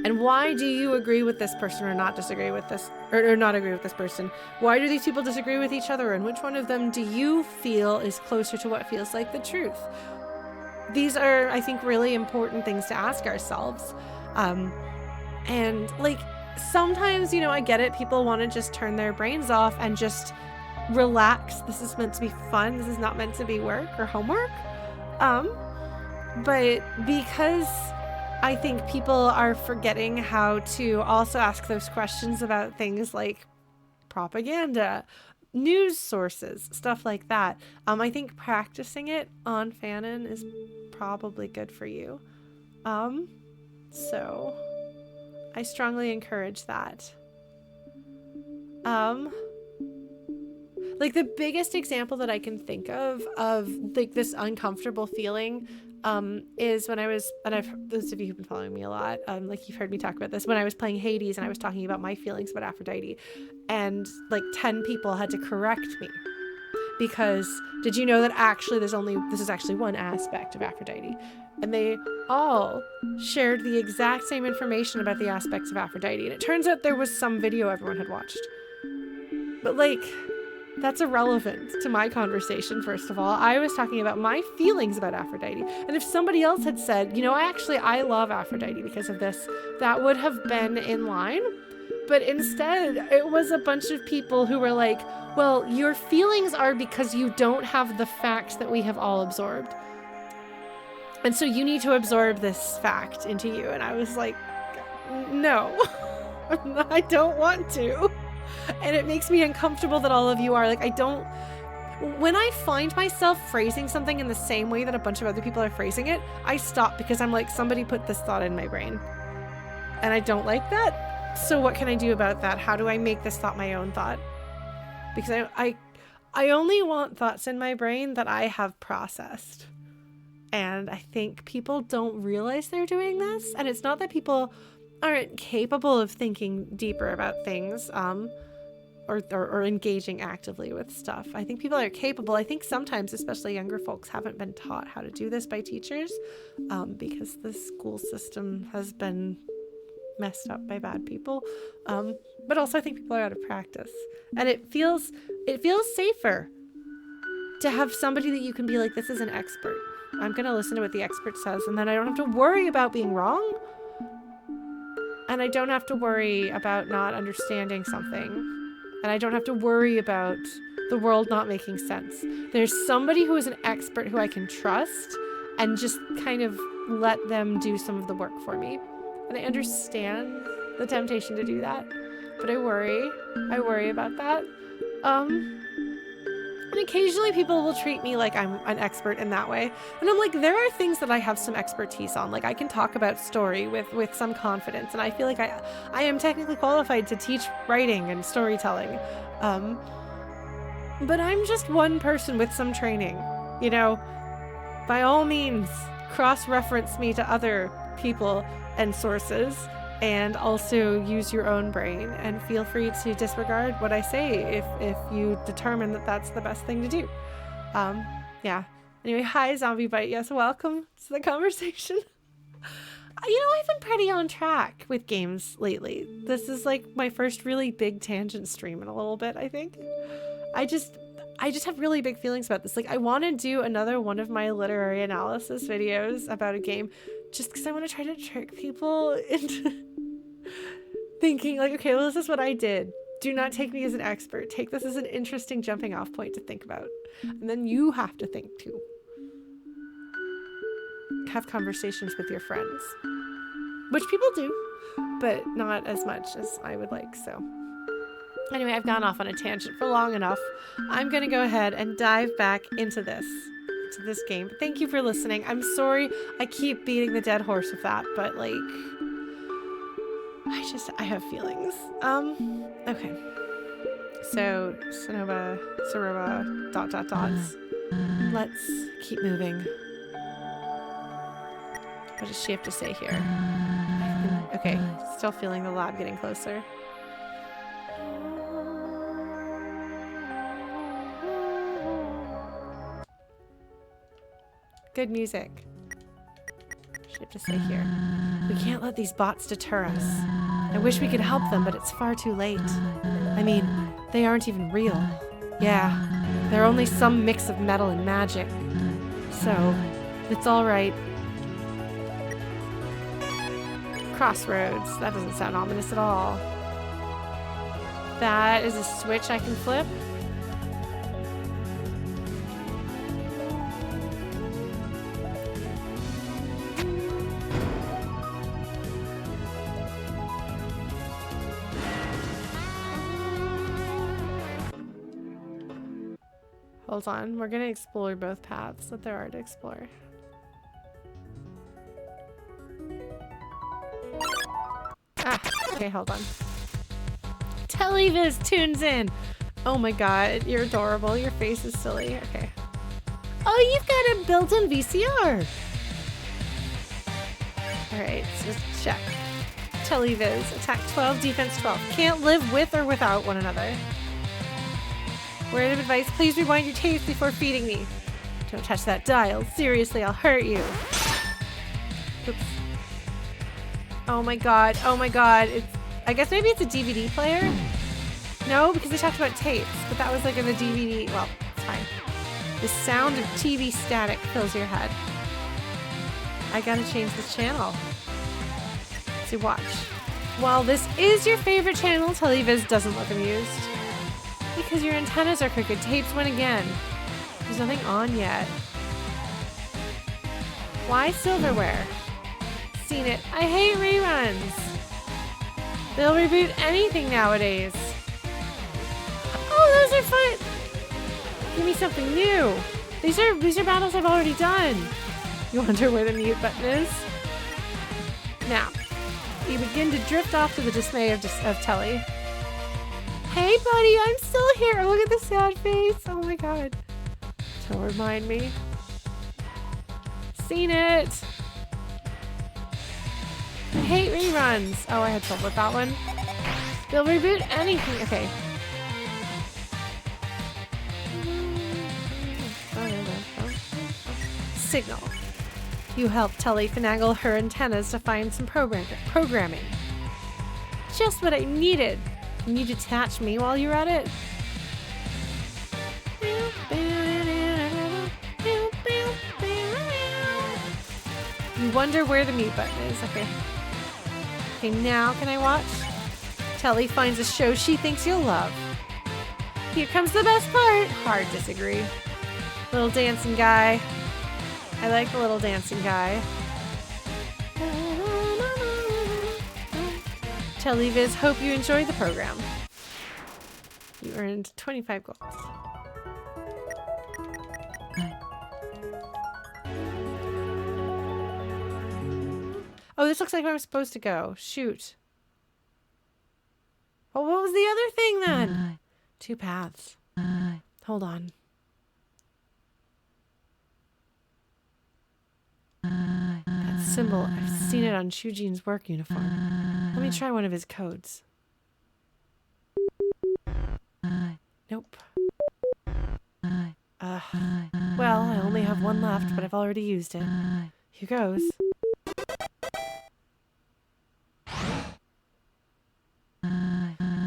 And why do you agree with this person or not disagree with this, or not agree with this person? Why do these people disagree with each other? And which one of them do you feel is closer to what feels like the truth? These are, I think, really important things to ask ourselves. And like, sometimes, you know, I get it. People want to just turn their brains off and just relax. This is meant to be fun. This is not meant to be work or homework. But because I think people are forgetting how to also ask those questions about things like propaganda, news sources, stuff like that. I think practicing it on Fanon is probably good for you. So I strongly encourage that. Like the biggest example that I can think of like this uncomfortable feeling is when I was, and those of you who've been following me a lot, like you've heard me talk about this, when I was playing Hades and I was talking about my feelings about Aphrodite, and like 10 people had to correct me because, did you know that actually this is actually one aspect of Aphrodite? And they all shared the exact same information about the aspects of Aphrodite. And it turns out there was some video everyone had watched. But like, that's irrelevant to my conversation, first of all. I was talking about my feelings about Aphrodite. And if somebody else had said, you know, I love Aphrodite because of this, that would have been in line. But instead, it was a bunch of people who were like, well, your feelings are because you don't have the facts that we have all absorbed. And so you need to absorb this fact into you. And I was like, no, I don't want to. And it makes me uncomfortable that all of you are like, when I find myself phrasing something in the same way that a bunch of other people are phrasing it, I stop because I'm like, somebody put this thought in my brain. And I don't like that. So what can I do about that? How do I make this thought my own thought? Because I only want thoughts in my brain that I have processed. And I think people don't realize they're doing this. And it's not that people aren't capable of thinking deeper about things, or engaging actively with stuff. I think people are capable. I think sometimes, especially younger folks, haven't been taught how to do this by teachers, because the school system has been messed up by bad people. But also I think people are out of practice. And it feels safer to have somebody that you can be like, this is an expert. I'm going to listen to what the expert says, and then I don't have to worry about being wrong. And I don't have to worry about not understanding something. And I don't have to worry about the world not making sense. There's somebody who is an expert who I can trust and just kind of let them do some of the work for me. And I understand the temptation to do that, but I worry about that. And occasionally people will treat me like I'm an expert in that way. And I'm like, there are things that I have some expertise on. Like I can talk about story with some confidence. And I feel like I am technically qualified to teach writing and storytelling. But I'm just one person with some training, you know. By all means, cross-reference me to other people and sources, and also use your own brain, and feel free to disregard what I say if you determine that that's the best thing to do. Yeah. Anyway, hi, Zombie Bite. Yes, welcome to the conversation. You know, I've been pretty on track with games lately. This is like my first really big tangent stream in a little bit, I think. I just have really big feelings about this. Like, I want to do another one of my literary analysis videos about a game just because I want to try to trick people into thinking like, okay, well, this is what I did. Do not take me as an expert. Take this as an interesting jumping off point to think about. And then you have to think too. Have conversations with your friends. Which people do, but not as much as I would like, so. Anyway, I've gone off on a tangent for long enough. I'm going to go ahead and dive back into this game. Thank you for listening. I'm sorry I keep beating the dead horse with that, but like, I have feelings. Okay. So, Soroba, dots. Let's keep moving. What does she have to say here? Okay, still feeling the lab getting closer. Good music. What does she have to say here? We can't let these bots deter us. I wish we could help them, but it's far too late. I mean, they aren't even real. Yeah, they're only some mix of metal and magic. So, it's alright. Crossroads. That doesn't sound ominous at all. That is a switch I can flip. Hold on, we're gonna explore both paths that there are to explore. Ah, okay, hold on. Televiz tunes in! Oh my god, you're adorable. Your face is silly. Okay. Oh, you've got a built-in VCR! Alright, so let's check. Televiz, attack 12, defense 12. Can't live with or without one another. Word of advice, please rewind your tapes before feeding me. Don't touch that dial. Seriously, I'll hurt you. Oops. Oh my god, oh my god. I guess maybe it's a DVD player? No, because they talked about tapes, but that was like in the DVD. Well, it's fine. The sound of TV static fills your head. I gotta change this channel. Let's see, watch. While this is your favorite channel, Televiz doesn't look amused. Because your antennas are crooked, tapes win again. There's nothing on yet. Why silverware? Seen it. I hate reruns. They'll reboot anything nowadays. Oh, those are fun. Give me something new. These are battles I've already done. You wonder where the mute button is? Now, you begin to drift off to the dismay of Telly. Hey, buddy, I'm still here. Look at the sad face. Oh my god. Don't remind me. Seen it. I hate reruns. Oh, I had trouble with that one. They'll reboot anything. Okay. Signal. You help Telly finagle her antennas to find some programming. Just what I needed. Can you detach me while you're at it? You wonder where the mute button is. Okay. Okay, now can I watch? Telly finds a show she thinks you'll love. Here comes the best part. Hard disagree. Little dancing guy. I like the little dancing guy. Televiz, hope you enjoyed the program. You earned 25 gold. Oh, this looks like where I'm supposed to go. Shoot. Well, what was the other thing then? 2 paths. Hold on. That symbol, I've seen it on Shujin's work uniform. Let me try one of his codes. Nope. Well, I only have one left, but I've already used it. Here goes.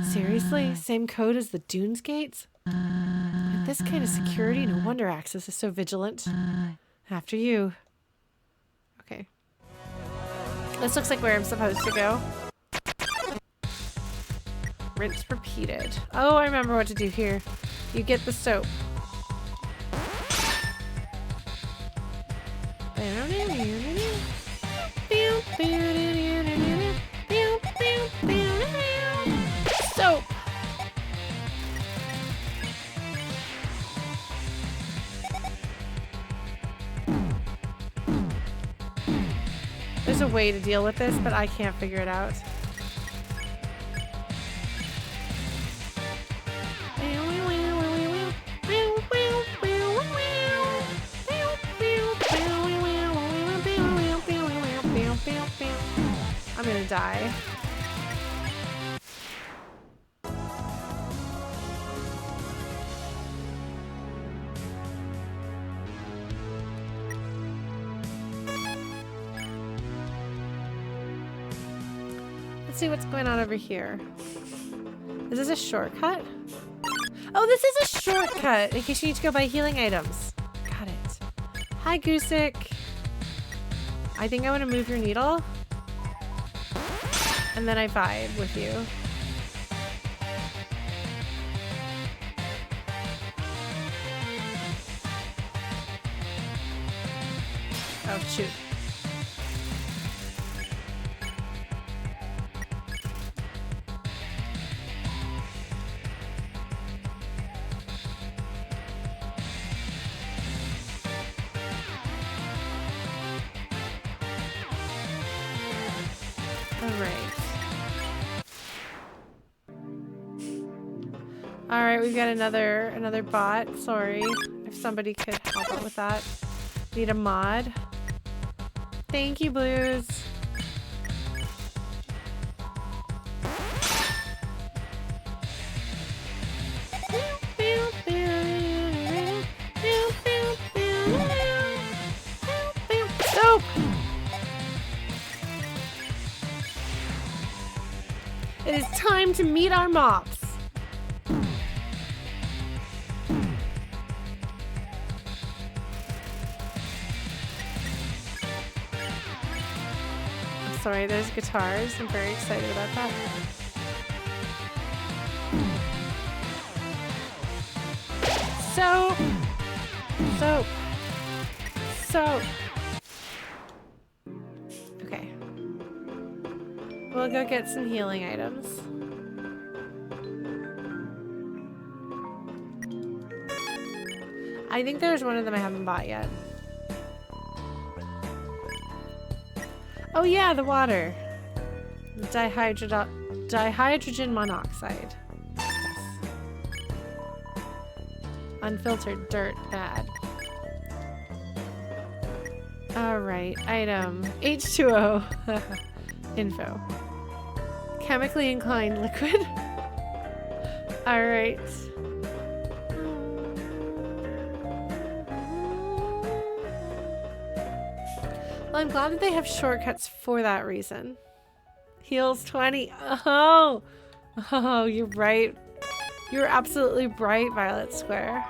Seriously? Same code as the Dunes gates? With this kind of security, no wonder Axis is so vigilant. After you. Okay. This looks like where I'm supposed to go. Rinse repeated. Oh, I remember what to do here. You get the soap. Soap! There's a way to deal with this, but I can't figure it out. I'm gonna die. Let's see what's going on over here. Is this a shortcut? Oh, this is a shortcut in case you need to go buy healing items. Got it. Hi, Goosick. I think I want to move your needle. And then I vibe with you. Oh, shoot. Alright, we've got another bot. Sorry. If somebody could help out with that. Need a mod. Thank you, Blues. Soap! It is time to meet our mops. Sorry, there's guitars. I'm very excited about that. Soap! Soap! Soap! Okay. We'll go get some healing items. I think there's one of them I haven't bought yet. Oh yeah, the water. Dihydrogen monoxide. Yes. Unfiltered dirt, bad. Alright, item. H2O. Info. Chemically inclined liquid. Alright. Well, I'm glad that they have shortcuts for that reason. Heals 20. Oh, you're right. You're absolutely right, Violet Square.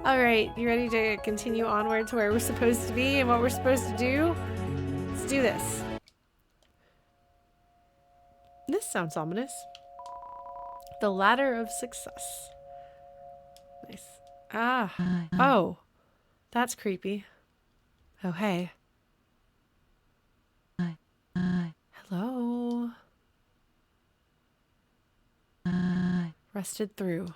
All right, you ready to continue onward to where we're supposed to be and what we're supposed to do? Let's do this. This sounds ominous. The ladder of success. Nice. Ah. Oh, that's creepy. Oh, hey. Hello. Rusted through.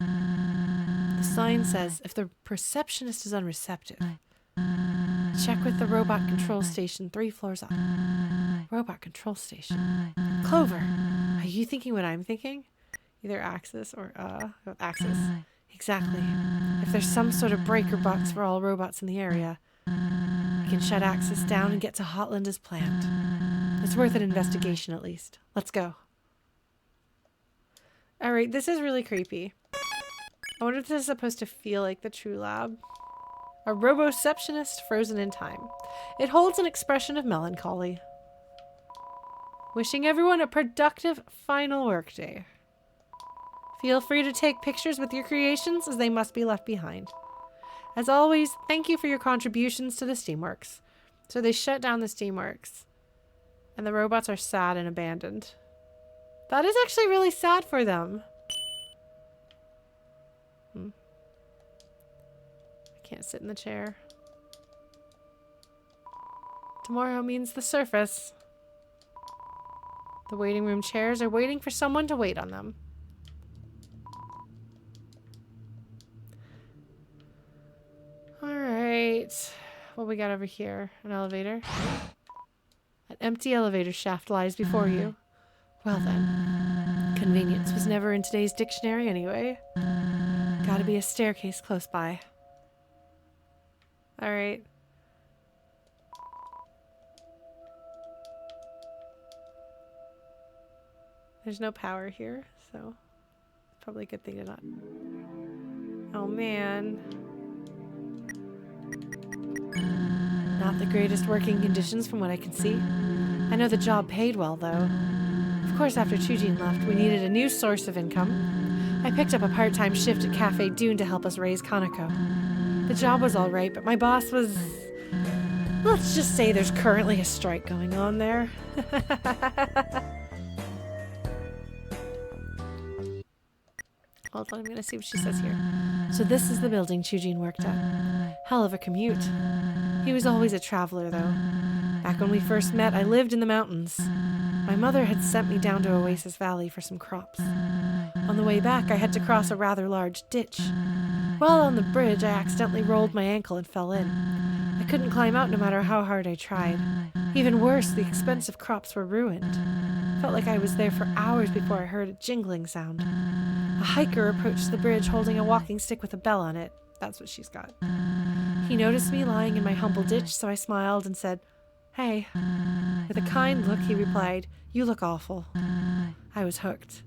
The sign says, if the receptionist is unreceptive, check with the robot control station 3 floors up. Robot control station. Clover, are you thinking what I'm thinking? Either Axis or, Axis. Exactly. If there's some sort of breaker box for all robots in the area, we can shut Axis down and get to Hotland as planned. It's worth an investigation at least. Let's go. Alright, this is really creepy. I wonder if this is supposed to feel like the True Lab. A roboceptionist frozen in time. It holds an expression of melancholy. Wishing everyone a productive final workday. Feel free to take pictures with your creations as they must be left behind. As always, thank you for your contributions to the Steamworks. So they shut down the Steamworks. And the robots are sad and abandoned. That is actually really sad for them. I can't sit in the chair. Tomorrow means the surface. The waiting room chairs are waiting for someone to wait on them. Alright. What we got over here? An elevator? An empty elevator shaft lies before you. Well then. Convenience was never in today's dictionary anyway. Gotta be a staircase close by. Alright. There's no power here, so it's probably a good thing to not. Oh man. Not the greatest working conditions from what I can see. I know the job paid well though. Of course, after Chujin left, we needed a new source of income. I picked up a part-time shift at Cafe Dune to help us raise Kaneko. The job was alright, but my boss was... Let's just say there's currently a strike going on there. Hold on, I'm gonna see what she says here. So this is the building Chujin worked at. Hell of a commute. He was always a traveler, though. Back when we first met, I lived in the mountains. My mother had sent me down to Oasis Valley for some crops. On the way back, I had to cross a rather large ditch. While on the bridge, I accidentally rolled my ankle and fell in. I couldn't climb out no matter how hard I tried. Even worse, the expensive crops were ruined. Felt like I was there for hours before I heard a jingling sound. A hiker approached the bridge holding a walking stick with a bell on it. That's what she's got. He noticed me lying in my humble ditch, so I smiled and said, "Hey." With a kind look, he replied, "You look awful." I was hooked.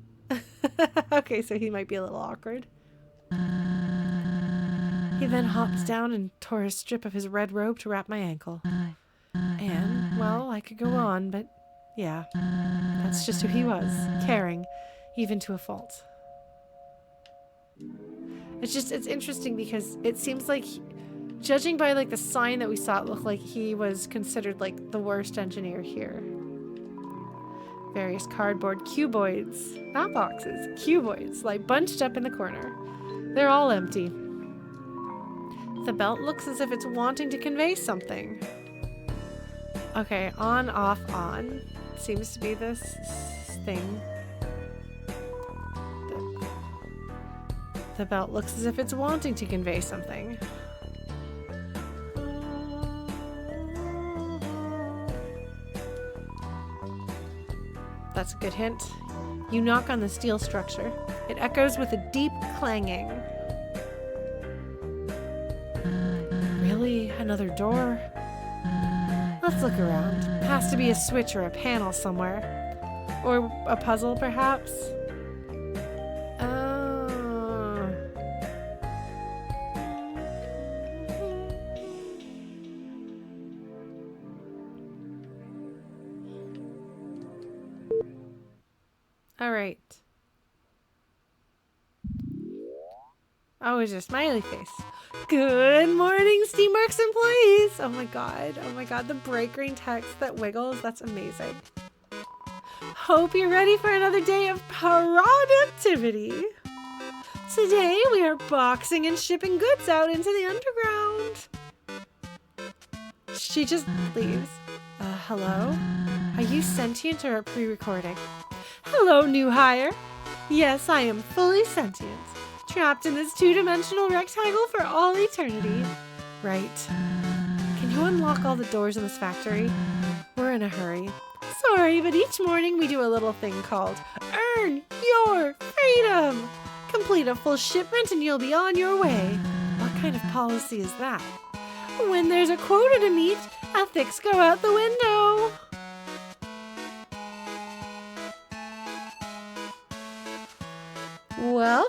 Okay, so he might be a little awkward. He then hopped down and tore a strip of his red robe to wrap my ankle. And, well, I could go on, but yeah, that's just who he was, caring, even to a fault. It's interesting because it seems like, judging by like the sign that we saw, it looked like he was considered like the worst engineer here. Various cardboard cuboids, not boxes, cuboids, like bunched up in the corner. They're all empty. The belt looks as if it's wanting to convey something. Okay, on, off, on. Seems to be this thing. The belt looks as if it's wanting to convey something. That's a good hint. You knock on the steel structure. It echoes with a deep clanging. Really? Another door? Let's look around. Has to be a switch or a panel somewhere. Or a puzzle, perhaps? Alright. Oh, it's a smiley face. Good morning, Steamworks employees! Oh my god, the bright green text that wiggles, that's amazing. Hope you're ready for another day of productivity. Today we are boxing and shipping goods out into the underground. She just leaves. Hello? Are you sentient or pre-recording? Hello, new hire. Yes, I am fully sentient. Trapped in this two-dimensional rectangle for all eternity. Right. Can you unlock all the doors in this factory? We're in a hurry. Sorry, but each morning we do a little thing called Earn Your Freedom. Complete a full shipment and you'll be on your way. What kind of policy is that? When there's a quota to meet, ethics go out the window. Well,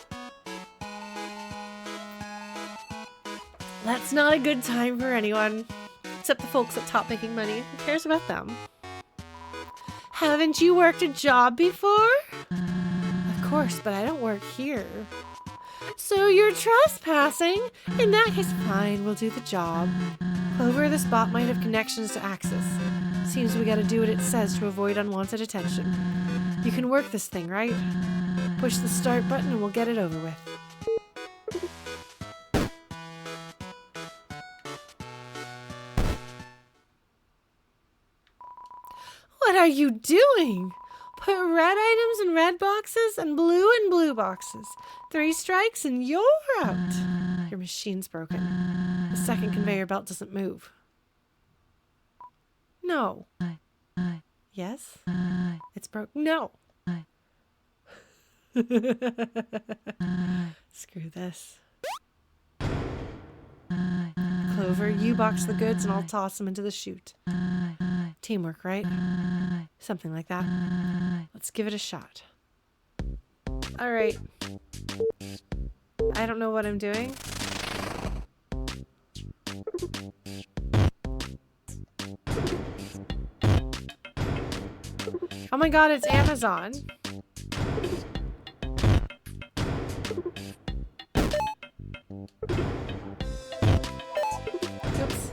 that's not a good time for anyone, except the folks at top making money. Who cares about them? Haven't you worked a job before? Of course, but I don't work here. So you're trespassing? In that case, fine, we'll do the job. Clover, the spot might have connections to Axis. Seems we gotta do what it says to avoid unwanted attention. You can work this thing, right? Push the start button and we'll get it over with. What are you doing? Put red items in red boxes and blue boxes. 3 strikes and you're out. Your machine's broken. The second conveyor belt doesn't move. No. Yes? It's broke. No. Screw this. Clover, you box the goods and I'll toss them into the chute. Teamwork, right? Something like that. Let's give it a shot. Alright. I don't know what I'm doing. Oh my god, it's Amazon. Oops.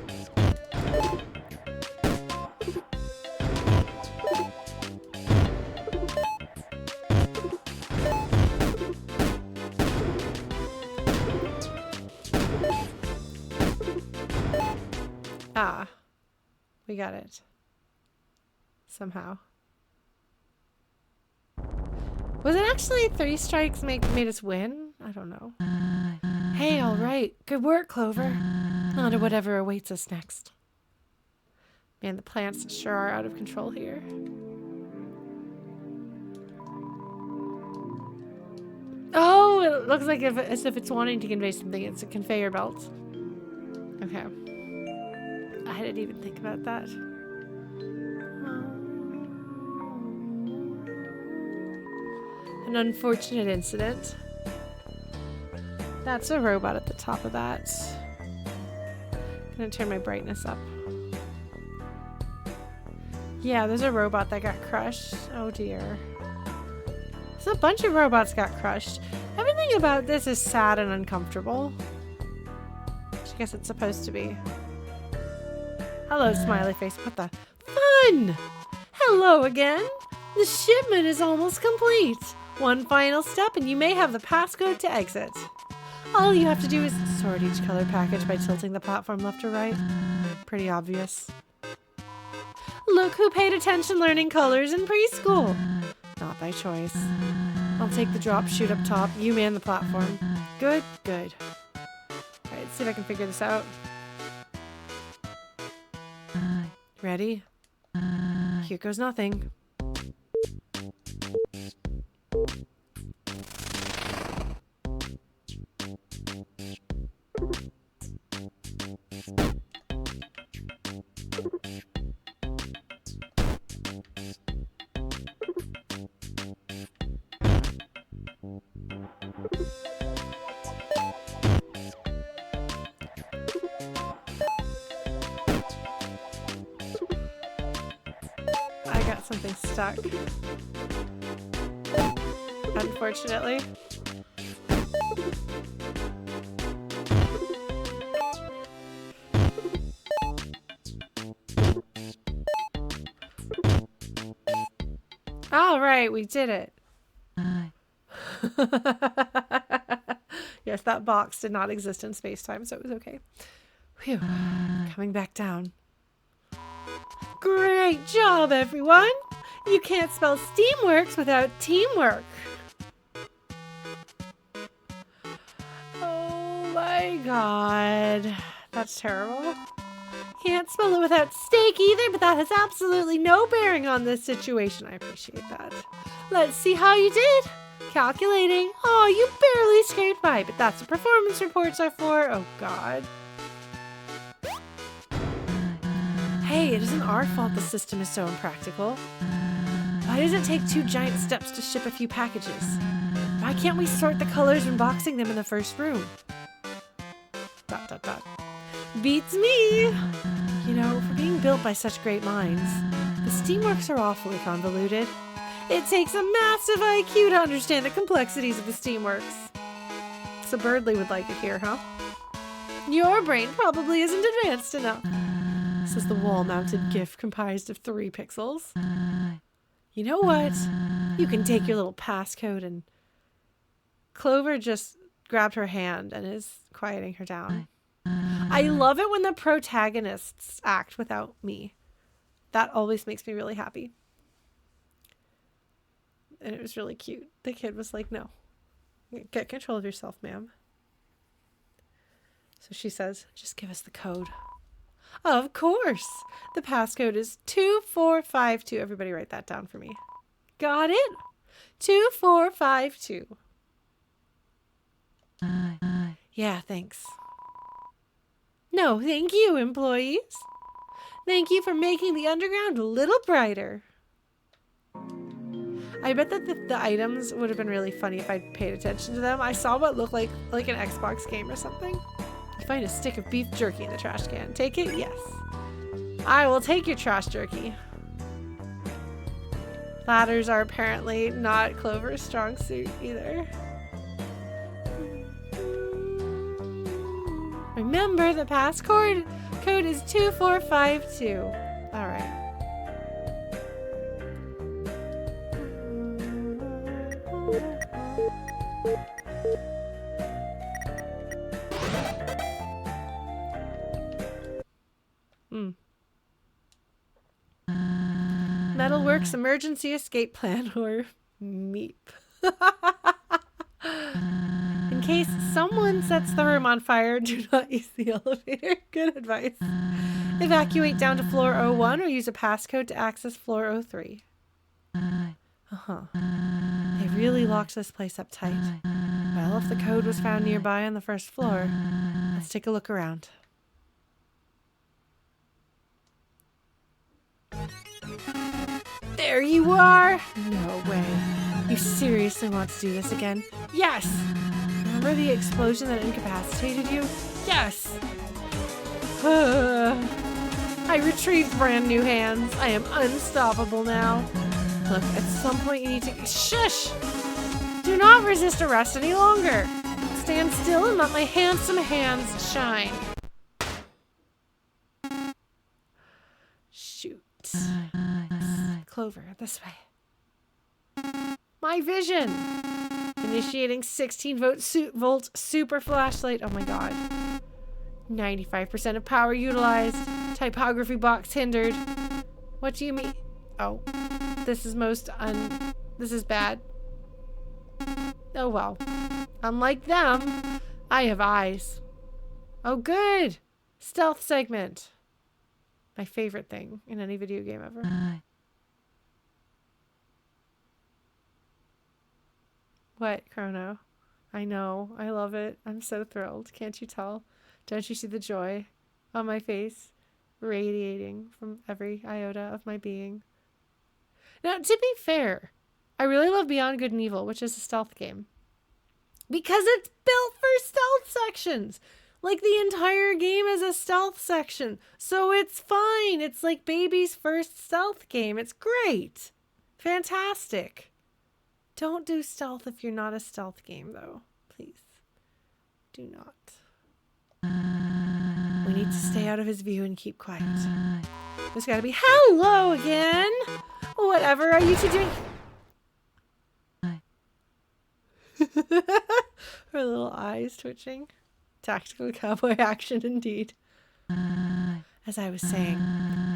Ah, we got it. Somehow. Was it actually 3 strikes made us win? I don't know. Hey, all right. Good work, Clover. On to whatever awaits us next. Man, the plants sure are out of control here. Oh, it looks like as if it's wanting to convey something. It's a conveyor belt. Okay. I didn't even think about that. An unfortunate incident. That's a robot at the top of that. I'm gonna turn my brightness up. Yeah, there's a robot that got crushed. Oh dear. So a bunch of robots got crushed. Everything about this is sad and uncomfortable. I guess it's supposed to be. Hello, smiley face. What the? Fun! Hello again. The shipment is almost complete. One final step and you may have the passcode to exit. All you have to do is sort each color package by tilting the platform left or right. Pretty obvious. Look who paid attention learning colors in preschool. Not by choice. I'll take the drop chute up top. You man the platform. Good, good. Alright, let's see if I can figure this out. Ready? Here goes nothing. I got something stuck. Unfortunately. All right, we did it. Yes, that box did not exist in space-time, so it was okay. Whew. Coming back down. Great job, everyone! You can't spell Steamworks without teamwork. Oh my god. That's terrible. Can't spell it without steak either, but that has absolutely no bearing on this situation. I appreciate that. Let's see how you did. Calculating. Oh, you barely scraped by, but that's what performance reports are for. Oh god. Hey, it isn't our fault the system is so impractical. Why does it take 2 giant steps to ship a few packages? Why can't we sort the colors when boxing them in the first room? ... Beats me! You know, for being built by such great minds, the Steamworks are awfully convoluted. It takes a massive IQ to understand the complexities of the Steamworks. So Birdley would like it here, huh? Your brain probably isn't advanced enough. This is the wall-mounted GIF comprised of 3 pixels. You know what? You can take your little passcode and... Clover just grabbed her hand and is quieting her down. I love it when the protagonists act without me. That always makes me really happy. And it was really cute. The kid was like, no. Get control of yourself, ma'am. So she says, just give us the code. Of course. The passcode is 2452. Everybody write that down for me. Got it? 2452. Yeah, thanks. No, thank you, employees. Thank you for making the underground a little brighter. I bet that the items would have been really funny if I'd paid attention to them. I saw what looked like an Xbox game or something. You find a stick of beef jerky in the trash can. Take it? Yes. I will take your trash jerky. Ladders are apparently not Clover's strong suit either. Remember, the passcode code is 2452. All right. Metalworks Emergency Escape Plan, or MEEP. In case someone sets the room on fire, do not use the elevator. Good advice. Evacuate down to floor 01 or use a passcode to access floor 03. They really locked this place up tight. Well, if the code was found nearby on the first floor, let's take a look around. There you are! No way. You seriously want to do this again? Yes! Remember the explosion that incapacitated you? Yes! I retrieved brand new hands. I am unstoppable now. Look, at some point you need to... Shush! Do not resist arrest any longer. Stand still and let my handsome hands shine. Shoot. Clover, this way. My vision! Initiating 16-volt super flashlight. Oh my god. 95% of power utilized. Typography box hindered. What do you mean? Oh. This is this is bad. Oh well. Unlike them, I have eyes. Oh good! Stealth segment. My favorite thing in any video game ever. What, Chrono? I know. I love it. I'm so thrilled. Can't you tell? Don't you see the joy on my face radiating from every iota of my being? Now, to be fair, I really love Beyond Good and Evil, which is a stealth game. Because it's built for stealth sections. Like, the entire game is a stealth section. So it's fine. It's like baby's first stealth game. It's great. Fantastic. Don't do stealth if you're not a stealth game, though. Please. Do not. We need to stay out of his view and keep quiet. There's gotta be... Hello again! Whatever are you two doing? Her little eyes twitching. Tactical cowboy action indeed. As I was saying,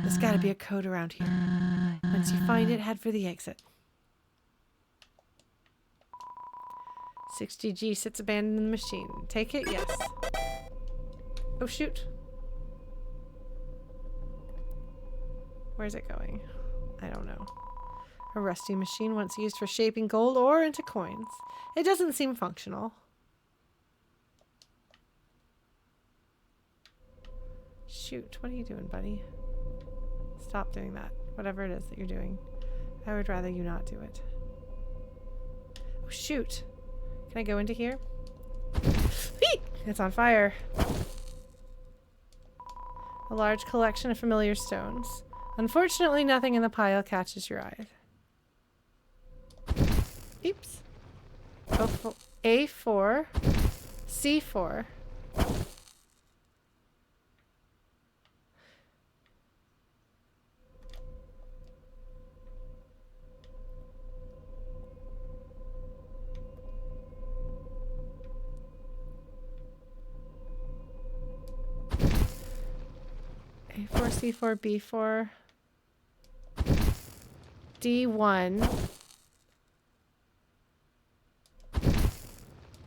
there's gotta be a code around here. Once you find it, head for the exit. 60G sits abandoned in the machine. Take it? Yes. Oh shoot. Where's it going? I don't know. A rusty machine once used for shaping gold ore into coins. It doesn't seem functional. Shoot, what are you doing, buddy? Stop doing that. Whatever it is that you're doing. I would rather you not do it. Oh, shoot. Can I go into here? It's on fire. A large collection of familiar stones. Unfortunately, nothing in the pile catches your eye. Oops. Oh, A4. C4. A4, C4, B4. D1.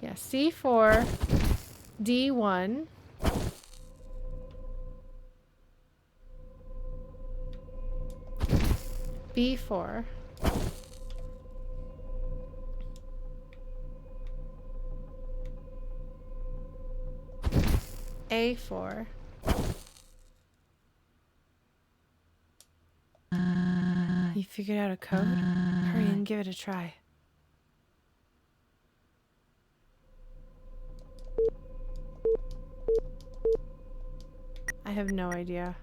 Yeah, C4, D1. B4. A4. You figured out a code? Hurry and give it a try. I have no idea.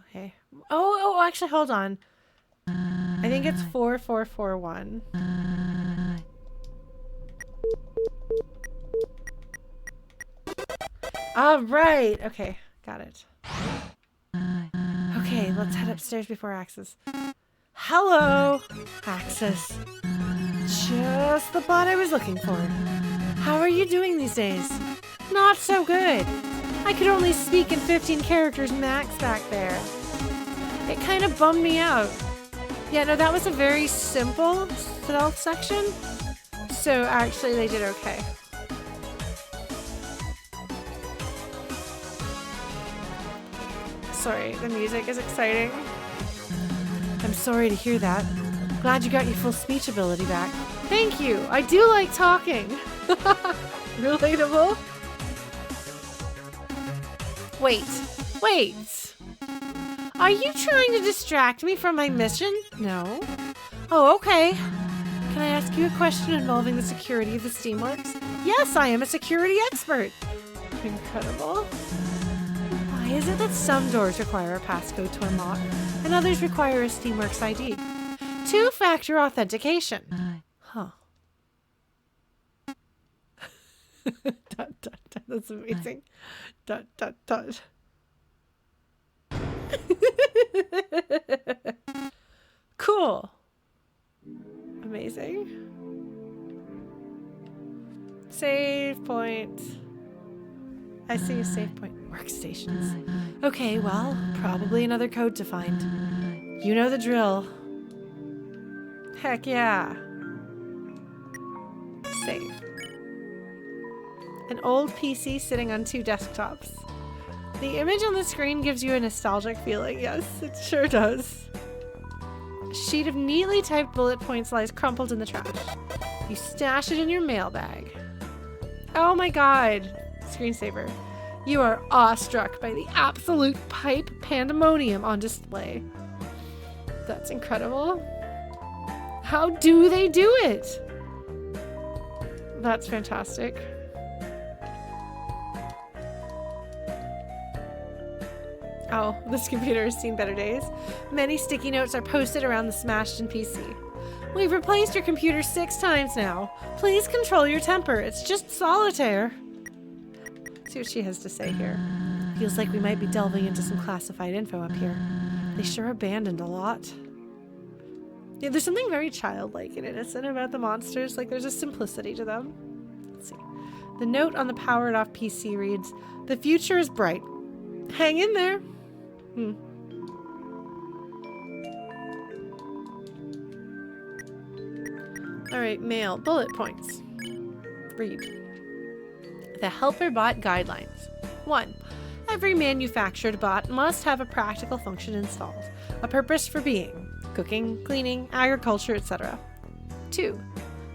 Okay. Oh, actually, hold on. I think it's 4441. All right. Okay, got it. Okay, let's head upstairs before Axis. Hello, Axis. Just the bot I was looking for. How are you doing these days? Not so good. I could only speak in 15 characters max back there. It kind of bummed me out. Yeah, no, that was a very simple stealth section. So actually they did okay. Sorry, the music is exciting. I'm sorry to hear that. Glad you got your full speech ability back. Thank you. I do like talking. Relatable. Wait. Are you trying to distract me from my mission? No. Oh, okay. Can I ask you a question involving the security of the Steamworks? Yes, I am a security expert. Incredible. Why is it that some doors require a passcode to unlock and others require a Steamworks ID? Two-factor authentication. Huh. That's amazing. Cool. Amazing. Save point. I see a save point. Workstations. Okay, well, probably another code to find. You know the drill. Heck yeah. Save. An old PC sitting on two desktops. The image on the screen gives you a nostalgic feeling. Yes, it sure does. A sheet of neatly typed bullet points lies crumpled in the trash. You stash it in your mailbag. Oh my god. Screensaver. You are awestruck by the absolute pipe pandemonium on display. That's incredible. How do they do it? That's fantastic. Oh, this computer has seen better days. Many sticky notes are posted around the smashed-in PC. We've replaced your computer 6 times now. Please control your temper. It's just solitaire. See what she has to say here. Feels like we might be delving into some classified info up here. They sure abandoned a lot. Yeah, there's something very childlike and innocent about the monsters. Like, there's a simplicity to them. Let's see. The note on the powered-off PC reads, "The future is bright. Hang in there." Alright, mail. Bullet points. Read. The Helper Bot Guidelines. 1. Every manufactured bot must have a practical function installed, a purpose for being, cooking, cleaning, agriculture, etc. 2.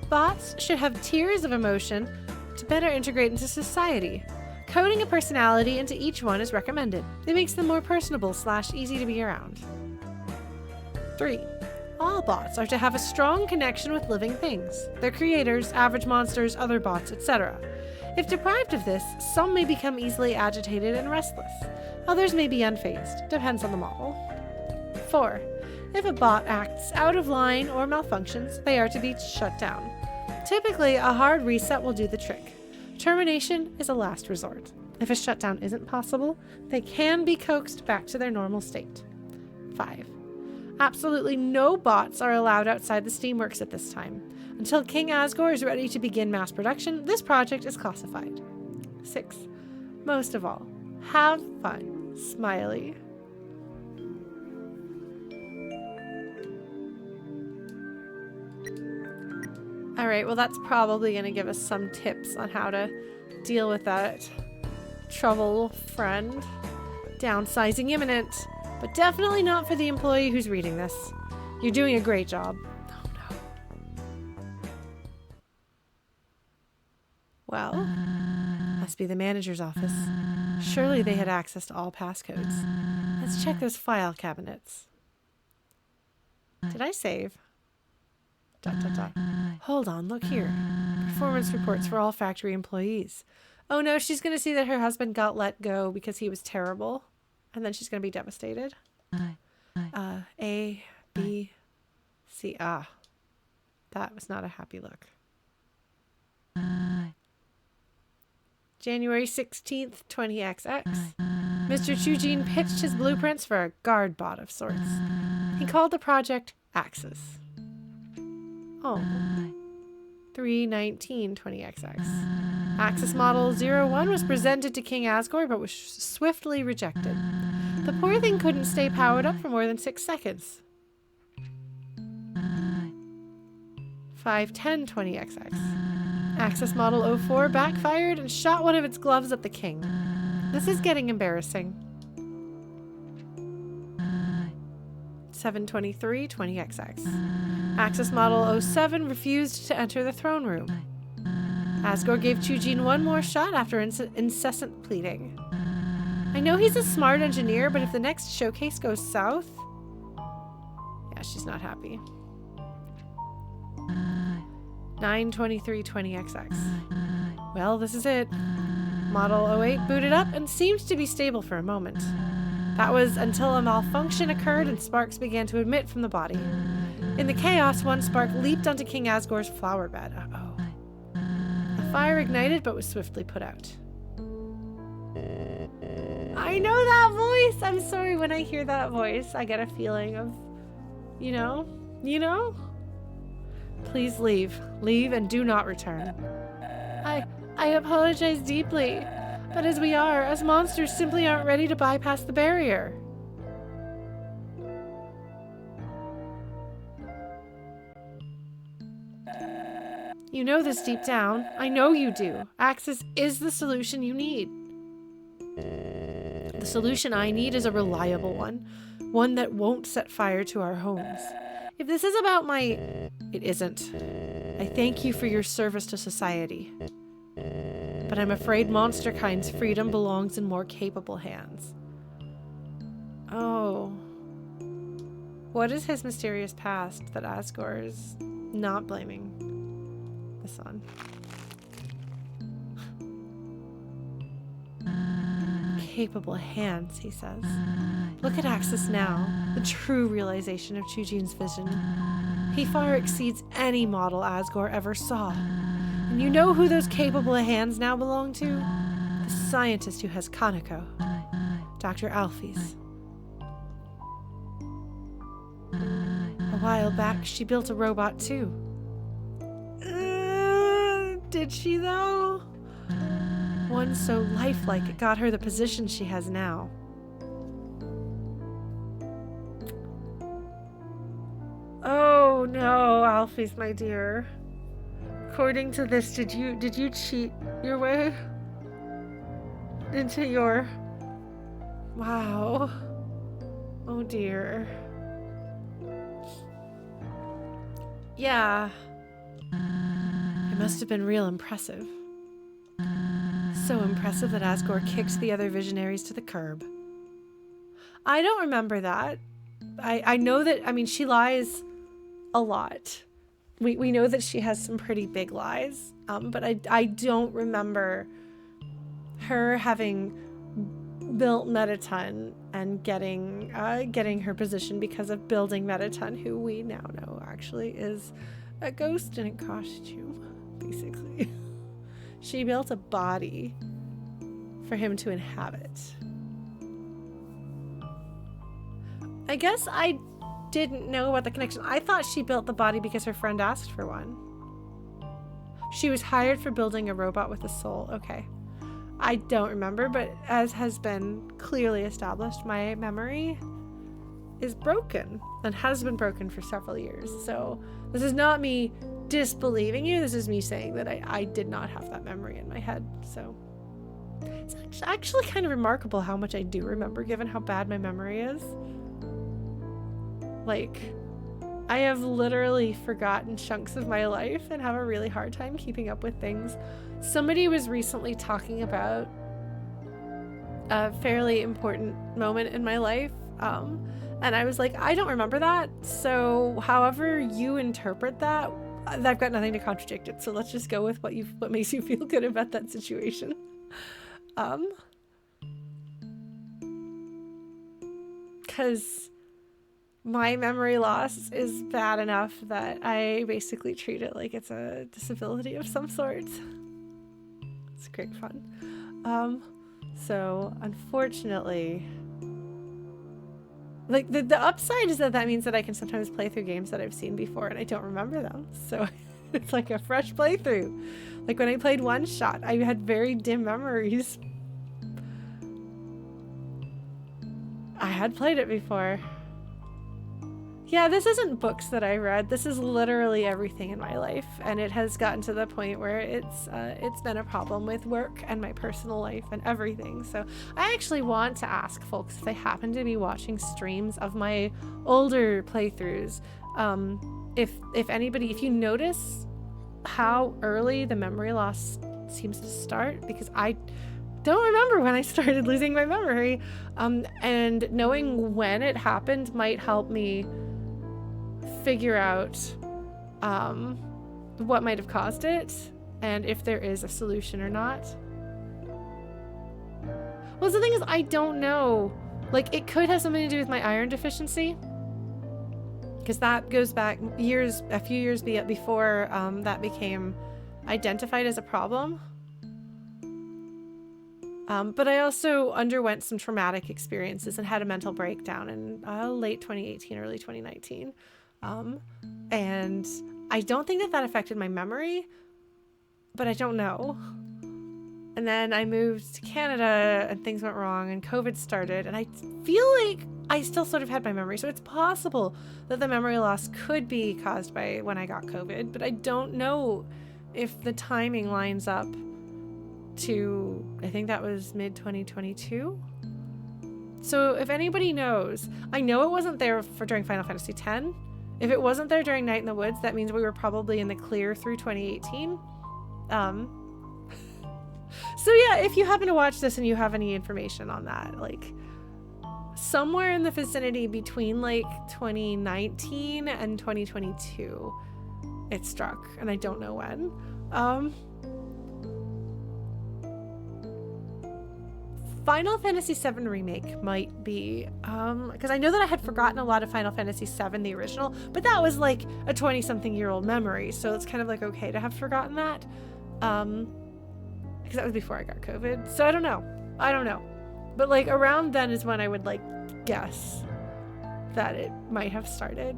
Bots should have tiers of emotion to better integrate into society. Coding a personality into each one is recommended. It makes them more personable / easy to be around. 3. All bots are to have a strong connection with living things, their creators, average monsters, other bots, etc. If deprived of this, some may become easily agitated and restless. Others may be unfazed, depends on the model. 4. If a bot acts out of line or malfunctions, they are to be shut down. Typically, a hard reset will do the trick. Termination is a last resort. If a shutdown isn't possible, they can be coaxed back to their normal state. 5. Absolutely no bots are allowed outside the Steamworks at this time. Until King Asgore is ready to begin mass production, this project is classified. 6. Most of all, have fun. Smiley. Alright, well that's probably going to give us some tips on how to deal with that trouble friend. Downsizing imminent, but definitely not for the employee who's reading this. You're doing a great job. Oh no. Well, must be the manager's office. Surely they had access to all passcodes. Let's check those file cabinets. Did I save? ... Hold on, look here. Performance reports for all factory employees. Oh no, she's going to see that her husband got let go because he was terrible. And then she's going to be devastated. A, B, C. Ah. That was not a happy look. January 16th, 20XX. Mr. Chujin pitched his blueprints for a guard bot of sorts. He called the project Axis. Oh. 3/19, 20XX. Axis Model 01 was presented to King Asgore but was swiftly rejected. The poor thing couldn't stay powered up for more than 6 seconds. 5/10, 20XX. Axis Model 04 backfired and shot one of its gloves at the king. This is getting embarrassing. 7/23, 20XX. Axis Model 07 refused to enter the throne room. Asgore gave Chujin one more shot after incessant pleading. I know he's a smart engineer, but if the next showcase goes south... Yeah, she's not happy. 9/23, 20XX. Well, this is it. Model 08 booted up and seemed to be stable for a moment. That was until a malfunction occurred and sparks began to emit from the body. In the chaos, one spark leaped onto King Asgore's flower bed. Uh-oh. The fire ignited but was swiftly put out. I know that voice! I'm sorry, when I hear that voice, I get a feeling of, you know? Please leave. Leave and do not return. I apologize deeply, but as monsters simply aren't ready to bypass the barrier. You know this deep down. I know you do. Axis is the solution you need. The solution I need is a reliable one. One that won't set fire to our homes. If this is about It isn't. I thank you for your service to society. But I'm afraid Monsterkind's freedom belongs in more capable hands. Oh. What is his mysterious past that Asgore is not blaming this on? Capable hands, he says. Look at Axis now, the true realization of Chujin's vision. He far exceeds any model Asgore ever saw. And you know who those capable hands now belong to? The scientist who has Kaneko, Dr. Alphys. A while back, she built a robot too. Did she though? One so lifelike it got her the position she has now. Oh no, Alphys, my dear. According to this, did you cheat your way into your... Wow. Oh dear. Yeah. It must have been real impressive. So impressive that Asgore kicked the other visionaries to the curb. I don't remember that. I know that, I mean, she lies a lot. We know that she has some pretty big lies, but I don't remember her having built Metaton and getting her position because of building Metaton, who we now know actually is a ghost in a costume, basically. She built a body for him to inhabit. I guess I didn't know about the connection. I thought she built the body because her friend asked for one. She was hired for building a robot with a soul. Okay. I don't remember, but as has been clearly established, my memory is broken and has been broken for several years. So this is not me disbelieving you. This is me saying that I did not have that memory in my head. So it's actually kind of remarkable how much I do remember given how bad my memory is. Like, I have literally forgotten chunks of my life and have a really hard time keeping up with things. Somebody was recently talking about a fairly important moment in my life, and I was like, I don't remember that, so however you interpret that, I've got nothing to contradict it, so let's just go with what makes you feel good about that situation. Because my memory loss is bad enough that I basically treat it like it's a disability of some sort. It's great fun. So unfortunately, like the upside is that means that I can sometimes play through games that I've seen before and I don't remember them. So it's like a fresh playthrough. Like when I played One Shot, I had very dim memories. I had played it before. Yeah, this isn't books that I read. This is literally everything in my life, and it has gotten to the point where it's been a problem with work and my personal life and everything. So I actually want to ask folks if they happen to be watching streams of my older playthroughs, if you notice how early the memory loss seems to start, because I don't remember when I started losing my memory, and knowing when it happened might help me figure out what might have caused it and if there is a solution or not. Well, the thing is, I don't know. Like, it could have something to do with my iron deficiency, because that goes back a few years before that became identified as a problem. But I also underwent some traumatic experiences and had a mental breakdown in late 2018, early 2019. And I don't think that affected my memory, but I don't know. And then I moved to Canada and things went wrong and COVID started, and I feel like I still sort of had my memory. So it's possible that the memory loss could be caused by when I got COVID, but I don't know if the timing lines up to, I think that was mid 2022. So if anybody knows, I know it wasn't there during Final Fantasy X. If it wasn't there during Night in the Woods, that means we were probably in the clear through 2018. So yeah, if you happen to watch this and you have any information on that, like somewhere in the vicinity between like 2019 and 2022, it struck, and I don't know when. Final Fantasy VII Remake might be, because I know that I had forgotten a lot of Final Fantasy VII, the original, but that was like a 20-something-year-old memory, so it's kind of like okay to have forgotten that, because that was before I got COVID, so I don't know, but like around then is when I would like guess that it might have started.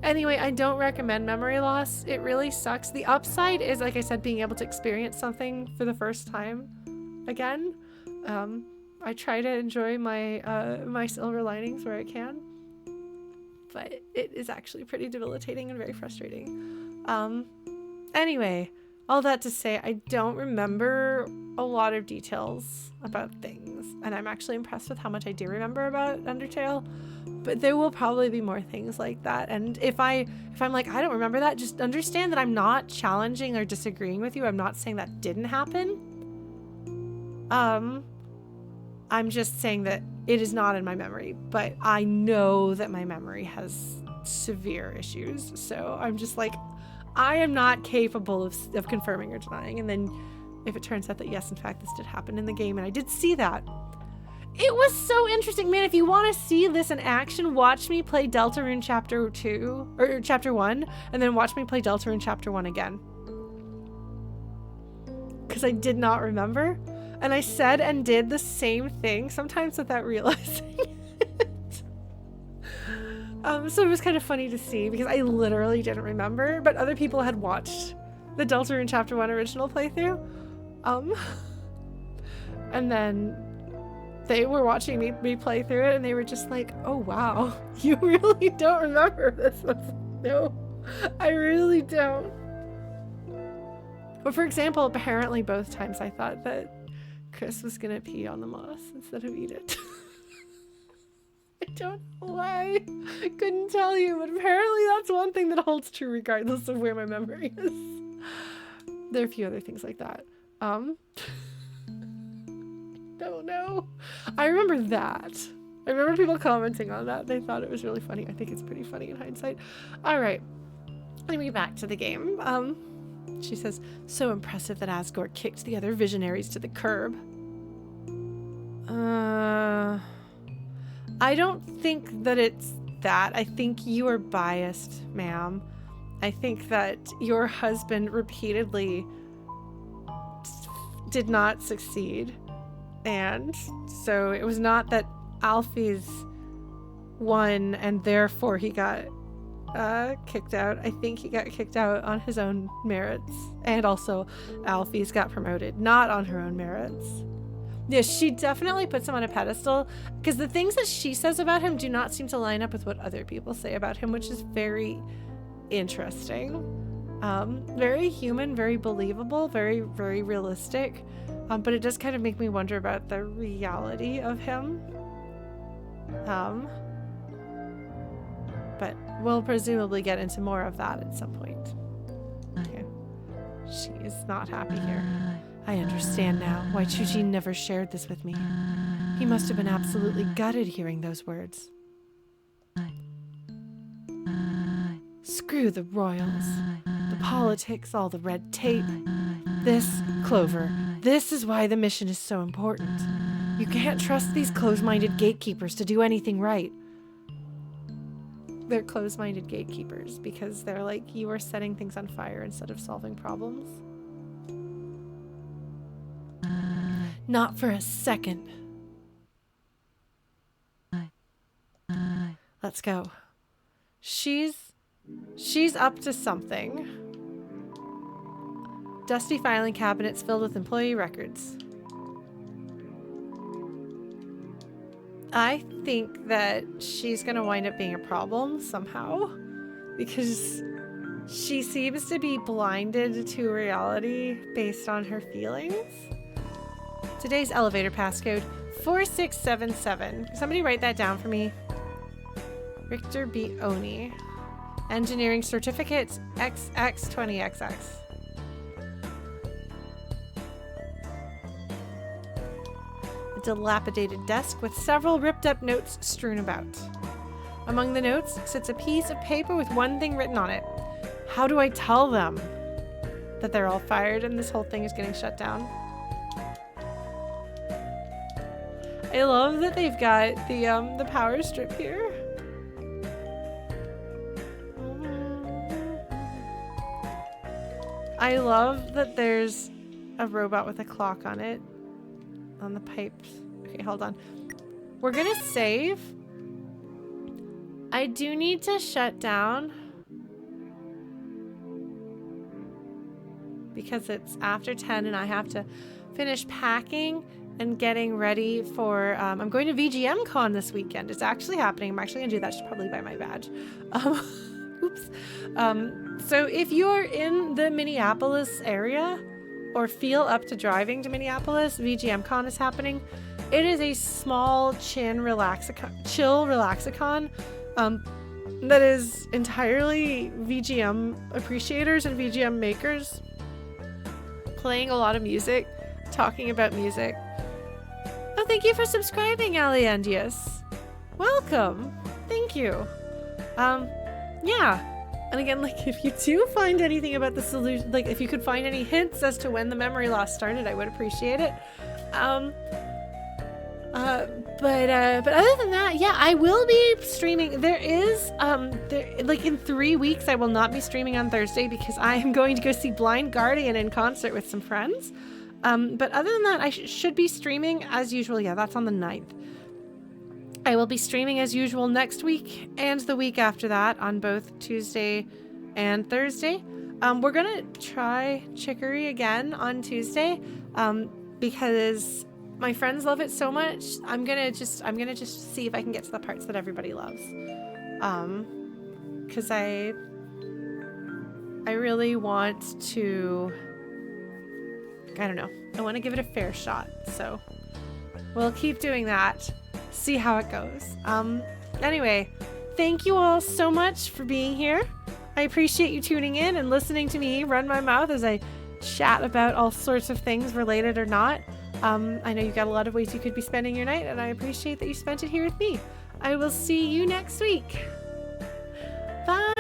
Anyway, I don't recommend memory loss. It really sucks. The upside is, like I said, being able to experience something for the first time again. I try to enjoy my silver linings where I can, but it is actually pretty debilitating and very frustrating. Anyway, all that to say, I don't remember a lot of details about things, and I'm actually impressed with how much I do remember about Undertale, but there will probably be more things like that. And if I'm like, I don't remember that, just understand that I'm not challenging or disagreeing with you. I'm not saying that didn't happen. I'm just saying that it is not in my memory, but I know that my memory has severe issues. So I'm just like, I am not capable of confirming or denying. And then if it turns out that yes, in fact, this did happen in the game, and I did see that, it was so interesting, man. If you want to see this in action, watch me play Deltarune Chapter 2 or Chapter 1, and then watch me play Deltarune Chapter 1 again, because I did not remember. And I said and did the same thing, sometimes without realizing it. So it was kind of funny to see, because I literally didn't remember, but other people had watched the Deltarune Chapter 1 original playthrough. And then they were watching me play through it, and they were just like, oh wow, you really don't remember this one. No, I really don't. But for example, apparently both times I thought that Chris was gonna pee on the moss instead of eat it. I don't know why. I couldn't tell you, but apparently that's one thing that holds true regardless of where my memory is. There are a few other things like that. Don't know. I remember that. I remember people commenting on that. They thought it was really funny. I think it's pretty funny in hindsight. All right. Let me get back to the game. She says, so impressive that Asgore kicked the other visionaries to the curb. I don't think that it's that. I think you are biased, ma'am. I think that your husband repeatedly did not succeed. And so it was not that Alfie's won and therefore he got kicked out. I think he got kicked out on his own merits. And also Alfie's got promoted, not on her own merits. Yes, she definitely puts him on a pedestal because the things that she says about him do not seem to line up with what other people say about him, which is very interesting. Very human, very believable, very, very realistic. But it does kind of make me wonder about the reality of him. But we'll presumably get into more of that at some point. Okay. She is not happy here. I understand now why Chuji never shared this with me. He must have been absolutely gutted hearing those words. Screw the royals, the politics, all the red tape. This, Clover, this is why the mission is so important. You can't trust these closed-minded gatekeepers to do anything right. They're closed-minded gatekeepers because they're like, you are setting things on fire instead of solving problems. Not for a second. Let's go. She's up to something. Dusty filing cabinets filled with employee records. I think that she's gonna wind up being a problem somehow because she seems to be blinded to reality based on her feelings. Today's elevator passcode 4677. Somebody write that down for me. Richter B. Oni. Engineering certificate XX20XX. A dilapidated desk with several ripped up notes strewn about. Among the notes sits a piece of paper with one thing written on it. How do I tell them that they're all fired and this whole thing is getting shut down? I love that they've got the power strip here. I love that there's a robot with a clock on it. On the pipes. Okay, hold on. We're gonna save. I do need to shut down because it's after 10 and I have to finish packing and getting ready for, I'm going to VGM Con this weekend. It's actually happening. I'm actually gonna do that. I should probably buy my badge. Oops. So if you're in the Minneapolis area or feel up to driving to Minneapolis, VGM Con is happening. It is a small chill relaxicon that is entirely VGM appreciators and VGM makers playing a lot of music, talking about music. Oh, thank you for subscribing, Aliendius. Welcome. Thank you. Yeah. And again, like, if you do find anything about the solution, like, if you could find any hints as to when the memory loss started, I would appreciate it. But other than that, yeah, I will be streaming. There is, like, in 3 weeks, I will not be streaming on Thursday because I am going to go see Blind Guardian in concert with some friends. But other than that, I should be streaming as usual. Yeah, that's on the 9th. I will be streaming as usual next week and the week after that on both Tuesday and Thursday. We're gonna try chicory again on Tuesday, because my friends love it so much. I'm gonna just see if I can get to the parts that everybody loves. Because I really want to, I don't know, I want to give it a fair shot. So we'll keep doing that, see how it goes. Anyway, thank you all so much for being here. I appreciate you tuning in and listening to me run my mouth as I chat about all sorts of things, related or not. I know you've got a lot of ways you could be spending your night, and I appreciate that you spent it here with me. I will see you next week. Bye.